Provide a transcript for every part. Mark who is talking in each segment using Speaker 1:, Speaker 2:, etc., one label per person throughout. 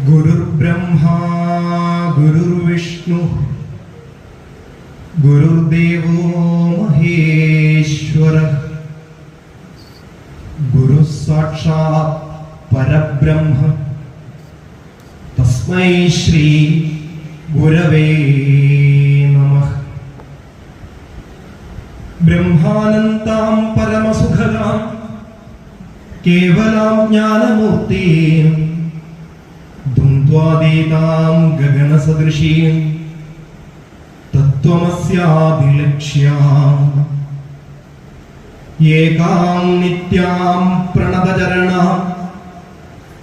Speaker 1: ഗുരുർബ്രഹ്മാ ഗുരുർവിഷ്ണു ഗുരുർദേവോ മഹേശ്വരഃ ഗുരു സാക്ഷാത് പരബ്രഹ്മ തസ്മൈ ശ്രീ ഗുരവേ നമഃ. ബ്രഹ്മാനന്താം പരമസുഖദാം കേവലാം ജ്ഞാനമൂർത്തിം ദ്വന്ദ്വാതീതാം ഗഗനസദൃശീം തത്വമസ്യാഭിലക്ഷ്യാം ഏകാം നിത്യാം പ്രണതചരണാം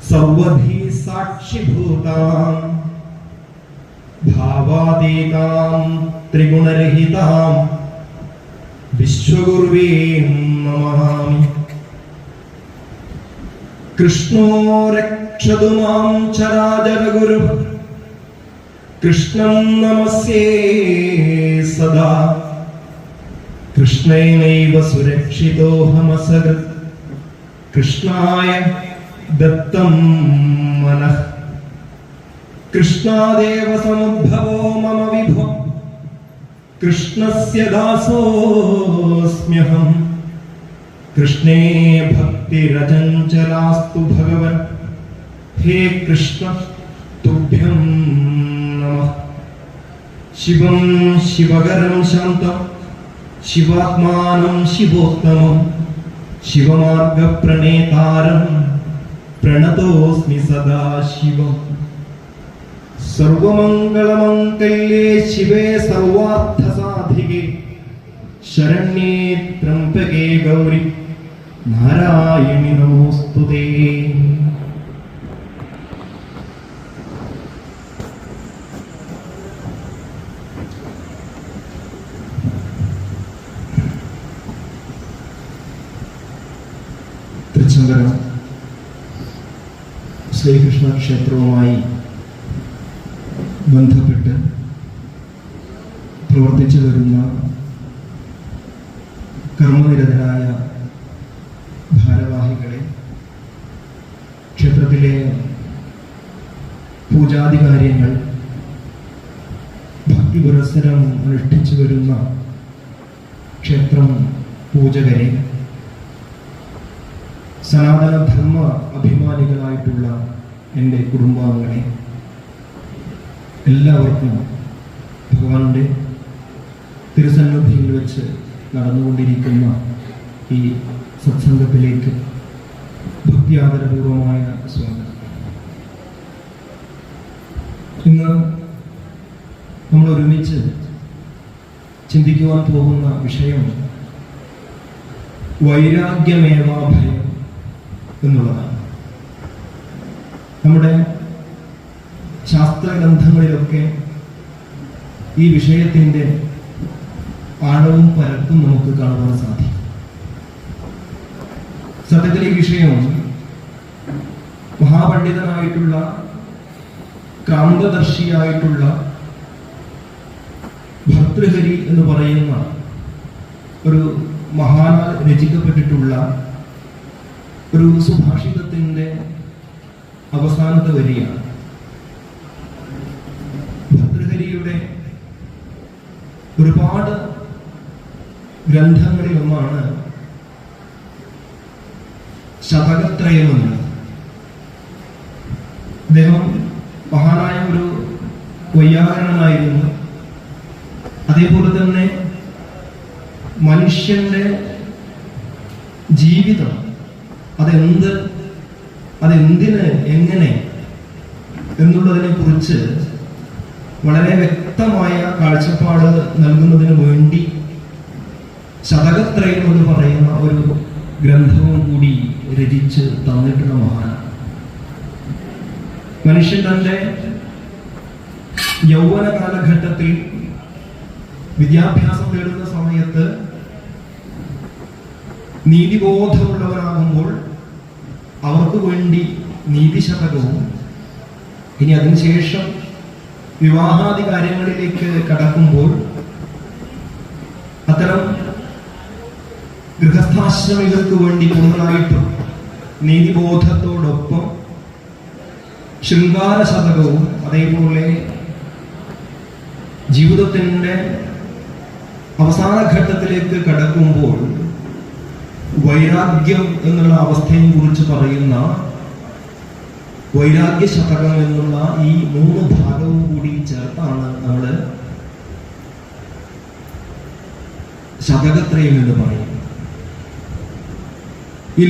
Speaker 1: സർവധി സാക്ഷിഭൂതാം ഭാവാതീതാം ത്രിഗുണരഹിതാം വിശ്വഗുർവീം നമാമി. കൃഷ്ണോ രക്ഷതു മാം ചരാചരഗുരു കൃഷ്ണം നമസ്യേ സദാ കൃഷ്ണേനൈവ സുരക്ഷിതോഹമസകൃത് കൃഷ്ണായ ദത്തം മനഃ. കൃഷ്ണാദേവ സമുദ്ഭവോ മമ വിഭോ കൃഷ്ണസ്യ ദാസോസ്മ്യഹം. കൃഷ്ണേ ഭക്തിരചഞ്ചലാസ്തു ഭഗവൻ ഹേ കൃഷ്ണ തുഭ്യം നമഃ. ശിവം ശിവകരം ശാന്തം ശിവാത്മാനം ശിവോത്തമം ശിവമാർഗപ്രണേതാരം പ്രണതോസ്മി സദാശിവം. സർവമംഗളമംഗല്യേ ശിവേ സർവാർത്ഥസാധികേ ശരണ്യേ ത്രംബകേ ഗൗരി നാരായണി നമോസ്തുതേ. തൃച്ചംബര ശ്രീകൃഷ്ണ ക്ഷേത്രവുമായി ബന്ധപ്പെട്ട് പ്രവർത്തിച്ചു വരുന്ന കർമ്മനിരതരായ ഭാരവാഹികളെ, ക്ഷേത്രത്തിലെ പൂജാതി കാര്യങ്ങൾ ഭക്തി പുരസ്സരം അനുഷ്ഠിച്ചു വരുന്ന ക്ഷേത്രം പൂജകരെ, സനാതനധർമ്മ അഭിമാനികളായിട്ടുള്ള എൻ്റെ കുടുംബാംഗങ്ങളെ, എല്ലാവർക്കും ഭഗവാന്റെ തിരുസന്നിധിയിൽ വെച്ച് നടന്നുകൊണ്ടിരിക്കുന്ന ഈ സത്സംഗത്തിലേക്ക് ഭക്തിയാദരപൂർവമായ സ്വാഗതം. ഇന്ന് നമ്മൾ ഒരുമിച്ച് ചിന്തിക്കുവാൻ പോകുന്ന വിഷയം വൈരാഗ്യമേവാഭയം എന്നുള്ളതാണ്. നമ്മുടെ ശാസ്ത്രഗ്രന്ഥങ്ങളിലൊക്കെ ഈ വിഷയത്തിൻ്റെ ആഴവും പരപ്പും നമുക്ക് കാണുവാൻ സാധിക്കും. സത്യത്തിൽ ഈ വിഷയം മഹാപണ്ഡിതനായിട്ടുള്ള ക്രാന്തദർശിയായിട്ടുള്ള ഭർതൃഹരി എന്ന് പറയുന്ന ഒരു മഹാനാൽ രചിക്കപ്പെട്ടിട്ടുള്ള ഒരു സുഭാഷിതത്തിൻ്റെ അവസാനത്തെ വരിയാണ്. ഭർതൃഹരിയുടെ ഒരുപാട് ഗ്രന്ഥങ്ങളിൽ ഒന്നാണ് ശതകത്രയം എന്നുള്ളത്. അദ്ദേഹം മഹാനായ ഒരു വൈയാകരണനായിരുന്നു. അതേപോലെ തന്നെ മനുഷ്യന്റെ ജീവിതം അതെന്തിന് എങ്ങനെ എന്നുള്ളതിനെ കുറിച്ച് വളരെ വ്യക്തമായ കാഴ്ചപ്പാട് നൽകുന്നതിന് വേണ്ടി ശതകത്രയം എന്ന് പറയുന്ന ഒരു ഗ്രന്ഥവും കൂടി രചിച്ച് തന്നിട്ടുള്ള മഹാനാണ്. മനുഷ്യൻ തന്റെ യൗവന കാലഘട്ടത്തിൽ വിദ്യാഭ്യാസം നേടുന്ന സമയത്ത് നീതിബോധമുള്ളവരാകുമ്പോൾ അവർക്ക് വേണ്ടി നീതിശതകവും, ഇനി അതിനുശേഷം വിവാഹാദി കാര്യങ്ങളിലേക്ക് കടക്കുമ്പോൾ അത്തരം ഗൃഹസ്ഥാശ്രമികൾക്ക് വേണ്ടി കൂടുതലായിട്ടും നീതിബോധത്തോടൊപ്പം ശൃംഗാര ശതകവും അതേപോലെ ജീവിതത്തിൻ്റെ അവസാന ഘട്ടത്തിലേക്ക് കടക്കുമ്പോൾ വൈരാഗ്യം എന്നുള്ള അവസ്ഥയെ കുറിച്ച് പറയുന്ന വൈരാഗ്യ ശതകം എന്നുള്ള ഈ 3 ഭാഗവും കൂടി ചേർത്താണ് നമ്മൾ ശതകത്രയം എന്ന് പറയുന്നത്. ഈ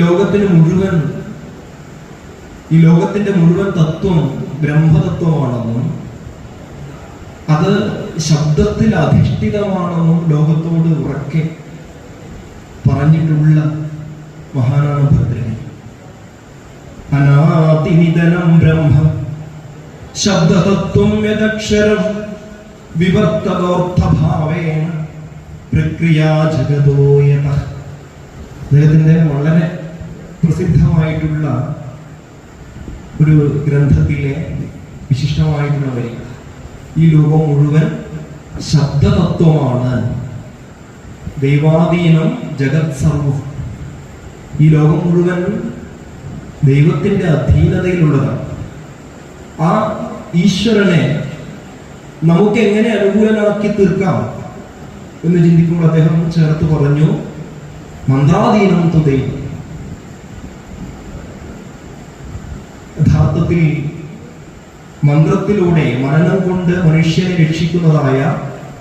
Speaker 1: ലോകത്തിന്റെ മുഴുവൻ തത്വം ബ്രഹ്മതത്വമാണെന്നും അത് ശബ്ദത്തിൽ അധിഷ്ഠിതമാണെന്നും ലോകത്തോട് ഉറക്കെ പറഞ്ഞിട്ടുള്ള മഹാനാണ് ഭദ്രൻ. അനാദിനിധനം ബ്രഹ്മ ശബ്ദതത്വം യദക്ഷരം വിവർത്തതോർത്ഥഭാവേന പ്രക്രിയാ ജഗതോ യതഃ. അദ്ദേഹത്തിന്റെ വളരെ പ്രസിദ്ധമായിട്ടുള്ള ഒരു ഗ്രന്ഥത്തിലെ വിശിഷ്ടമായിട്ടുള്ള വരി, ഈ ലോകം മുഴുവൻ ശബ്ദതത്വമാണ്, ദൈവാധീനം ജഗത് സർവം. ഈ ലോകം മുഴുവൻ ദൈവത്തിന്റെ അധീനതയിലുള്ളതാണ്. ആ ഈശ്വരനെ നമുക്ക് എങ്ങനെ അനുകൂലനാക്കി തീർക്കാം എന്ന് ചിന്തിക്കുമ്പോൾ അദ്ദേഹം ചേർത്ത് പറഞ്ഞു, മന്ത്രാധീനം തു ദൈവം. യഥാർത്ഥത്തിൽ മന്ത്രത്തിലൂടെ മനനം കൊണ്ട് മനുഷ്യനെ രക്ഷിക്കുന്നതായ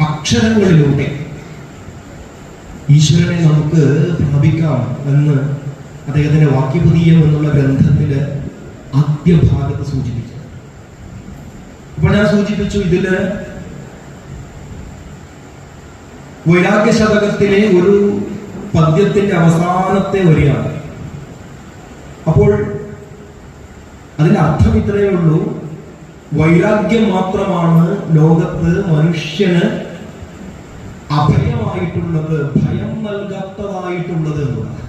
Speaker 1: അക്ഷരങ്ങളിലൂടെ ഈശ്വരനെ നമുക്ക് പ്രാപിക്കാം എന്ന് അദ്ദേഹത്തിന്റെ വാക്യപതീയം എന്നുള്ള ഗ്രന്ഥത്തില് ആദ്യ ഭാഗത്ത് സൂചിപ്പിച്ചു. അപ്പോൾ ഞാൻ സൂചിപ്പിച്ചു, ഇതില് വൈരാഗ്യ ശതകത്തിലെ ഒരു പദ്യത്തിന്റെ അവസാനത്തെ വരിയാണ്. അപ്പോൾ അതിന്റെ അർത്ഥം ഇത്രയേ ഉള്ളൂ, വൈരാഗ്യം മാത്രമാണ് ലോകത്ത് മനുഷ്യന് അഭയമായിട്ടുള്ളത്, ഭയം നൽകാത്തതായിട്ടുള്ളത് എന്നുള്ളത്.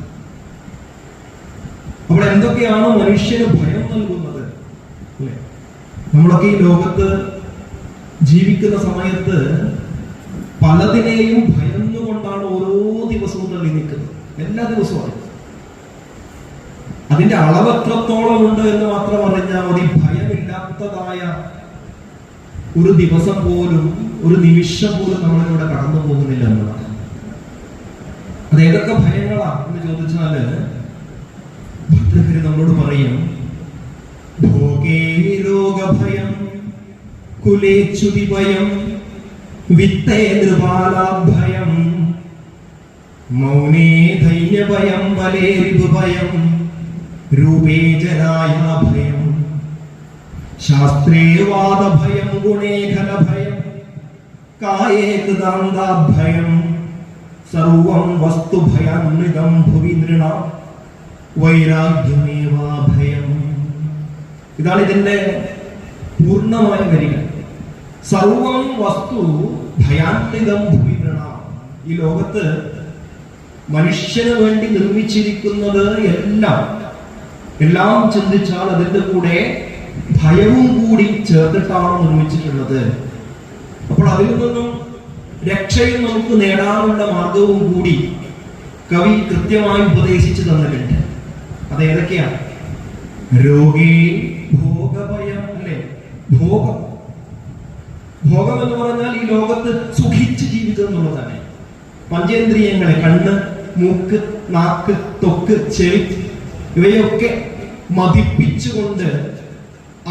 Speaker 1: അപ്പോൾ എന്തൊക്കെയാണ് മനുഷ്യന് ഭയം നൽകുന്നത്? അല്ലെ, നമ്മളൊക്കെ ഈ ലോകത്ത് ജീവിക്കുന്ന സമയത്ത് പലതിനെയും ഭയന്നുകൊണ്ടാണ് ഓരോ ദിവസവും തള്ളി നിൽക്കുന്നത്. എല്ലാ ദിവസവും അതിന്റെ അളവ് എത്രത്തോളം ഉണ്ട് എന്ന് മാത്രം അറിഞ്ഞാൽ മതി. ഭയമില്ലാത്തതായ ഒരു ദിവസം പോലും, ഒരു നിമിഷം പോലും നമ്മളിലൂടെ കടന്നു പോകുന്നില്ല എന്നതാണ്. അത് ഏതൊക്കെ ഭയങ്ങളാ എന്ന് ചോദിച്ചാല് ഭദ്രകര് നമ്മളോട് പറയും, ഭോഗേ രോഗഭയം, കുലേച്യുതി ഭയം, വിത്തേ നൃപാലാഭയം, മൗനേ ധൈര്യഭയം, ബലേ രിപുഭയം, രൂപേ ജരായാഭയം, ശാസ്ത്രേ വാദഭയം, ഗുണേ ഘനഭയം, കായേ കൃതാന്താഭയം, സർവം വസ്തുഭയാന്വിതം ഭുവി നൃണാം വൈരാഗ്യമേവാഭയം. ഇതാണ് ഇതിന്റെ പൂർണ്ണമായ വരികൾ. സർവം വസ്തു ഭയാന്വിതം ഭുവി നൃണാം. ഈ ലോകത്ത് മനുഷ്യന് വേണ്ടി നിർമ്മിച്ചിരിക്കുന്നത് എല്ലാം ചിന്തിച്ചാൽ അതിന്റെ കൂടെ ഭയവും കൂടി ചേർത്തിട്ടാണ് നിർമ്മിച്ചിട്ടുള്ളത്. അപ്പോൾ അതിൽ നിന്നും രക്ഷയും നമുക്ക് നേടാനുള്ള മാർഗവും കൂടി കവി കൃത്യമായി ഉപദേശിച്ചു തന്നിട്ടുണ്ട്. അത് ഏതൊക്കെയാണ്? രോഗേ ഭോഗഭയം, അല്ലെ? ഭോഗം എന്ന് പറഞ്ഞാൽ ഈ ലോകത്ത് സുഖിച്ച് ജീവിക്കുക എന്നുള്ളതാണ്. പഞ്ചേന്ദ്രിയങ്ങളെ, കണ്ണ്, മൂക്ക്, നാക്ക്, ത്വക്ക്, ചെവി, ഇവയൊക്കെ മതിപ്പിച്ചുകൊണ്ട്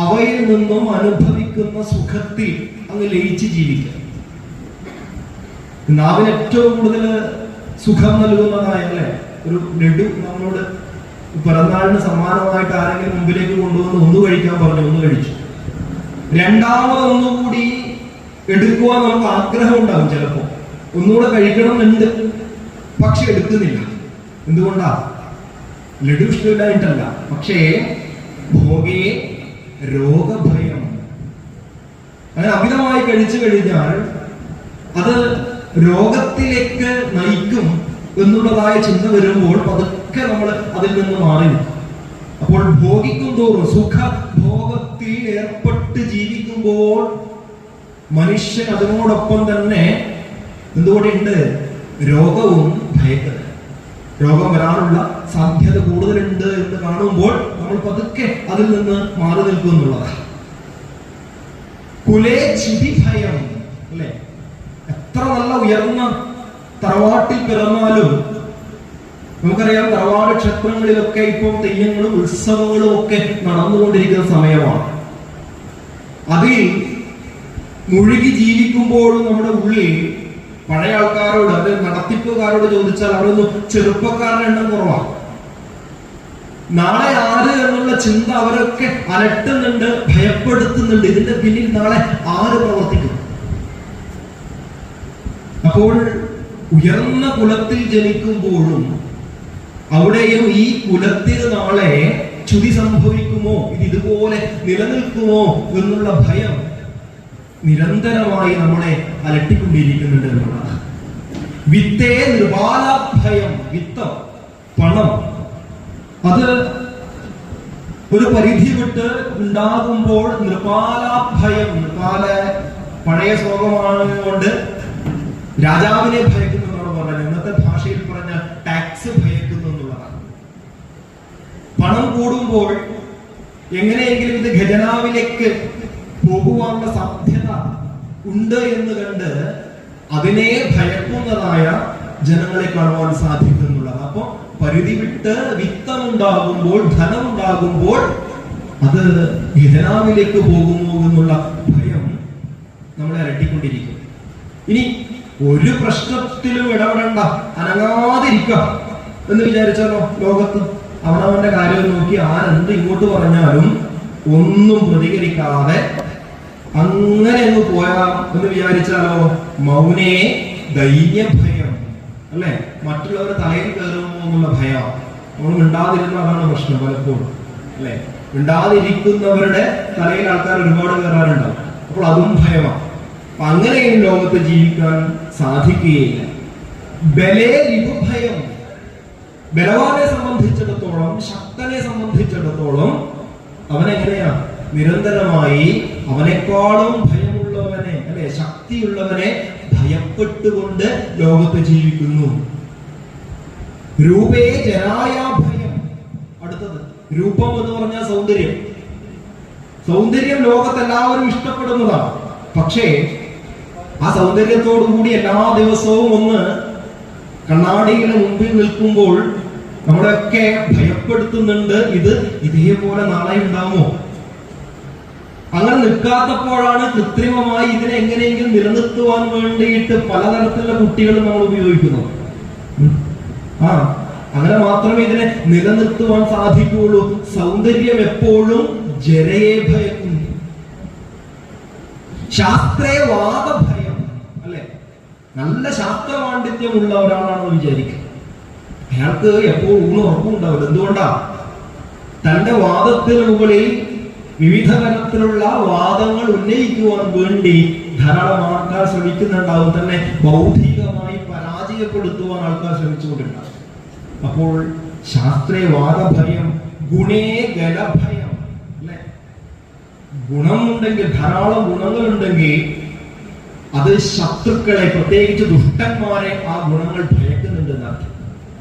Speaker 1: അവയിൽ നിന്നും അനുഭവിക്കുന്ന സുഖത്തിൽ അങ്ങ് ലയിച്ച് ജീവിക്കുക. നാവിന് ഏറ്റവും കൂടുതൽ സുഖം നൽകുന്നതായല്ലേ ഒരു ലഡു നമ്മളോട് പിറന്നാളിന് സമ്മാനമായിട്ട് ആരെങ്കിലും മുമ്പിലേക്ക് കൊണ്ടുവന്ന് ഒന്ന് കഴിക്കാൻ പറഞ്ഞു, ഒന്ന് കഴിച്ചു. രണ്ടാമതൊന്നുകൂടി എടുക്കുവാൻ നമുക്ക് ആഗ്രഹം ഉണ്ടാകും, ചിലപ്പോ ഒന്നുകൂടെ കഴിക്കണം എന്നുണ്ട്, പക്ഷെ എടുക്കുന്നില്ല. എന്തുകൊണ്ടാ? ലഡു ഇഷ്ടമില്ലായിട്ടല്ല, പക്ഷേ ഭോഗേ രോഗഭയം. അങ്ങനെ അമിതമായി കഴിച്ചു കഴിഞ്ഞാൽ അത് രോഗത്തിലേക്ക് നയിക്കും എന്നുള്ളതായ ചിന്ത വരുമ്പോൾ പതുക്കെ നമ്മൾ അതിൽ നിന്ന് മാറി നിൽക്കും. അപ്പോൾ ഭോഗിക്കും തോറും, സുഖഭോഗത്തിൽ ഏർപ്പെട്ട് ജീവിക്കുമ്പോൾ മനുഷ്യൻ അതിനോടൊപ്പം തന്നെ എന്തുകൂടിയുണ്ട്? രോഗവും ഭയക്കുന്നത്. രോഗം വരാനുള്ള സാധ്യത കൂടുതലുണ്ട് എന്ന് കാണുമ്പോൾ നമ്മൾ പതുക്കെ അതിൽ നിന്ന് മാറി നിൽക്കും എന്നുള്ളതാണ്. കുലേ ചിതി ഭയം അല്ലെ, എത്ര നല്ല ഉയർന്ന തറവാട്ടിൽ പിറന്നാലും നമുക്കറിയാം തറവാട് ക്ഷേത്രങ്ങളിലൊക്കെ ഇപ്പോൾ തെയ്യങ്ങളും ഉത്സവങ്ങളും ഒക്കെ നടന്നുകൊണ്ടിരിക്കുന്ന സമയമാണ്. അതിൽ മുഴുകി ജീവിക്കുമ്പോഴും നമ്മുടെ ഉള്ളിൽ പഴയ ആൾക്കാരോട്, അത് നടത്തിപ്പുകാരോട് ചോദിച്ചാൽ അവരൊന്നും ചെറുപ്പക്കാരുടെ എണ്ണം കുറവാണ്. നാളെ ആര് എന്നുള്ള ചിന്ത അവരൊക്കെ അലട്ടുന്നുണ്ട്, ഭയപ്പെടുത്തുന്നുണ്ട്. ഇതിന്റെ പിന്നിൽ നാളെ ആര് പ്രവർത്തിക്കും? അപ്പോൾ ഉയർന്ന കുലത്തിൽ ജനിക്കുമ്പോഴും അവിടെയും ഈ കുലത്തിന് നാളെ ചുതി സംഭവിക്കുമോ, ഇതുപോലെ നിലനിൽക്കുമോ എന്നുള്ള ഭയം നിരന്തരമായി നമ്മളെ അലട്ടിക്കൊണ്ടിരിക്കുന്നുണ്ട് എന്നുള്ളതാണ്. വിത്തേ നിർബാലാഭയം, വിത്തം പണം അത് ഒരു പരിധി വിട്ട് ഉണ്ടാകുമ്പോൾ നിർബാലാഭയം, നിർബാല പഴയ ശ്ലോകമാണ് കൊണ്ട് രാജാവിനെ ഭയക്കുന്നു എന്നാണ് പറഞ്ഞത്. ഇന്നത്തെ ഭാഷയിൽ പറഞ്ഞ ടാക്സ് ഭയക്കുന്നു എന്നുള്ളതാണ്. പണം കൂടുമ്പോൾ എങ്ങനെയെങ്കിലും ഇത് ഖജനാവിലേക്ക് പോകുവാനുള്ള സാധ്യത ഉണ്ട് എന്ന് കണ്ട് അതിനെ ഭയക്കുന്നതായ ജനങ്ങളെ കാണുവാൻ സാധിക്കുന്നുള്ളത്. അപ്പൊ പരിധി വിട്ട് വിത്തമുണ്ടാകുമ്പോൾ, ധനമുണ്ടാകുമ്പോൾ അത് ഖജനാവിലേക്ക് പോകുമോ എന്നുള്ള ഭയം നമ്മളെ അലട്ടിക്കൊണ്ടിരിക്കും. ഇനി ഒരു പ്രശ്നത്തിലും ഇടപെടണ്ട, അനങ്ങാതിരിക്കുക എന്ന് വിചാരിച്ചാലോ, ലോകത്ത് അവനവന്റെ കാര്യം നോക്കി ആരെന്ത് ഇങ്ങോട്ട് പറഞ്ഞാലും ഒന്നും പ്രതികരിക്കാതെ അങ്ങനെ അങ്ങ് പോയാ എന്ന് വിചാരിച്ചാലോ, മൗനേ ദൈന്യഭയം അല്ലെ, മറ്റുള്ളവർ തലയിൽ കയറുമോ എന്നുള്ള ഭയം. നമ്മൾ മിണ്ടാതിരുന്ന അതാണ് പ്രശ്നം പലപ്പോഴും അല്ലെ. മിണ്ടാതിരിക്കുന്നവരുടെ തലയിൽ ആൾക്കാർ ഒരുപാട് കയറാറുണ്ടാവും. അപ്പോൾ അതും ഭയമാണ്. അപ്പൊ അങ്ങനെയും ലോകത്ത് ജീവിക്കാൻ സാധിക്കുകയില്ല. ബലേ രിപുഭയം, ബലവാനെ സംബന്ധിച്ചിടത്തോളം, ശക്തനെ സംബന്ധിച്ചിടത്തോളം അവനെങ്ങനെയാ നിരന്തരമായി അവനെക്കാളും ഭയമുള്ളവനെ അല്ലെ, ശക്തിയുള്ളവനെ ഭയപ്പെട്ടുകൊണ്ട് ലോകത്ത് ജീവിക്കുന്നു. രൂപേ ജരായാഭയം, അടുത്തത് രൂപം എന്ന് പറഞ്ഞാൽ സൗന്ദര്യം. സൗന്ദര്യം ലോകത്ത് എല്ലാവരും ഇഷ്ടപ്പെടുന്നതാണ്. പക്ഷേ ആ സൗന്ദര്യത്തോടു കൂടി എല്ലാ ദിവസവും ഒന്ന് കണ്ണാടിയുടെ മുമ്പിൽ നിൽക്കുമ്പോൾ നമ്മളെയൊക്കെ ഭയപ്പെടുത്തുന്നുണ്ട്, ഇത് ഇതേപോലെ നാളെ ഉണ്ടാവുമോ? അങ്ങനെ നിൽക്കാത്തപ്പോഴാണ് കൃത്രിമമായി ഇതിനെ എങ്ങനെയെങ്കിലും നിലനിർത്തുവാൻ വേണ്ടിയിട്ട് പലതരത്തിലുള്ള കുട്ടികളും നമ്മൾ ഉപയോഗിക്കുന്നത്. അങ്ങനെ മാത്രമേ ഇതിനെ നിലനിർത്തുവാൻ സാധിക്കുകയുള്ളൂ. സൗന്ദര്യം എപ്പോഴും ജരയെ ഭയക്കുന്നു. ശാസ്ത്രേ വാദഭയം അല്ലെ, നല്ല ശാസ്ത്ര പാണ്ഡിത്യമുള്ള ഒരാളാണെന്ന് വിചാരിക്കും, അയാൾക്ക് എപ്പോഴും ഉറപ്പും ഉണ്ടാവില്ല. എന്തുകൊണ്ടാ? തന്റെ വാദത്തിന് മുകളിൽ വിവിധ തരത്തിലുള്ള വാദങ്ങൾ ഉന്നയിക്കുവാൻ വേണ്ടി ധാരാളം ആൾക്കാർ ശ്രമിക്കുന്നുണ്ടാവും. തന്നെ ബൗദ്ധികമായി പരാജയപ്പെടുത്തുവാൻ ആൾക്കാർ ശ്രമിച്ചുകൊണ്ടിട്ടുണ്ടാവും. അപ്പോൾ ശാസ്ത്രേ വാദഭയം, ഗുണേ ഗലഭയം അല്ലെ, ഗുണമുണ്ടെങ്കിൽ, ധാരാളം ഗുണങ്ങളുണ്ടെങ്കിൽ അത് ശത്രുക്കളെ, പ്രത്യേകിച്ച് ദുഷ്ടന്മാരെ ആ ഗുണങ്ങൾ ഭയക്കുന്നുണ്ട് എന്നർത്ഥം.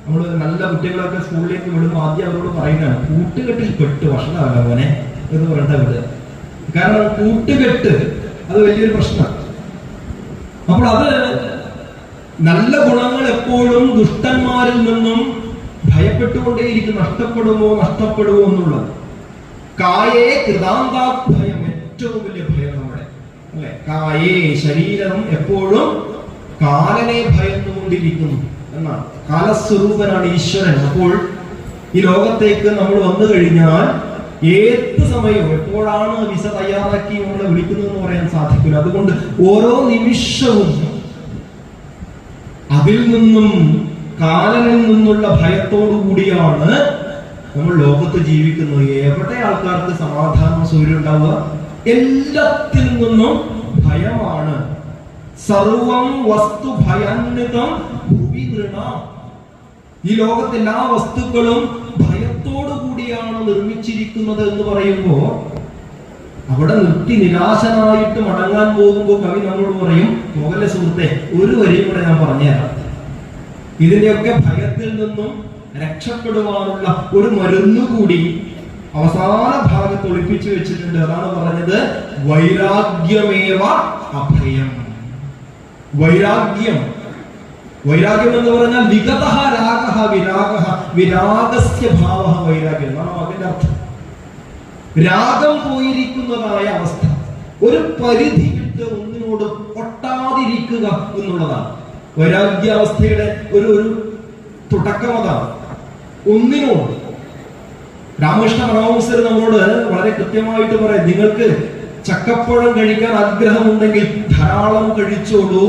Speaker 1: നമ്മൾ നല്ല കുട്ടികളൊക്കെ സ്കൂളിലേക്ക് വിടുമ്പോൾ ആദ്യം അവരോട് പറയുന്നതാണ്, കൂട്ടുകെട്ടിൽ പെട്ട് വഷളാവില്ല അവനെ എന്ന് പറഞ്ഞിട്ട് വിടുക. കാരണം കൂട്ടുകെട്ട് അത് വലിയൊരു പ്രശ്നമാണ്. അപ്പോൾ അത് നല്ല ഗുണങ്ങൾ എപ്പോഴും ദുഷ്ടന്മാരിൽ നിന്നും ഭയപ്പെട്ടുകൊണ്ടേയിരിക്കും. നഷ്ടപ്പെടുമോ എന്നുള്ളത്. കായേ കൃതാന്താഭയം, ഏറ്റവും വലിയ ഭയം നമ്മുടെ അല്ലെ. കായേ, ശരീരം എപ്പോഴും കാലനെ ഭയന്നുകൊണ്ടിരിക്കുന്നു എന്നാണ്. കാലസ്വരൂപനാണ് ഈശ്വരൻ. അപ്പോൾ ഈ ലോകത്തേക്ക് നമ്മൾ വന്നു കഴിഞ്ഞാൽ ഏത് സമയവും എപ്പോഴാണ് വിസ തയ്യാറാക്കി നമ്മളെ വിളിക്കുന്നതെന്ന് പറയാൻ സാധിക്കില്ല. അതുകൊണ്ട് ഓരോ നിമിഷവും അതിൽ നിന്നും, കാലനിൽ നിന്നുള്ള ഭയത്തോടു കൂടിയാണ് നമ്മൾ ലോകത്ത് ജീവിക്കുന്നത്. എവിടെ ആൾക്കാർക്ക് സമാധാനം, സൗകര്യം ഉണ്ടാവുക? എല്ലാത്തിൽ നിന്നും ഭയമാണ്. സർവം വസ്തു ഭയാന്വിതം ഭുവി നൃണാം. ഈ ലോകത്തെ എല്ലാ വസ്തുക്കളും ഭയത്തോടു കൂടിയാണ് നിർമ്മിച്ചിരിക്കുന്നത് എന്ന് പറയുമ്പോ അവിടെ നിർത്തി നിരാശനായിട്ട് മടങ്ങാൻ പോകുമ്പോൾ കവി നമ്മളോട് പറയും, പോകല്ലേ സുഹൃത്തെ, ഒരു വരിയും കൂടെ ഞാൻ പറഞ്ഞുതരാം. ഇതിന്റെയൊക്കെ ഭയത്തിൽ നിന്നും രക്ഷപ്പെടുവാനുള്ള ഒരു മരുന്ന് കൂടി അവസാന ഭാഗത്ത് ഒളിപ്പിച്ചു വെച്ചിട്ടുണ്ട്. അതാണ് പറഞ്ഞത് വൈരാഗ്യമേവ അഭയം. വൈരാഗ്യം എന്ന് പറഞ്ഞാൽ വിഗതഃ രാഗഃ വിരാഗഃ വിരാഗസ്യ ഭാവഃ വൈരാഗ്യം എന്നാണ് അതിന്റെ അർത്ഥം. രാഗം പോയിരിക്കുന്നതായ അവസ്ഥ, ഒരു പരിധി വിട്ട് ഒന്നിനോട് ഒട്ടാതിരിക്കുക എന്നുള്ളതാണ് വൈരാഗ്യാവസ്ഥയുടെ ഒരു തുടക്കം. അതാണ് ഒന്നിനോട്. രാമകൃഷ്ണ പരമഹംസർ നമ്മളോട് വളരെ കൃത്യമായിട്ട് പറയാം, നിങ്ങൾക്ക് ചക്കപ്പഴം കഴിക്കാൻ ആഗ്രഹമുണ്ടെങ്കിൽ ധാരാളം കഴിച്ചോളൂ,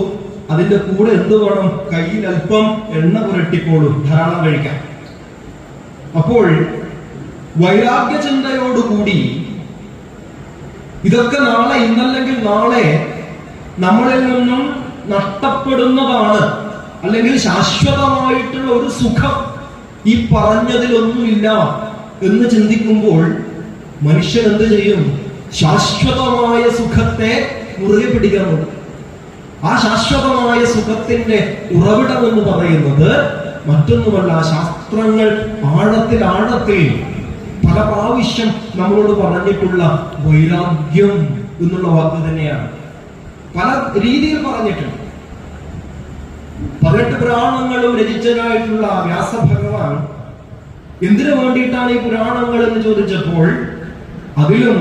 Speaker 1: അതിന്റെ കൂടെ എന്ത് വേണം, കയ്യിൽ അല്പം എണ്ണ പുരട്ടിക്കോളൂ, ധാരാളം കഴിക്കാം. അപ്പോൾ വൈരാഗ്യ ചിന്തയോടുകൂടി ഇതൊക്കെ നാളെ, ഇന്നല്ലെങ്കിൽ നാളെ നമ്മളിൽ നിന്നും നഷ്ടപ്പെടുന്നതാണ്, അല്ലെങ്കിൽ ശാശ്വതമായിട്ടുള്ള ഒരു സുഖം ഈ പറഞ്ഞതിലൊന്നുമില്ല എന്ന് ചിന്തിക്കുമ്പോൾ മനുഷ്യൻ എന്ത് ചെയ്യും? ശാശ്വതമായ സുഖത്തെ മുറുകെ പിടിക്കാറുണ്ട്. ആ ശാശ്വതമായ സുഖത്തിന്റെ ഉറവിടം എന്ന് പറയുന്നത് മറ്റൊന്നുമല്ല, ശാസ്ത്രങ്ങൾ ആഴത്തിൽ പല പ്രാവശ്യം നമ്മളോട് പറഞ്ഞിട്ടുള്ള വൈരാഗ്യം എന്നുള്ള വാക്ക് തന്നെയാണ്. പല രീതിയിൽ പറഞ്ഞിട്ടുണ്ട്. 18 പുരാണങ്ങളും രചിച്ചതായിട്ടുള്ള വ്യാസഭഗവാൻ എന്തിനു വേണ്ടിയിട്ടാണ് ഈ പുരാണങ്ങൾ എന്ന് ചോദിച്ചപ്പോൾ അതിലും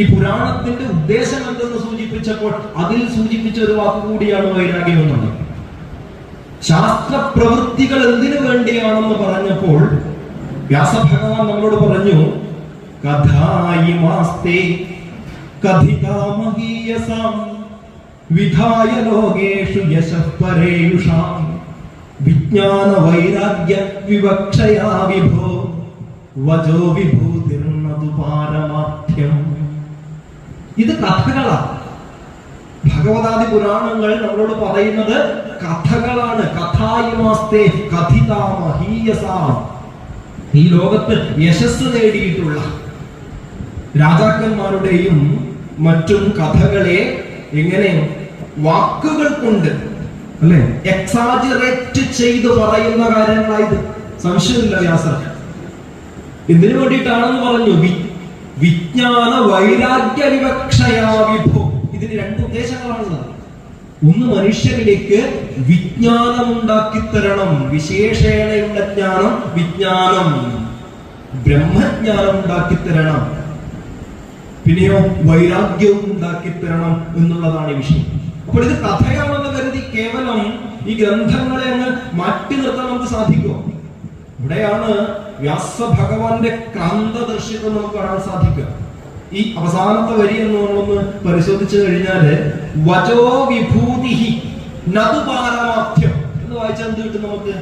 Speaker 1: ഈ പുരാണത്തിന്റെ ഉദ്ദേശം എന്തെന്ന് സൂചിപ്പിച്ചപ്പോൾ അതിൽ സൂചിപ്പിച്ച ഒരു വാക്ക് കൂടിയാണ് വൈരാഗ്യം എന്നുള്ളത്. ശാസ്ത്ര പ്രവൃത്തികൾ എന്തിനു വേണ്ടിയാണെന്ന് പറഞ്ഞപ്പോൾ വ്യാസഭഗവാൻ നമ്മളോട് പറഞ്ഞു, കഥായിമാസ്തേ കഥിതാമഹീയസാം വിധായ ലോകേഷു യശഃ പരേയുഷാം വിജ്ഞാന വൈരാഗ്യ വിവക്ഷയാ വിഭോ വജോ വിഭൂതിർനതു പാരമാർത്ഥ്യം. ഇത് കഥകളാണ്. ഭഗവതാദി പുരാണങ്ങൾ നമ്മളോട് പറയുന്നത് കഥകളാണ്. കഥായിമാസ്തേ കഥിതാമഹീയസാം. ഈ ലോകത്ത് യശസ് നേടിയിട്ടുള്ള രാജാക്കന്മാരുടെയും മറ്റും കഥകളെ എങ്ങനെ വാക്കുകൾ കൊണ്ട്, അല്ലെ, എക്സാജറേറ്റ് ചെയ്ത് പറയുന്ന കാര്യങ്ങളായത്. സംശയമില്ല വ്യാസർ എന്തിനു വേണ്ടിയിട്ടാണെന്ന് പറഞ്ഞു, വിജ്ഞാന വൈരാഗ്യ വിവക്ഷയാ വിഭോ. ഇതിന് 2 ഉദ്ദേശങ്ങളാണുള്ളത്. ഒന്ന്, മനുഷ്യരിലേക്ക് വിജ്ഞാനം ഉണ്ടാക്കി തരണം, വിശേഷേണയുള്ള ജ്ഞാനം, വിജ്ഞാനം, ബ്രഹ്മജ്ഞാനം ഉണ്ടാക്കി തരണം. പിന്നെയോ വൈരാഗ്യവും ഉണ്ടാക്കി തരണം എന്നുള്ളതാണ് വിഷയം. അപ്പോൾ ഇത് കഥയാണെന്ന് കരുതി കേവലം ഈ ഗ്രന്ഥങ്ങളെ അങ്ങ് മാറ്റി നിർത്താൻ നമുക്ക് സാധിക്കുമോ? ഇവിടെയാണ് വ്യാസഭഗവാന്റെ ക്രാന്തദർശിത്വം നമുക്ക് കാണാൻ സാധിക്കുക. ഈ അവസാനത്തെ വരി എന്ന് നമ്മളൊന്ന് പരിശോധിച്ചു കഴിഞ്ഞാല് വചോ വിഭൂതിഹി നതു പാരമാർത്ഥ്യം എന്ന് വായിച്ചാൽ എന്ത് കിട്ടും നമുക്ക്?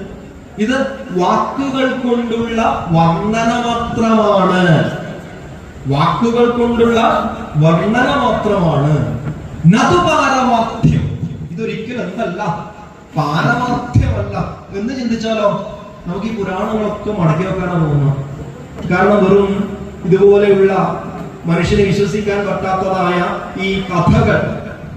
Speaker 1: ഇത് വാക്കുകൾ കൊണ്ടുള്ള വർണ്ണന മാത്രമാണ്. വാക്കുകൾ കൊണ്ടുള്ള വർണ്ണന മാത്രമാണ്. നതു പാരമാർത്ഥ്യം. ഇതൊരിക്കലും എന്തല്ല, പാരമാർത്ഥ്യമല്ല എന്ന് ചിന്തിച്ചാലോ നമുക്ക് ഈ പുരാണങ്ങളൊക്കെ മടക്കി വെക്കാനാണ് തോന്നുന്നത്. കാരണം വെറും ഇതുപോലെയുള്ള മനുഷ്യനെ വിശ്വസിക്കാൻ പറ്റാത്തതായ ഈ കഥകൾ,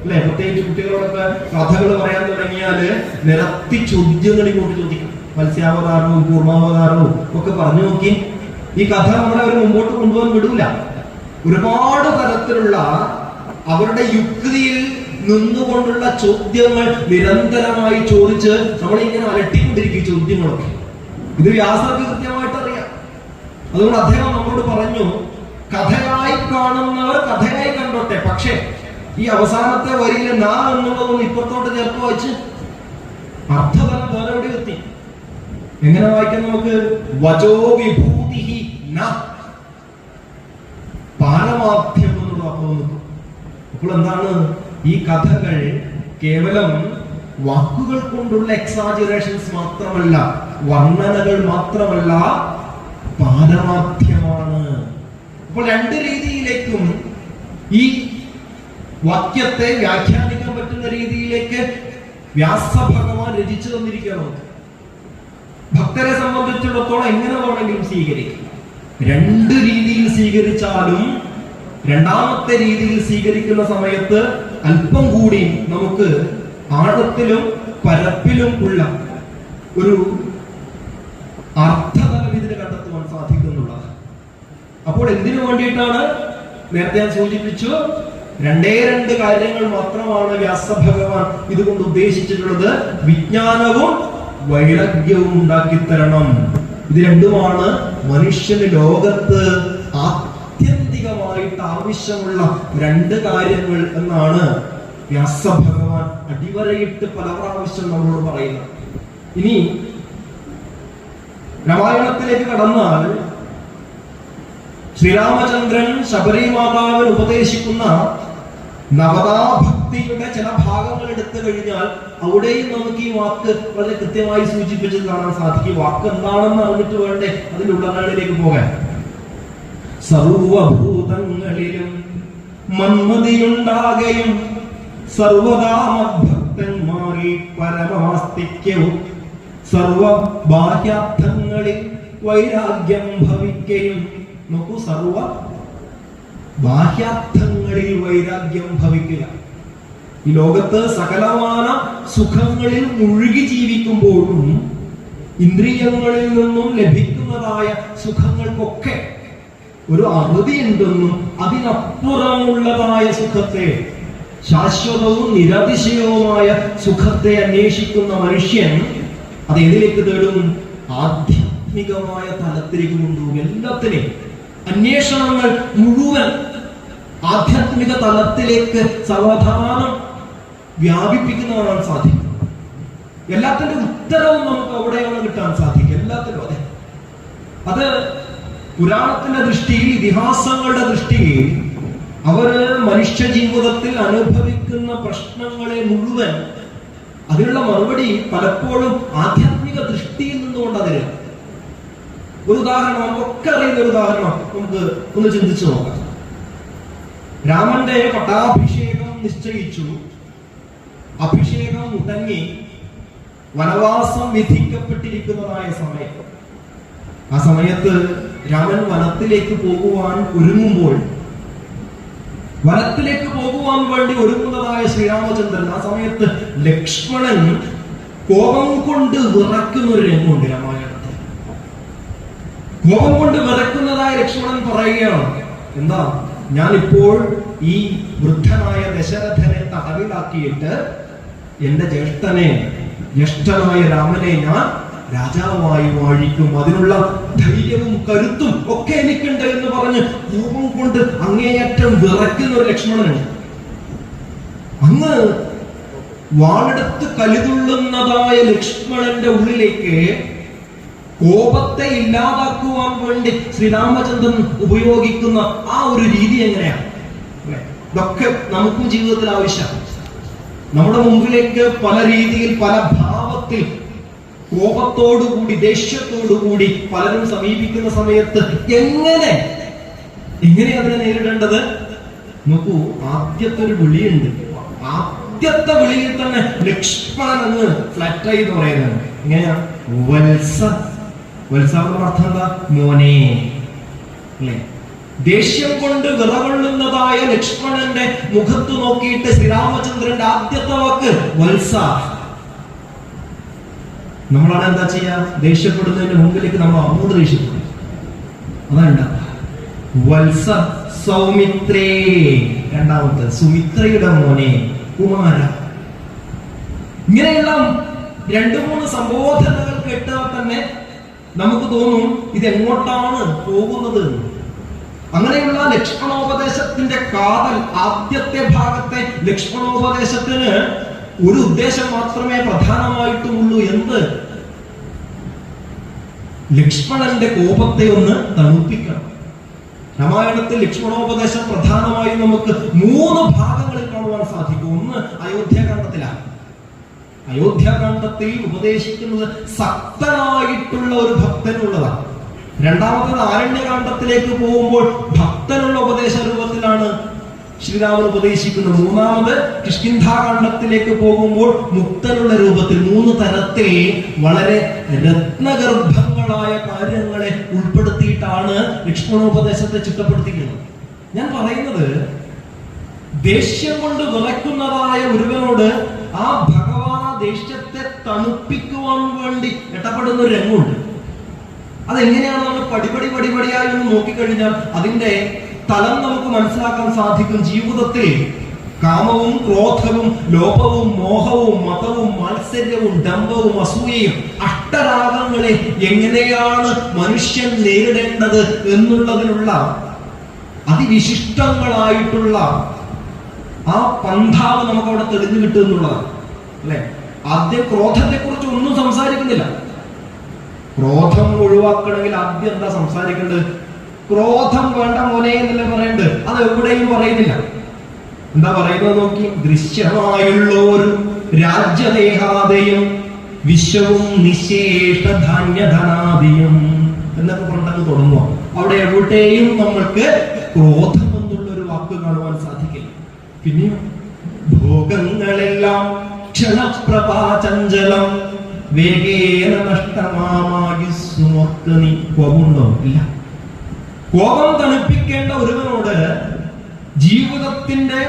Speaker 1: അല്ലെ, പ്രത്യേകിച്ച് കുട്ടികളോടൊക്കെ കഥകൾ പറയാൻ തുടങ്ങിയാല് നിരത്തി ചോദ്യങ്ങൾ ഇങ്ങോട്ട് ചോദിക്കും. മത്സ്യാവതാരവും കൂർമാവതാരവും ഒക്കെ പറഞ്ഞു നോക്കി ഈ കഥ നമ്മളെ അവർ മുമ്പോട്ട് കൊണ്ടുപോകാൻ വിടൂല. ഒരുപാട് തരത്തിലുള്ള അവരുടെ യുക്തിയിൽ നിന്നുകൊണ്ടുള്ള ചോദ്യങ്ങൾ നിരന്തരമായി ചോദിച്ച് നമ്മളിങ്ങനെ അലട്ടിക്കൊണ്ടിരിക്കും ചോദ്യങ്ങളൊക്കെ. ഇത് വ്യാസർക്ക് കൃത്യമായിട്ട് അറിയാം. അതുകൊണ്ട് അദ്ദേഹം നമ്മളോട് പറഞ്ഞു, കഥയായി കാണുന്നവർ കഥയായി കണ്ടോട്ടെ, പക്ഷേ ഈ അവസാനത്തെ വരിയിൽ നാ എന്നുള്ളതൊന്ന് ഇപ്പുറത്തോട്ട് ചേർത്ത് വായിച്ച് അർത്ഥതലം വേറെ എവിടെ എത്തി. എങ്ങനെ വായിക്കാൻ നമുക്ക്? വചോ വിഭൂതിഹി ന പാരമാർത്ഥ്യം എന്നുള്ള വാക്ക്. അപ്പോൾ എന്താണ്? ഈ കഥകൾ കേവലം വാക്കുകൾ കൊണ്ടുള്ള എക്സാജറേഷൻസ് മാത്രമല്ല, വർണ്ണനകൾ മാത്രമല്ല, പാരമാർത്ഥ്യമാണ്. അപ്പോൾ 2 രീതിയിലേക്കും ഈ വാക്യത്തെ വ്യാഖ്യാനിക്കാൻ പറ്റുന്ന രീതിയിലേക്ക് വ്യാസഭഗവാൻ രചിച്ചു തന്നിരിക്കണം. ഭക്തരെ സംബന്ധിച്ചിടത്തോളം എങ്ങനെ വേണമെങ്കിലും സ്വീകരിക്കും. 2 രീതിയിൽ സ്വീകരിച്ചാലും രണ്ടാമത്തെ രീതിയിൽ സ്വീകരിക്കുന്ന സമയത്ത് അല്പം കൂടി നമുക്ക് ആഴത്തിലും പരപ്പിലും ഉള്ള ഒരു അർത്ഥതലം ഇതിന് കണ്ടെത്തുവാൻ സാധിക്കുന്നുള്ളത്. അപ്പോൾ എന്തിനു വേണ്ടിയിട്ടാണ്? നേരത്തെ ഞാൻ സൂചിപ്പിച്ചു, രണ്ട് കാര്യങ്ങൾ മാത്രമാണ് വ്യാസഭഗവാൻ ഇതുകൊണ്ട് ഉദ്ദേശിച്ചിട്ടുള്ളത്. വിജ്ഞാനവും വൈരാഗ്യവും ഉണ്ടാക്കിത്തരണം. ഇത് രണ്ടുമാണ് മനുഷ്യന് ലോകത്ത് ആത്യന്തികമായിട്ട് ആവശ്യമുള്ള രണ്ട് കാര്യങ്ങൾ എന്നാണ് വ്യാസഭഗവാൻ അടിവരയിട്ട് പല പ്രാവശ്യം നമ്മളോട് പറയുന്നത്. ഇനി രാമായണത്തിലേക്ക് കടന്നാൽ ശ്രീരാമചന്ദ്രൻ ശബരി മാതാവിന് ഉപദേശിക്കുന്ന നവതാഭക്തിയുടെ ചില ഭാഗങ്ങൾ എടുത്തു കഴിഞ്ഞാൽ അവിടെയും നമുക്ക് ഈ വാക്ക് വളരെ കൃത്യമായി സൂചിപ്പിച്ച് കാണാൻ സാധിക്കും. വാക്ക് എന്താണെന്ന് അറിഞ്ഞിട്ട് വേണ്ടേ അതിന്റെ ഉള്ളങ്ങളിലേക്ക് പോകാൻ. സർവഭൂതങ്ങളിലും മന്മതിയുണ്ടാകയും സർവദാ മദ്ഭക്തന്മാരിൽ പരമാസ്തിക്യവും സർവ ബാഹ്യാർത്ഥങ്ങളിൽ വൈരാഗ്യം ഭവിക്കയും. നോക്കൂ, സർവ ബാഹ്യാർത്ഥങ്ങളിൽ വൈരാഗ്യം ഭവിക്കുക. ഈ ലോകത്ത് സകലമാന സുഖങ്ങളിൽ മുഴുകി ജീവിക്കുമ്പോഴും ഇന്ദ്രിയങ്ങളിൽ നിന്നും ലഭിക്കുന്നതായ സുഖങ്ങൾക്കൊക്കെ ഒരു അറുതി ഉണ്ടെന്നും അതിനപ്പുറമുള്ളതായ സുഖത്തെ, ശാശ്വതവും നിരതിശയവുമായ സുഖത്തെ അന്വേഷിക്കുന്ന മനുഷ്യൻ അത് ഏതിലേക്ക് തേടും? ആധ്യാത്മികമായ തലത്തിലേക്ക് കൊണ്ടുപോകും. എല്ലാത്തിനെയും അന്വേഷണങ്ങൾ മുഴുവൻ ആധ്യാത്മിക തലത്തിലേക്ക് സാവധാനം വ്യാപിപ്പിക്കുന്നതാണ് സാധിക്കും. എല്ലാത്തിന്റെ ഉത്തരവും നമുക്ക് അവിടെയാണ് കിട്ടാൻ സാധിക്കും. എല്ലാത്തിനും അതെ. അത് പുരാണത്തിന്റെ ദൃഷ്ടിയിൽ, ഇതിഹാസങ്ങളുടെ ദൃഷ്ടിയിൽ അവര് മനുഷ്യ ജീവിതത്തിൽ അനുഭവിക്കുന്ന പ്രശ്നങ്ങളെ മുഴുവൻ അതിനുള്ള മറുപടി പലപ്പോഴും ആധ്യാത്മിക ദൃഷ്ടിയിൽ നിന്നുകൊണ്ട് അതിന് ഒരു ഉദാഹരണം, നമുക്കൊക്കെ അറിയുന്ന ഒരു ഉദാഹരണം നമുക്ക് ഒന്ന് ചിന്തിച്ചു നോക്കാം. രാമന്റെ പട്ടാഭിഷേകം നിശ്ചയിച്ചു, അഭിഷേകം മുടങ്ങി, വനവാസം വിധിക്കപ്പെട്ടിരിക്കുന്നതായ സമയം. ആ സമയത്ത് രാമൻ വനത്തിലേക്ക് പോകുവാൻ ഒരുങ്ങുമ്പോൾ, വനത്തിലേക്ക് പോകുവാൻ വേണ്ടി ഒരുങ്ങുന്നതായ ശ്രീരാമചന്ദ്രൻ, ആ സമയത്ത് ലക്ഷ്മണൻ കോപം കൊണ്ട് വിറക്കുന്ന ഒരു രംഗമുണ്ട് രാമായണത്തിൽ. കോപം കൊണ്ട് വിറക്കുന്നതായ ലക്ഷ്മണൻ പറയുകയാണ്, എന്താ, ഞാനിപ്പോൾ ഈ വൃദ്ധനായ ദശരഥനെ തടവിലാക്കിയിട്ട് എന്റെ ജ്യേഷ്ഠനായ രാമനെ ഞാൻ രാജാവായി വാഴിക്കും, അതിനുള്ള ധൈര്യവും കരുത്തും ഒക്കെ എനിക്കുണ്ട് എന്ന് പറഞ്ഞ് കോപം കൊണ്ട് അങ്ങേയറ്റം വിറയ്ക്കുന്ന ഒരു ലക്ഷ്മണനുണ്ട്. അങ്ങ് വാളെടുത്ത് കലിതുള്ളുന്നതായ ലക്ഷ്മണന്റെ ഉള്ളിലേക്ക് കോപത്തെ ഇല്ലാതാക്കുവാൻ വേണ്ടി ശ്രീരാമചന്ദ്രൻ ഉപയോഗിക്കുന്ന ആ ഒരു രീതി എങ്ങനെയാണ്? ഇതൊക്കെ നമുക്കും ജീവിതത്തിൽ ആവശ്യമാണ്. നമ്മുടെ മുമ്പിലേക്ക് പല രീതിയിൽ, പല ഭാവത്തിൽ, കോപത്തോടുകൂടി, ദേഷ്യത്തോടുകൂടി പലരും സമീപിക്കുന്ന സമയത്ത് എങ്ങനെ അതിനെ നേരിടേണ്ടത്? നോക്കൂ, ആദ്യത്തെ ഒരു വിളിയുണ്ട്. ആദ്യത്തെ വിളിയിൽ തന്നെ ലക്ഷ്മണൻ അങ്ങ് ഫ്ലാറ്റായി എന്ന് പറയുന്നത് എങ്ങനെയാ? വത്സ. വത്സാറിന്റെ അർത്ഥം എന്താ? മോനെ അല്ലേ? ദേഷ്യം കൊണ്ട് വിറകൊള്ളുന്നതായ ലക്ഷ്മണന്റെ മുഖത്ത് നോക്കിയിട്ട് ശ്രീരാമചന്ദ്രന്റെ ആദ്യത്തെ വാക്ക് വത്സ. നമ്മളാണ് എന്താ ചെയ്യാ? ദേഷ്യപ്പെടുന്നതിന്റെ മുമ്പിലേക്ക് നമ്മൾ അങ്ങോട്ട് ദേഷ്യപ്പെടും. അതാണ് വത്സ. സൗമിത്രേ, രണ്ടാമത്തെ സുമിത്രയുടെ മോനെ, കുമാര. ഇങ്ങനെയുള്ള 2-3 സംബോധനകൾ കേട്ടാൽ തന്നെ നമുക്ക് തോന്നും ഇത് എങ്ങോട്ടാണ് പോകുന്നത്. അങ്ങനെയുള്ള ലക്ഷ്മണോപദേശത്തിന്റെ കാതൽ, ആദ്യത്തെ ഭാഗത്തെ ലക്ഷ്മണോപദേശത്തിന് ഒരു ഉദ്ദേശം മാത്രമേ പ്രധാനമായിട്ടുമുള്ളൂ. എന്ത്? ലക്ഷ്മണന്റെ കോപത്തെ ഒന്ന് തണുപ്പിക്കണം. രാമായണത്തിൽ ലക്ഷ്മണോപദേശം പ്രധാനമായും നമുക്ക് 3 ഭാഗങ്ങളിൽ കാണുവാൻ സാധിക്കും. ഒന്ന് അയോധ്യാകാന്ഡത്തിലാണ്. അയോധ്യാകാന്ഡത്തിൽ ഉപദേശിക്കുന്നത് സക്തനായിട്ടുള്ള ഒരു ഭക്തനുള്ളതാണ്. രണ്ടാമത്തത് ആരണ്യകാന്ഡത്തിലേക്ക് പോകുമ്പോൾ ഭക്തനുള്ള ഉപദേശ രൂപത്തിലാണ് ശ്രീരാമൻ ഉപദേശിക്കുന്നത്. മൂന്നാമത് കിഷ്കിന്ധാകാന്ഡത്തിലേക്ക് പോകുമ്പോൾ മുക്തനുള്ള രൂപത്തിൽ. 3 തരത്തിൽ വളരെ രത്നഗർഭങ്ങളായ കാര്യങ്ങളെ ഉൾപ്പെടുത്തിയിട്ടാണ് ലക്ഷ്മണോപദേശത്തെ ചിട്ടപ്പെടുത്തിക്കുന്നത്. ഞാൻ പറയുന്നത്, ദേഷ്യം കൊണ്ട് വിറയ്ക്കുന്നതായ ഒരുവനോട് ആ ഭഗവാൻ ദേഷ്യത്തെ തണുപ്പിക്കുവാൻ വേണ്ടി ഇടപെടുന്ന ഒരു രംഗമുണ്ട്. അതെങ്ങനെയാണ് നമ്മൾ പടിപടിയായി ഒന്ന് നോക്കിക്കഴിഞ്ഞാൽ അതിന്റെ തലം നമുക്ക് മനസ്സിലാക്കാൻ സാധിക്കും. ജീവിതത്തിൽ കാമവും ക്രോധവും ലോഭവും മോഹവും മതവും മാത്സര്യവും ഡംഭവും അസൂയയും അഷ്ടരാഗങ്ങളെ എങ്ങനെയാണ് മനുഷ്യൻ നേരിടേണ്ടത് എന്നുള്ളതിനുള്ള അതിവിശിഷ്ടങ്ങളായിട്ടുള്ള ആ പന്ഥാവ് നമുക്ക് അവിടെ തെളിഞ്ഞു കിട്ടും എന്നുള്ളതാണ് അല്ലെ. ആദ്യം ക്രോധത്തെ കുറിച്ച് ഒന്നും സംസാരിക്കുന്നില്ല. ക്രോധം ഒഴിവാക്കണമെങ്കിൽ ആദ്യം എന്താ സംസാരിക്കേണ്ടത്? ക്രോധം വേണ്ട മോനെ എന്നല്ലേ പറയേണ്ടത്. അത് എവിടെയും പറയുന്നില്ല. എന്താ പറയുന്നത് നോക്കി. ദൃശ്യമായുള്ള ഒരു രാജ്യദേഹാദയം വിശ്വവും നിശേഷ ധാന്യധനാദിയം എന്നൊക്കെ പറഞ്ഞത് തുടങ്ങുക. അവിടെ എവിടെയും നമ്മൾക്ക് ക്രോധം എന്നുള്ള ഒരു വാക്ക് കാണുവാൻ സാധിക്കില്ല. പിന്നെ ഭോഗങ്ങളെല്ലാം ക്ഷണപ്രഭാചഞ്ചലം വേഗേന നഷ്ടമാമായുസ്സുമോർക്ക് നീ കോപമുണ്ടോ? ഇല്ല. കോപം തണുപ്പിക്കേണ്ട ഒരുവനോട് ജീവിതത്തിന്റെ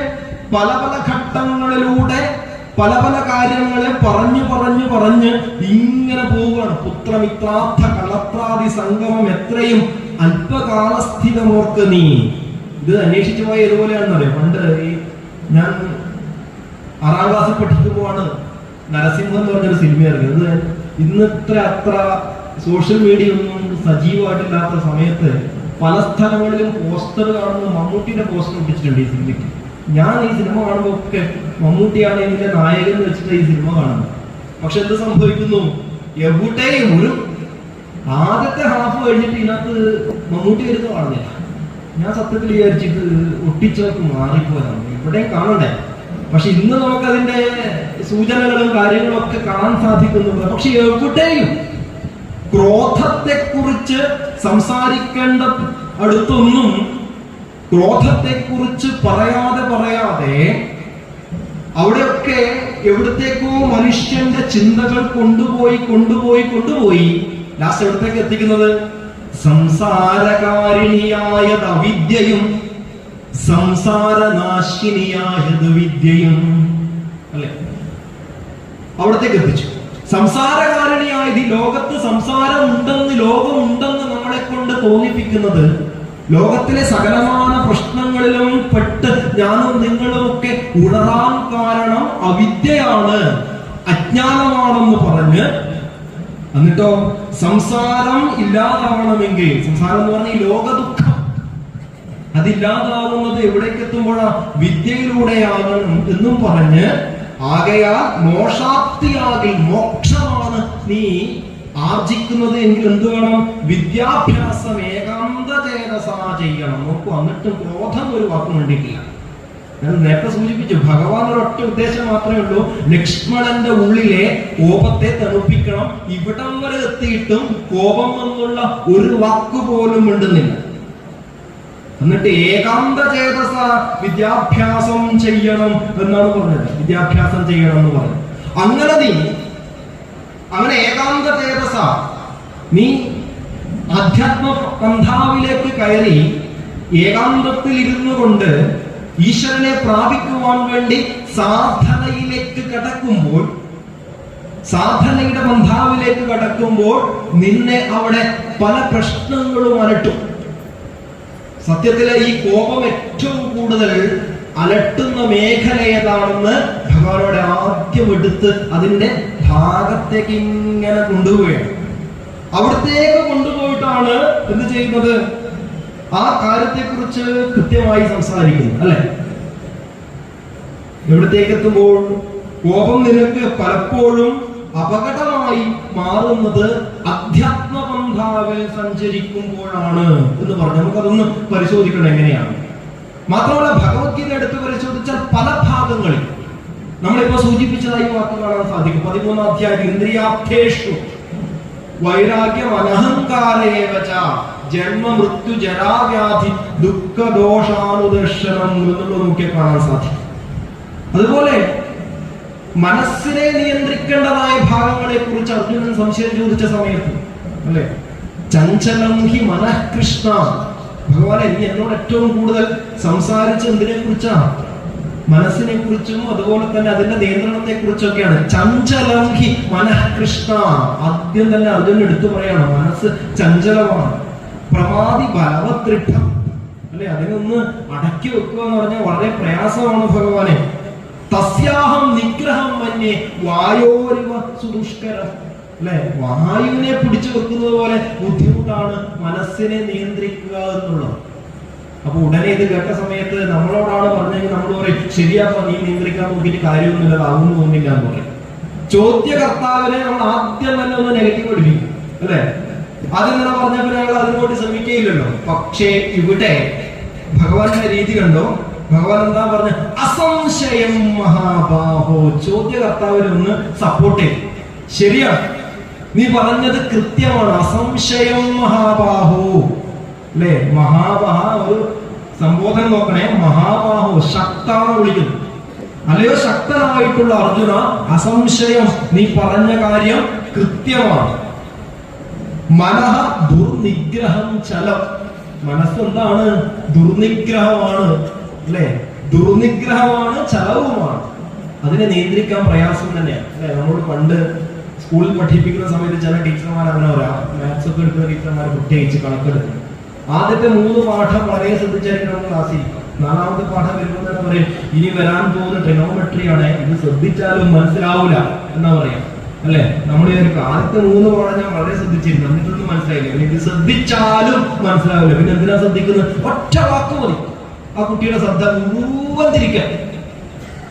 Speaker 1: പല ഘട്ടങ്ങളിലൂടെ പല കാര്യങ്ങളെ പറഞ്ഞ് ഇങ്ങനെ പോവുകയാണ്. പുത്രമിത്രാർത്ഥ കളത്രാദി സംഗമം എത്രയും അല്പകാലസ്ഥിതമോർക്ക് നീ. ഇത് അന്വേഷിച്ചു പോയ ഇതുപോലെയാണെന്നറിയാം. പണ്ട് ഞാൻ 6ാം ക്ലാസ്സിൽ പഠിക്കുമ്പോഴാണ് നരസിംഹം എന്ന് പറഞ്ഞൊരു സിനിമ ഇറങ്ങിയത്. ഇന്നത്തെ അത്ര സോഷ്യൽ മീഡിയ ഒന്നും സജീവമായിട്ടില്ലാത്ത സമയത്ത് പല സ്ഥലങ്ങളിലും പോസ്റ്റർ കാണുന്ന മമ്മൂട്ടിയുടെ പോസ്റ്റർ ഒട്ടിച്ചിട്ടുണ്ട് ഈ സിനിമയ്ക്ക്. ഞാൻ ഈ സിനിമ കാണുമ്പോൾ ഒക്കെ മമ്മൂട്ടിയാണ് ഇതിന്റെ നായകൻ എന്ന് വെച്ചിട്ട് ഈ സിനിമ കാണുന്നത്. പക്ഷെ എന്ത് സംഭവിക്കുന്നു? എവിടെയും ഒരു ആദ്യത്തെ ഹാഫ് കഴിഞ്ഞിട്ട് ഇതിനകത്ത് മമ്മൂട്ടി വരുന്ന കാണുന്നില്ല. ഞാൻ സത്യത്തിൽ വിചാരിച്ചിട്ട് ഒട്ടിച്ചവർക്ക് മാറിപ്പോയതാണ്. എവിടെയും കാണണ്ടേ? പക്ഷെ ഇന്ന് നമുക്കതിന്റെ സൂചനകളും കാര്യങ്ങളും ഒക്കെ കാണാൻ സാധിക്കുന്നുണ്ട്. പക്ഷെ എവിടെയും ക്രോധത്തെ കുറിച്ച് സംസാരിക്കേണ്ട അടുത്തൊന്നും ക്രോധത്തെ കുറിച്ച് പറയാതെ അവിടെയൊക്കെ എവിടത്തേക്കോ മനുഷ്യന്റെ ചിന്തകൾ കൊണ്ടുപോയി ലാസ്റ്റ് എവിടത്തേക്ക് എത്തിക്കുന്നത്? സംസാരകാരിണിയായത് അവിദ്യയും സംസാരനാശിനിയായത് വിദ്യയും അല്ലെ. അവിടത്തേക്ക് എത്തിച്ചു. സംസാരകാരണിയായത് ഈ ലോകത്ത് ലോകമുണ്ടെന്ന് നമ്മളെ കൊണ്ട് തോന്നിപ്പിക്കുന്നത് ലോകത്തിലെ സകലമായ പ്രശ്നങ്ങളിലും പെട്ട് ഞാനും നിങ്ങളും ഒക്കെ ഉണരാൻ കാരണം അവിദ്യയാണ്, അജ്ഞാനമാണെന്ന് പറഞ്ഞ് എന്നിട്ടോ സംസാരം ഇല്ലാതാവണമെങ്കിൽ, സംസാരം എന്ന് പറഞ്ഞ ഈ ലോക ദുഃഖം അതില്ലാതാവുന്നത് എവിടേക്ക് എത്തുമ്പോഴാ? വിദ്യയിലൂടെയാകണം എന്നും പറഞ്ഞ് ആകയാൽ മോക്ഷാപ്തിയാകിൽ മോക്ഷമാണ് നീ ആർജിക്കുന്നത് എങ്കിൽ എന്ത് വേണം? വിദ്യാഭ്യാസം ഏകാന്തചേതസാ ചെയ്യണം. നോക്കൂ, എന്നിട്ടും ക്രോധം ഒരു വാക്കും വേണ്ടിയിട്ടില്ല. ഞാൻ നേരത്തെ സൂചിപ്പിച്ചു, ഭഗവാൻ ഒരൊറ്റ ഉദ്ദേശം മാത്രമേ ഉള്ളൂ, ലക്ഷ്മണന്റെ ഉള്ളിലെ കോപത്തെ തണുപ്പിക്കണം. ഇവിടം വരെ എത്തിയിട്ടും കോപം എന്നുള്ള ഒരു വാക്ക് പോലും മിണ്ടുന്നില്ല. എന്നിട്ട് ഏകാന്തചേതസ വിദ്യാഭ്യാസം ചെയ്യണം എന്നാണ് പറഞ്ഞത്. വിദ്യാഭ്യാസം ചെയ്യണം എന്ന് പറഞ്ഞു. അങ്ങനെ ഏകാന്തചേതസ നീ അധ്യാത്മ പന്ഥാവിലേക്ക് കയറി ഏകാന്തത്തിൽ ഇരുന്നു കൊണ്ട് ഈശ്വരനെ പ്രാപിക്കുവാൻ വേണ്ടി സാധനയിലേക്ക് കടക്കുമ്പോൾ, സാധനയുടെ പന്ഥാവിലേക്ക് കടക്കുമ്പോൾ നിന്നെ അവിടെ പല പ്രശ്നങ്ങളും അലട്ടും. സത്യത്തിലെ ഈ കോപം ഏറ്റവും കൂടുതൽ അലട്ടുന്ന മേഖല ഏതാണെന്ന് ഭഗവാനോട് ആദ്യം എടുത്ത് അതിന്റെ ഭാഗത്തേക്ക് ഇങ്ങനെ കൊണ്ടുപോവുകയാണ്. അവിടത്തേക്ക് കൊണ്ടുപോയിട്ടാണ് എന്ത് ചെയ്യുന്നത്? ആ കാര്യത്തെ കുറിച്ച് കൃത്യമായി സംസാരിക്കുന്നു അല്ലെ. എവിടത്തേക്ക് എത്തുമ്പോൾ കോപം നിനക്ക് പലപ്പോഴും അപകടമായി മാറുന്നത് അധ്യാത്മപന്ഥാവിൽ സഞ്ചരിക്കുമ്പോഴാണ് എന്ന് പറഞ്ഞു. നമുക്കതൊന്ന് പരിശോധിക്കണം എങ്ങനെയാണ്. മാത്രമല്ല ഭഗവത്ഗീത എടുത്ത് പരിശോധിച്ചാൽ പല ഭാഗങ്ങളിൽ നമ്മളിപ്പോ സൂചിപ്പിച്ചതായി വാക്ക് കാണാൻ സാധിക്കും. 13ാം അധ്യായം ഇന്ദ്രിയാർത്ഥേഷു വൈരാഗ്യം അനഹങ്കാരേവച ജന്മ മൃത്യു ജരാവ്യാധി ദുഃഖദോഷാനുദർശനം എന്നുള്ളത് നോക്കി കാണാൻ സാധിക്കും. അതുപോലെ മനസ്സിനെ നിയന്ത്രിക്കേണ്ടതായ ഭാഗങ്ങളെ കുറിച്ച് അർജുനൻ സംശയം ചോദിച്ച സമയത്ത് അല്ലെ, ചഞ്ചലം ഹി മനഃകൃഷ്ണ, ഭഗവാനെ നീ എന്നോട് ഏറ്റവും കൂടുതൽ സംസാരിച്ച എന്തിനെ കുറിച്ചാ? മനസ്സിനെ കുറിച്ചും അതുപോലെ തന്നെ അതിന്റെ നിയന്ത്രണത്തെ കുറിച്ചൊക്കെയാണ്. ചഞ്ചലം ഹി മനഃകൃഷ്ണ, ആദ്യം തന്നെ അർജുനൻ എടുത്തു പറയാണ് മനസ്സ് ചഞ്ചലമാണ്. പ്രമാദി ബലവത്രിഠം, അല്ലെ, അതിനൊന്ന് അടക്കി വെക്കുക എന്ന് പറഞ്ഞാൽ വളരെ പ്രയാസമാണ് ഭഗവാനെ. തസ്യാഹം നിഗ്രഹം മന്യേ വായോരിവ സുദുഷ്കരം, അല്ലെ, വായുവിനെ പിടിച്ചു വെക്കുന്നത് പോലെ ബുദ്ധിമുട്ടാണ് മനസ്സിനെ നിയന്ത്രിക്കുക എന്നുള്ളത്. അപ്പൊ ഉടനെ ഇത് കേട്ട സമയത്ത് നമ്മളോടാണ് പറഞ്ഞെങ്കിൽ നമ്മൾ പറയും ശരിയാപ്പ, നീ നിയന്ത്രിക്കാൻ നോക്കിയിട്ട് കാര്യമൊന്നുമില്ല, അതൊന്നും തോന്നില്ല എന്ന് പറയും. ചോദ്യകർത്താവിനെ നമ്മൾ ആദ്യം തന്നെ ഒന്ന് നെഗറ്റീവ് പഠിപ്പിക്കും, അല്ലെ, അതെങ്ങനെ പറഞ്ഞപ്പോൾ ഞങ്ങൾ അതിനോട് ശ്രമിക്കുകയില്ലല്ലോ. പക്ഷേ ഇവിടെ ഭഗവാന്റെ രീതി കണ്ടോ, ഭഗവാൻ എന്താ പറഞ്ഞ, അസംശയം മഹാബാഹോ, ചോദ്യകർത്താവിനെ ഒന്ന് സപ്പോർട്ട് ചെയ്യും. ശരിയാണ്, നീ പറഞ്ഞത് കൃത്യമാണ്, അസംശയം മഹാബാഹോ, അല്ലെ, മഹാബാഹ ഒരു സംബോധന നോക്കണേ, മഹാബാഹോ ശക്താണ് വിളിക്കുന്നു. അല്ലയോ ശക്തനായിട്ടുള്ള അർജുന, അസംശയം നീ പറഞ്ഞ കാര്യം കൃത്യമാണ്. മനഃ ദുർനിഗ്രഹം ചലം, മനസ്സെന്താണ്, ദുർനിഗ്രഹമാണ്, അല്ലെ, ദുർനിഗ്രഹമാണ്, ചലവുമാണ്. അതിനെ നിയന്ത്രിക്കാൻ പ്രയാസം തന്നെയാണ്, അല്ലെ. നമ്മളോട് പണ്ട് സ്കൂളിൽ പഠിപ്പിക്കുന്ന സമയത്ത് ചില ടീച്ചർമാർ അങ്ങനെ പറയാം, മാത്സ് ഒക്കെ എടുക്കുന്ന ടീച്ചർമാർ പ്രത്യേകിച്ച് കണക്കെടുക്കും. ആദ്യത്തെ 3 പാഠം വളരെ ശ്രദ്ധിച്ചായിരിക്കണം ക്ലാസ്സിരിക്കും. 4ാമത്തെ പാഠം വരുമ്പോൾ തന്നെ പറയും ഇനി വരാൻ പോകുന്ന ട്രിഗണോമെട്രി ആണ്, ഇത് ശ്രദ്ധിച്ചാലും മനസ്സിലാവൂല എന്നാ പറയാം, അല്ലെ. നമ്മൾ ആദ്യത്തെ 3 പാഠം ഞാൻ വളരെ ശ്രദ്ധിച്ചിരുന്നു, എന്നിട്ടൊന്നും മനസ്സിലായില്ല. ഇത് ശ്രദ്ധിച്ചാലും മനസ്സിലാവില്ല, പിന്നെ എന്തിനാ ശ്രദ്ധിക്കുന്നത്? ഒറ്റ വാക്ക് മതി ആ കുട്ടിയുടെ ശ്രദ്ധ മുഴുവൻ തിരിക്കാൻ,